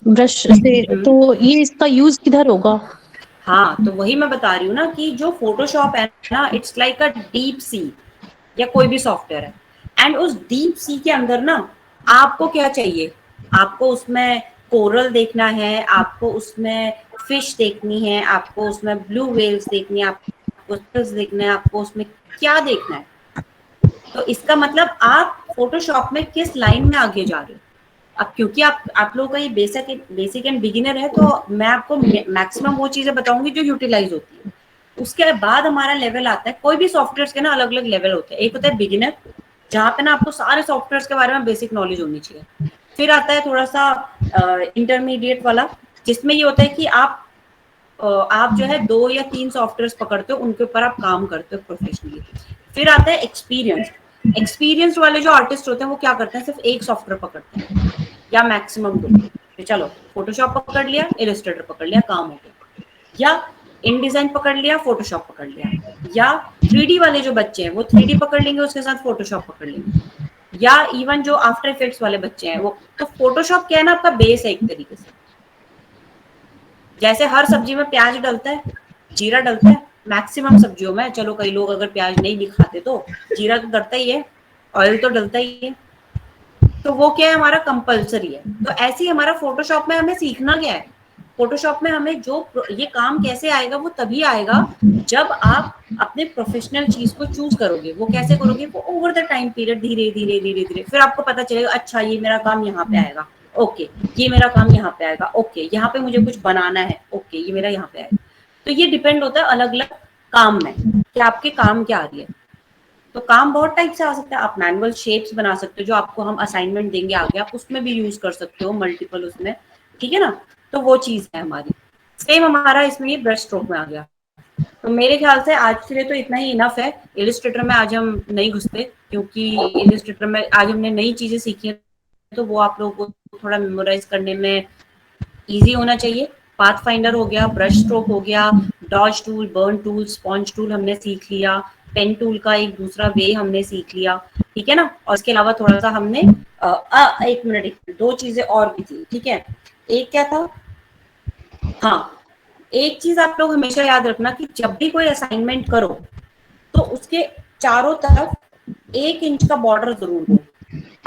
ब्रश से, तो ये इसका यूज किधर होगा? हाँ, तो वही मैं बता रही हूँ ना कि जो फोटोशॉप है ना, it's like a deep sea, या कोई भी सॉफ्टवेयर है, एंड उस डीप सी के अंदर ना आपको क्या चाहिए, आपको उसमें कोरल देखना है, आपको उसमें फिश देखनी है, आपको उसमें ब्लू वेल्स देखनी है, आपको फिश देखना है, आपको उसमें क्या देखना है। तो इसका मतलब आप फोटोशॉप में किस लाइन में आगे जा रहे हो। अब क्योंकि आप लोगों का ये बेसिक एंड बिगिनर है, तो मैं आपको मैक्सिमम वो चीजें बताऊंगी जो यूटिलाइज होती है। उसके बाद हमारा लेवल आता है, कोई भी सॉफ्टवेयर के ना अलग अलग लेवल होते हैं। एक होता है बिगिनर, जहाँ पे ना आपको सारे सॉफ्टवेयर के बारे में बेसिक नॉलेज होनी चाहिए। फिर आता है थोड़ा सा इंटरमीडिएट वाला, जिसमें ये होता है कि आप जो है 2 या 3 सॉफ्टवेयर पकड़ते हो, उनके ऊपर आप काम करते हो प्रोफेशनली। फिर आता है एक्सपीरियंस वाले जो आर्टिस्ट होते हैं, वो क्या करते हैं, सिर्फ एक सॉफ्टवेयर पकड़ते हैं या मैक्सिमम 2। तो चलो फोटोशॉप पकड़ लिया, इलस्ट्रेटर पकड़ लिया, काम हो गया। या इन डिजाइन पकड़ लिया, फोटोशॉप पकड़ लिया। या 3D वाले जो बच्चे हैं वो 3D पकड़ लेंगे, उसके साथ फोटोशॉप पकड़ लेंगे। या इवन जो आफ्टर इफेक्ट्स वाले बच्चे हैं वो, तो फोटोशॉप क्या है ना, आपका बेस है एक तरीके से। जैसे हर सब्जी में प्याज डलता है, जीरा डलता है, मैक्सिमम सब्जियों में, चलो कई लोग अगर प्याज नहीं भी खाते तो जीरा तो डलता ही है, ऑयल तो डलता ही है। तो वो क्या है, हमारा कंपलसरी है। तो ऐसे ही हमारा फोटोशॉप में हमें सीखना क्या है, फोटोशॉप में हमें जो ये काम कैसे आएगा, वो तभी आएगा जब आप अपने प्रोफेशनल चीज को चूज करोगे। वो कैसे करोगे, वो ओवर द टाइम पीरियड, धीरे धीरे धीरे धीरे फिर आपको पता चलेगा, अच्छा ये मेरा काम यहाँ पे आएगा, ओके ये मेरा काम यहाँ पे आएगा, ओके यहाँ पे मुझे कुछ बनाना है, ओके ये मेरा यहाँ पे आएगा। तो ये डिपेंड होता है अलग अलग काम में कि आपके काम क्या आ रही है। तो काम बहुत टाइप से आ सकता है। आप मैनुअल शेप्स बना सकते हो, जो आपको हम असाइनमेंट देंगे आगे, आप उसमें भी यूज कर सकते हो, मल्टीपल उसमें, ठीक है ना। तो वो चीज है हमारी। सेम हमारा इसमें ये ब्रश स्ट्रोक में आ गया। तो मेरे ख्याल से आज के लिए तो इतना ही इनफ है। इलिस्ट्रेटर में आज हम नहीं घुसते, क्योंकि इलिस्ट्रेटर में आज हमने नई चीजें सीखी हैं, तो वो आप लोगों को थोड़ा मेमोराइज करने में इजी होना चाहिए। पाथ फाइंडर हो गया, ब्रश स्ट्रोक हो गया, dodge tool, burn tool, sponge tool हमने सीख लिया, पेन टूल का एक दूसरा वे हमने सीख लिया, ठीक है ना। और इसके अलावा थोड़ा सा हमने एक मिनट, 2 चीजें और भी थी, ठीक है। एक क्या था, हाँ, एक चीज आप लोग हमेशा याद रखना कि जब भी कोई असाइनमेंट करो तो उसके चारों तरफ 1 इंच का बॉर्डर जरूर दो।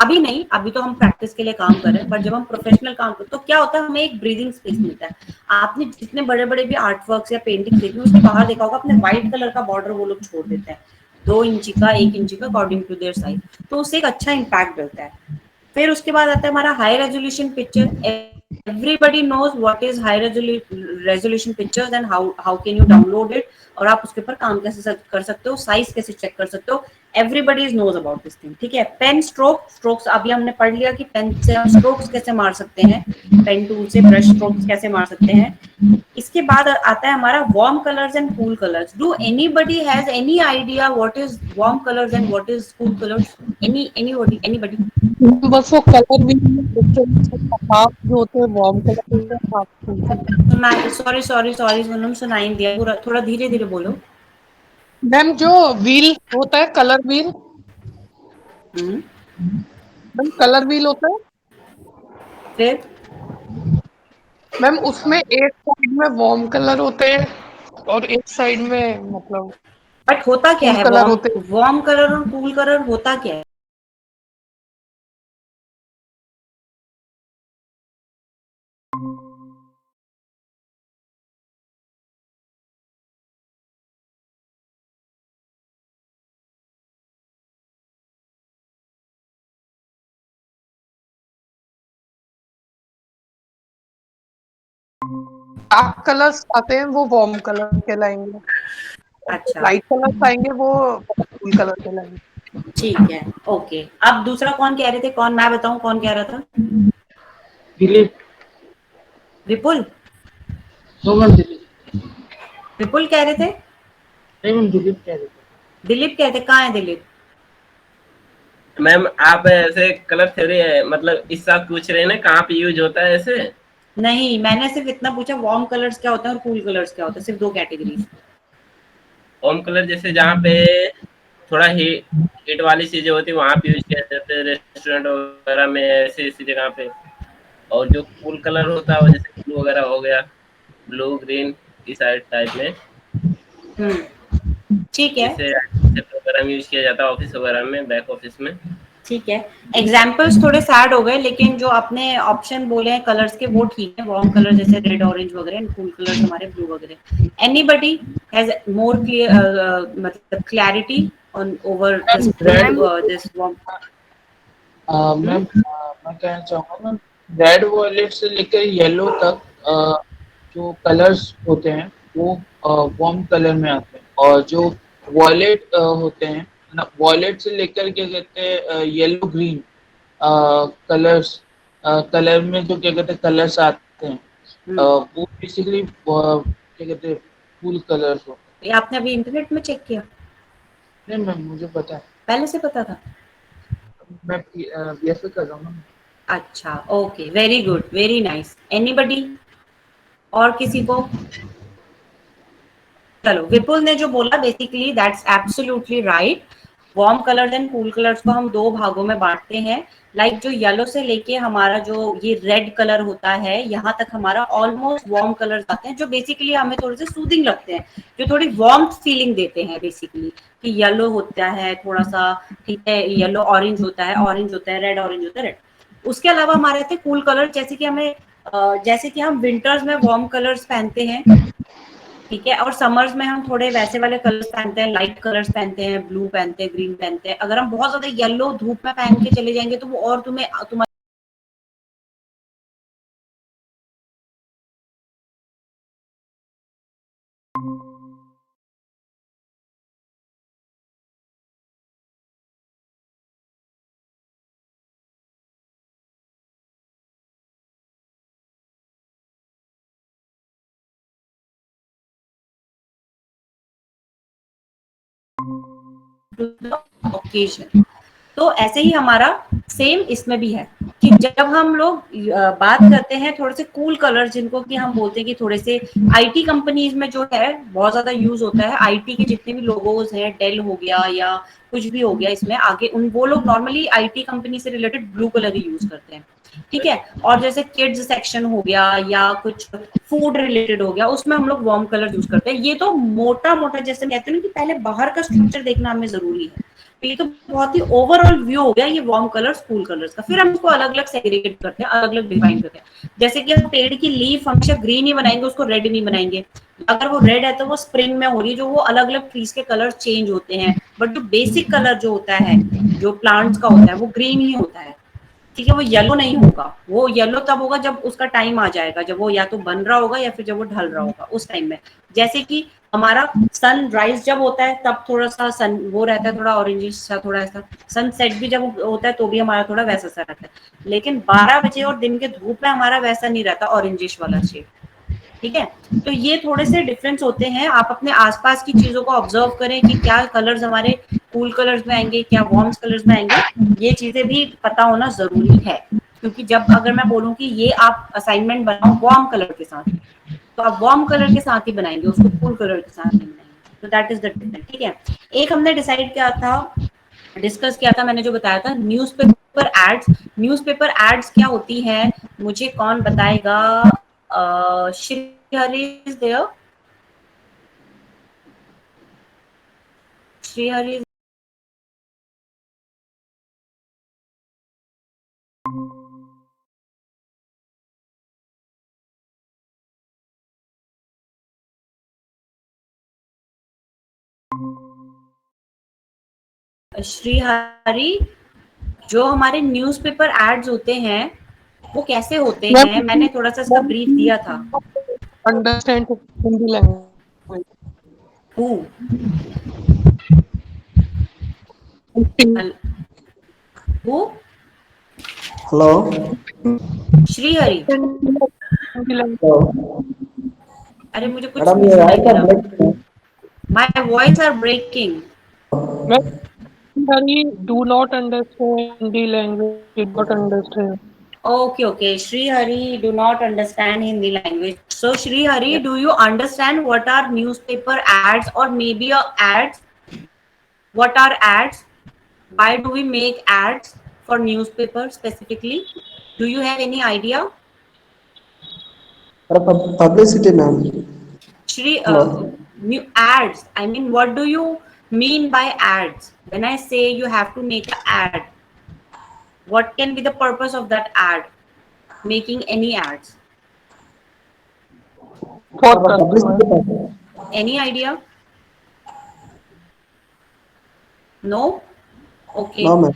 अभी नहीं, अभी तो हम प्रैक्टिस के लिए काम कर रहे हैं, पर जब हम प्रोफेशनल काम करते तो क्या होता है, हमें एक ब्रीदिंग स्पेस मिलता है। आपने जितने बड़े बड़े भी आर्ट वर्क्स या पेंटिंग देखी, उसके बाहर देखा होगा, अपने व्हाइट कलर का बॉर्डर वो लोग छोड़ देते हैं, 2 इंची का, 1 इंची का, अकॉर्डिंग टू देयर साइज। तो उससे एक अच्छा इम्पैक्ट डलता है। फिर उसके बाद आता है हमारा high resolution picture. Everybody knows what is high resolution pictures and how can you download it, और आप उसके ऊपर काम कैसे कर सकते हो, साइज कैसे चेक कर सकते हो। Everybody knows about this thing, ठीक है। पेन स्ट्रोक्स अभी हमने पढ़ लिया कि पेन से हम स्ट्रोक्स कैसे मार सकते हैं, पेन टूल से ब्रश स्ट्रोक्स कैसे मार सकते हैं। इसके बाद आता है हमारा warm colours and cool colours. Do anybody has any idea what is warm colours and what is cool colours? Anybody? बस वो कलर भी हाफ जो होते हैं वार्म कलर होते हैं, हाफ सॉरी सोनम, सुनाई नहीं दिया पूरा, थोड़ा धीरे धीरे बोलो। मैम जो व्हील होता है, colour wheel, ma'am colour wheel होता है, फिर मैम उसमें एक साइड में वार्म कलर होते हैं और एक साइड में मतलब बट होता क्या कूल है, कलर होते हैं। वार्म कलर और कूल कलर होता क्या है? डार्क कलर्स आते हैं वो वार्म कलर कहलाएंगे, अच्छा, लाइट कलर्स आएंगे वो कूल कलर कहलाएंगे। ठीक है, ओके। अब दूसरा कौन कह रहे थे, कौन, मैं बताऊं कौन कह रहा था? दिलीप। विपुल? No ma'am, Dilip. विपुल कह रहे थे? नहीं मैम, दिलीप कह रहे थे। दिलीप कहते, कहाँ है दिलीप? मैम आप ऐसे कलर थ्योरी है, मतलब इस साथ पूछ रहे हैं ना कहाँ पे यूज होता है ऐसे? नहीं, मैंने सिर्फ इतना पूछा वार्म कलर्स क्या होता है और कूल कलर्स क्या होता है, सिर्फ 2 कैटेगरीज। होम कलर जैसे जहाँ पे थोड़ा हीट वाली चीजें होती है वहाँ पे यूज किया जाता है, रेस्टोरेंट वगैरह में, ऐसी ऐसी जगह पे। और जो कूल कलर होता है वो जैसे ब्लू वगैरह हो गया, ब्लू ग्रीन इस टाइप में, ठीक है, इसे वगैरह में यूज किया जाता है, ऑफिस वगैरह में, बैक ऑफिस में। ठीक है। एग्जाम्पल्स थोड़े सैड हो गए, लेकिन जो आपने ऑप्शन बोले हैं कलर्स के वो ठीक है। वार्म कलर जैसे रेड ऑरेंज वगैरह, एंड कूल कलर्स हमारे ब्लू वगैरह। एनीबडी हैज मोर क्लियर मतलब clarity on over this blue this warm? Ma'am मैं कहना चाहूँगा मैम, रेड वॉयलेट से लेकर येलो तक जो कलर्स होते हैं वो वार्म कलर में आते हैं, और जो वॉयलेट होते हैं ना, वॉयलेट से लेकर क्या कहते हैं येलो ग्रीन कलर्स, कलर में जो क्या कहते हैं कलर्स आते हैं वो बेसिकली क्या कहते हैं कूल कलर्स होते हैं। ये आपने अभी इंटरनेट में चेक किया? नहीं मैम मुझे पता है, पहले से पता था? मैं बीएससी कर रहा हूँ ना। अच्छा, okay, very good, very nice. Anybody और किसी को? चलो, विपुल ने जो बोला basically that's absolutely right. Warm colours and cool colours को हम 2 भागों में बांटते हैं। लाइक जो येलो से लेके हमारा जो ये रेड कलर होता है, यहाँ तक हमारा ऑलमोस्ट वार्म कलर्स आते हैं, जो बेसिकली हमें थोड़े से सूदिंग लगते हैं, जो थोड़ी वार्म फीलिंग देते हैं बेसिकली। कि येलो होता है थोड़ा सा, ठीक है, येलो ऑरेंज होता है, ऑरेंज होता है रेड, ऑरेंज होता है रेड। उसके अलावा हमारे आते हैं कूल कलर, जैसे कि हमें जैसे कि हम विंटर्स में वार्म कलर्स पहनते हैं, ठीक है, और समर्स में हम थोड़े वैसे वाले कलर्स पहनते हैं, लाइट कलर्स पहनते हैं, ब्लू पहनते हैं, ग्रीन पहनते हैं। अगर हम बहुत ज्यादा येलो धूप में पहन के चले जाएंगे तो वो और तुम्हारे ओकेजन। तो ऐसे ही हमारा सेम इसमें भी है कि जब हम लोग बात करते हैं थोड़े से कूल कलर, जिनको कि हम बोलते हैं कि थोड़े से आईटी कंपनीज में जो है बहुत ज्यादा यूज होता है, आईटी के जितने भी लोगोज हैं, डेल हो गया या कुछ भी हो गया इसमें आगे, उन वो लोग नॉर्मली आईटी कंपनी से रिलेटेड ब्लू कलर ही यूज करते हैं, ठीक है। और जैसे किड्स सेक्शन हो गया या कुछ फूड रिलेटेड हो गया, उसमें हम लोग वार्म कलर यूज करते हैं। ये तो मोटा मोटा जैसे कहते हैं ना कि पहले बाहर का स्ट्रक्चर देखना हमें जरूरी है, तो ये तो बहुत ही ओवरऑल व्यू हो गया ये वार्म कलर्स कूल कलर्स का। फिर हम इसको अलग अलग सेग्रीगेट करते हैं, अलग अलग डिफाइन करते हैं। जैसे कि हम पेड़ की लीफ हमेशा ग्रीन ही बनाएंगे, उसको रेड नहीं बनाएंगे। अगर वो रेड है तो वो स्प्रिंग में हो रही है, जो वो अलग अलग ट्रीज के कलर चेंज होते हैं, बट जो बेसिक कलर जो होता है, जो प्लांट्स का होता है, वो ग्रीन ही होता है, ठीक है। वो येलो नहीं होगा, वो येलो तब होगा जब उसका टाइम आ जाएगा, जब वो या तो बन रहा होगा या फिर जब वो ढल रहा होगा, उस टाइम में। जैसे कि हमारा सनराइज जब होता है तब थोड़ा सा सन वो रहता है, थोड़ा ऑरेंजिश सा, थोड़ा ऐसा। सनसेट भी जब होता है तो भी हमारा थोड़ा वैसा सा रहता है, लेकिन 12 बजे और दिन के धूप में हमारा वैसा नहीं रहता ऑरेंजिश वाला शेड, ठीक है। तो ये थोड़े से डिफरेंस होते हैं। आप अपने आसपास की चीजों को ऑब्जर्व करें कि क्या कलर्स हमारे कूल कलर्स में आएंगे, क्या वार्म कलर्स में आएंगे, ये चीजें भी पता होना जरूरी है। क्योंकि जब अगर मैं बोलूं कि ये आप असाइनमेंट बनाओ वार्म कलर के साथ, तो आप वार्म कलर के साथ ही बनाएंगे, उसको कूल कलर के साथ नहीं बनाएंगे। तो दैट इज द डिफरेंस, ठीक है। एक हमने डिसाइड किया था, डिस्कस किया था, मैंने जो बताया था न्यूज़पेपर एड्स। न्यूज़पेपर एड्स क्या होती है, मुझे कौन बताएगा? Shrihari is there? श्रीहरि श्रीहरि, जो हमारे न्यूज़पेपर एड्स होते हैं वो कैसे होते हैं? मैंने थोड़ा सा इसका ब्रीफ दिया था। Understand Hindi language. Huh? Huh? Hello Shrihari, Hindi language. अरे मुझे कुछ मैडम नहीं ये सुनाई आए दे क्या रहा। My voice are breaking. Sorry, do not understand Hindi language. Did not understand. Okay. Shri Hari do not understand Hindi language. So Shri Hari, do you understand what are newspaper ads or maybe ads? What are ads? Why do we make ads for newspaper specifically? Do you have any idea? Publicity, ma'am. Shri, Hello. new ads. I mean, what do you mean by ads? When I say you have to make an ad, what can be the purpose of that ad? Making any ads? For Publicity customers. purpose. Any idea? No? Okay. No, ma'am.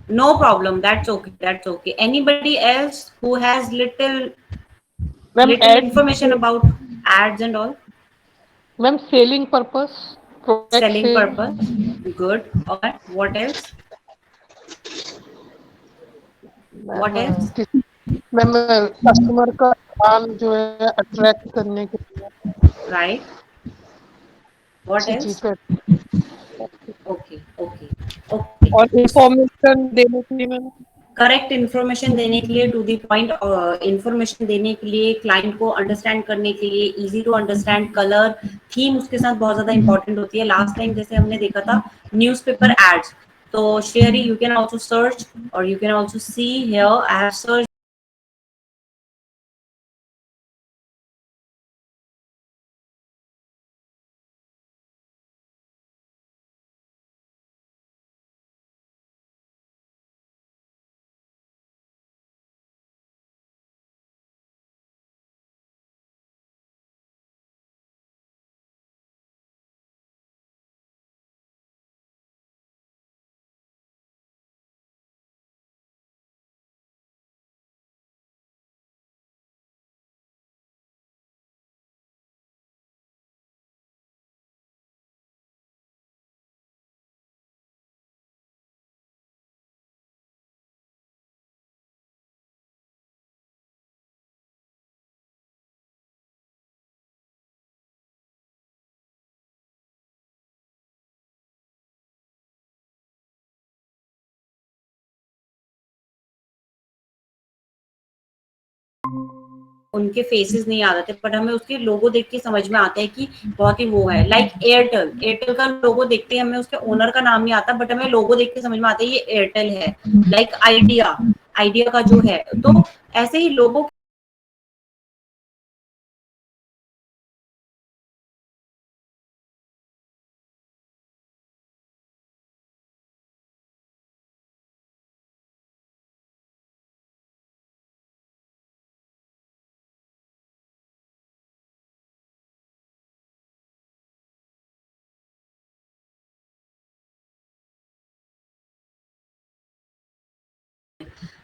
No problem. That's okay. That's okay. Anybody else who has ma'am little ad information about ads and all? Ma'am selling purpose, product Selling sell. purpose. Good. Or what else? What else? Ma'am customer का ध्यान जो है attract करने के लिए Right. What किसी else? चीज पे Okay. और इंफॉर्मेशन देने के लिए मैम। करेक्ट इन्फॉर्मेशन देने के लिए, टू दी पॉइंट इन्फॉर्मेशन देने के लिए, क्लाइंट को अंडरस्टैंड करने के लिए, easy to understand, colour theme उसके साथ बहुत ज्यादा इंपॉर्टेंट होती है। लास्ट टाइम जैसे हमने देखा था न्यूज़पेपर एड्स, तो शेयरी यू कैन आल्सो सर्च और you can also see here I have search उनके फेसेस नहीं आ रहे थे, बट हमें उसके लोगो देख के समझ में आता है कि बहुत ही वो है। लाइक एयरटेल का लोगो देखते हैं, हमें उसके ओनर का नाम नहीं आता, बट हमें लोगो देख के समझ में आता है ये एयरटेल है। लाइक आइडिया का जो है, तो ऐसे ही लोगो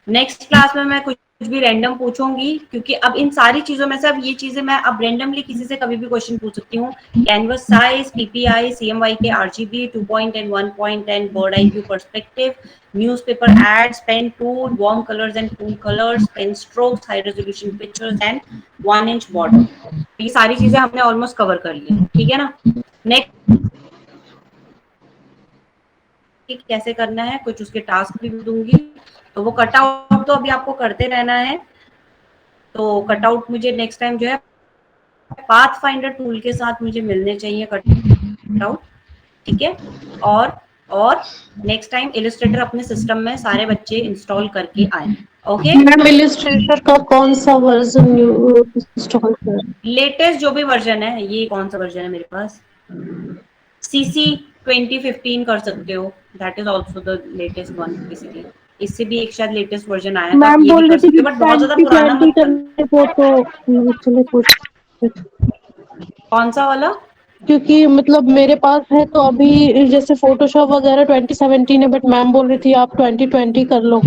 नेक्स्ट क्लास में मैं कुछ भी रैंडम पूछूंगी, क्योंकि अब इन सारी चीजों में से अब ये चीजें मैं अब रैंडमली किसी से कभी भी क्वेश्चन पूछ सकती हूँ। Canvas size, PPI, CMYK RGB, 2 point and 1 point and bird eye view perspective, newspaper ads, pen tool, warm colours and cool colours, pen strokes, high resolution pictures and 1 inch border. ये सारी चीजें हमने almost cover कर ली, ठीक है ना। Next कैसे करना है, कुछ उसके टास्क भी दूंगी, तो वो कटआउट तो अभी आपको करते रहना है। तो कटआउट मुझे नेक्स्ट टाइम जो है पाथ फाइंडर टूल के साथ मुझे मिलने चाहिए कटआउट, ठीक है। और नेक्स्ट टाइम इलस्ट्रेटर अपने सिस्टम में सारे बच्चे इंस्टॉल करके आए। ओके मैम इलस्ट्रेटर का कौन सा वर्जन इंस्टॉल कर? लेटेस्ट जो भी वर्जन है, ये कौन सा वर्जन है मेरे पास, CC 2015 कर सकते हो, that is also the latest one basically. इससे भी एक शायद लेटेस्ट वर्जन आया है, तो आप मैम ये भी बोल कर रही थी सकते कि हो, बट बहुत ज्यादा पुराना 2020 मत करना। करने को, तो चलो कुछ, कौन सा वाला? क्योंकि मतलब मेरे पास है तो अभी जैसे फोटोशॉप वगैरह 2017 है, बट मैम बोल रही थी आप 2020 कर लो,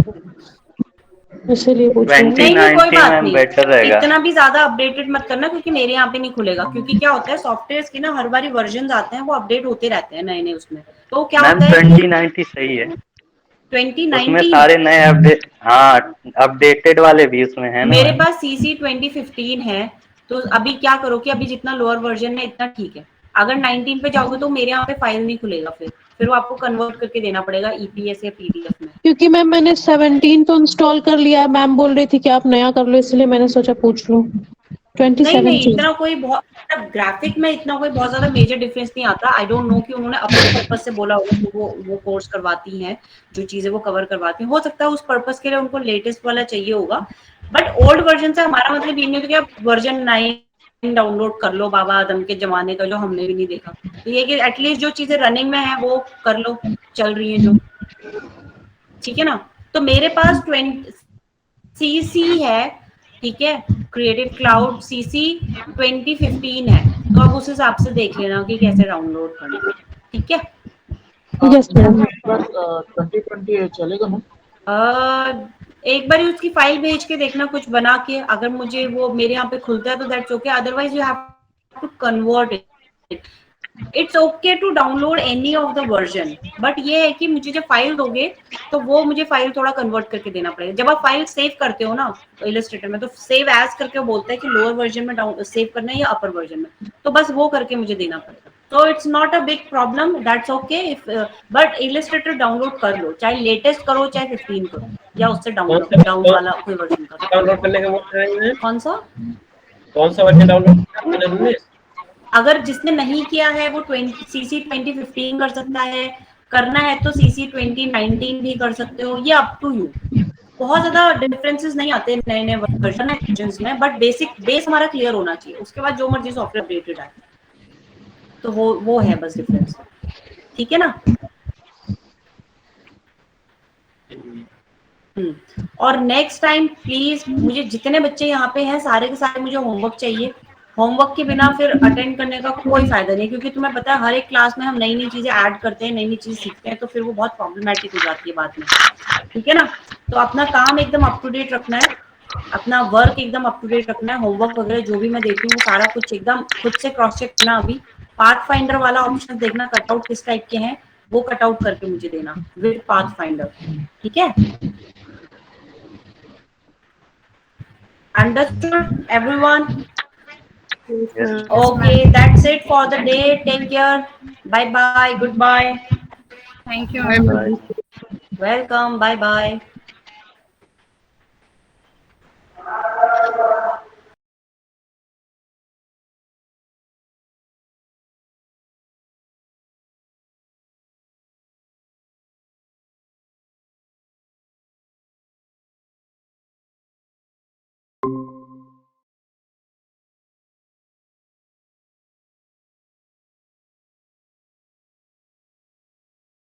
इसीलिए पूछ रही हूँ। नहीं कोई 2090 बात मैम नहीं, बेटर रहेगा। इतना भी ज्यादा अपडेटेड मत करना, क्योंकि मेरे यहाँ पे नहीं खुलेगा। क्योंकि क्या होता है, सॉफ्टवेयर के ना हर बारी वर्जन आते हैं, वो अपडेट होते रहते हैं नए नए उसमें। तो क्या मैम होता है कि 2090 सही है, उसमें 2019 सारे नए अपडेट, हाँ अपडेटेड वाले भी उसमें है ना मेरे मैम। पास CC 2015 है। तो अभी क्या करो कि अभी जितना लोअर वर्जन है इतना ठीक है। अगर 19 पे जाओगे तो मेरे यहाँ पे फाइल नहीं खुलेगा, फिर फिर वो आपको कन्वर्ट करके देना पड़ेगा ईपीएस या पीडीएफ में। क्योंकि मैम मैंने 17 तो इंस्टॉल कर लिया, मैम बोल रही थी कि आप नया कर लो, इसलिए मैंने सोचा पूछ लूं। 27 नहीं चाहिए। इतना कोई बहुत ग्राफिक में इतना कोई बहुत ज्यादा मेजर डिफरेंस नहीं आता। आई डोंट नो कि उन्होंने अपने पर्पज से बोला होगा कि वो कोर्स करवाती हैं, जो चीजें वो कवर करवाती हैं, हो सकता है उस पर्पज के लिए उनको लेटेस्ट वाला चाहिए होगा। बट ओल्ड वर्जन से हमारा मतलब ये नहीं होता कि आप वर्जन 9 डाउनलोड कर लो बाबा आदम के जमाने का, जो हमने भी नहीं देखा। तो ये कि एटलीस्ट जो चीजें रनिंग में है वो कर लो, चल रही है जो, ठीक है ना। तो मेरे पास 20 सीसी है, ठीक है, क्रिएटिव क्लाउड सीसी 2015 है, तो आप उस हिसाब से देख लेना कि कैसे डाउनलोड करना है, ठीक है। Yes ma'am. 2020 चलेगा ना? एक बार उसकी फाइल भेज के देखना कुछ बना के, अगर मुझे वो मेरे यहाँ पे खुलता है तो that's okay, otherwise you have to convert it. It's okay to download any of the version, but ये है कि मुझे जब फाइल दोगे तो वो मुझे फाइल थोड़ा कन्वर्ट करके देना पड़ेगा। जब आप फाइल सेव करते हो ना इलस्ट्रेटर में, तो सेव एज करके वो बोलता है कि लोअर वर्जन में डाउन सेव करना है या अपर वर्जन में, तो बस वो करके मुझे देना पड़ेगा। तो it's not a big problem, that's okay if, but Illustrator download कर लो, चाहे लेटेस्ट करो चाहे 15 करो, या उससे डाउन वाला कोई वर्जन करो। डाउनलोड करने का बोल रहे हैं? कौन सा वर्जन डाउनलोड करना है? अगर जिसने नहीं किया है वो सीसी 2015 कर सकता है, करना है तो सीसी 2019 भी कर सकते हो, ये अप टू यू। बहुत ज्यादा डिफरेंसेस नहीं आते नए नए वर्जन में, बट बेसिक बेस हमारा क्लियर होना चाहिए, उसके बाद जो मर्जी सॉफ्टवेयर अपडेटेड आए, तो वो है बस डिफरेंस, ठीक है ना। और नेक्स्ट टाइम प्लीज, मुझे जितने बच्चे यहाँ पे हैं सारे के सारे मुझे होमवर्क चाहिए। होमवर्क के बिना फिर अटेंड करने का कोई फायदा नहीं, क्योंकि तुम्हें पता है हर एक क्लास में हम नई नई चीजें ऐड करते हैं, नई नई चीज सीखते हैं, तो फिर वो बहुत प्रॉब्लमेटिक हो जाती है बाद में, ठीक है ना। तो अपना काम एकदम अप टू डेट रखना है, अपना वर्क एकदम अप टू डेट रखना है, होमवर्क वगैरह जो भी मैं देती हूँ वो सारा कुछ एकदम खुद से क्रॉस चेक करना। अभी पाथ फाइंडर वाला ऑप्शन देखना, कटआउट किस टाइप के हैं वो कटआउट करके मुझे देना विद पाथ फाइंडर, ठीक है। Understood, everyone? Yes. Okay, that's it for the day. Take care. Bye bye. Goodbye. Thank you. Bye. Welcome. Bye bye.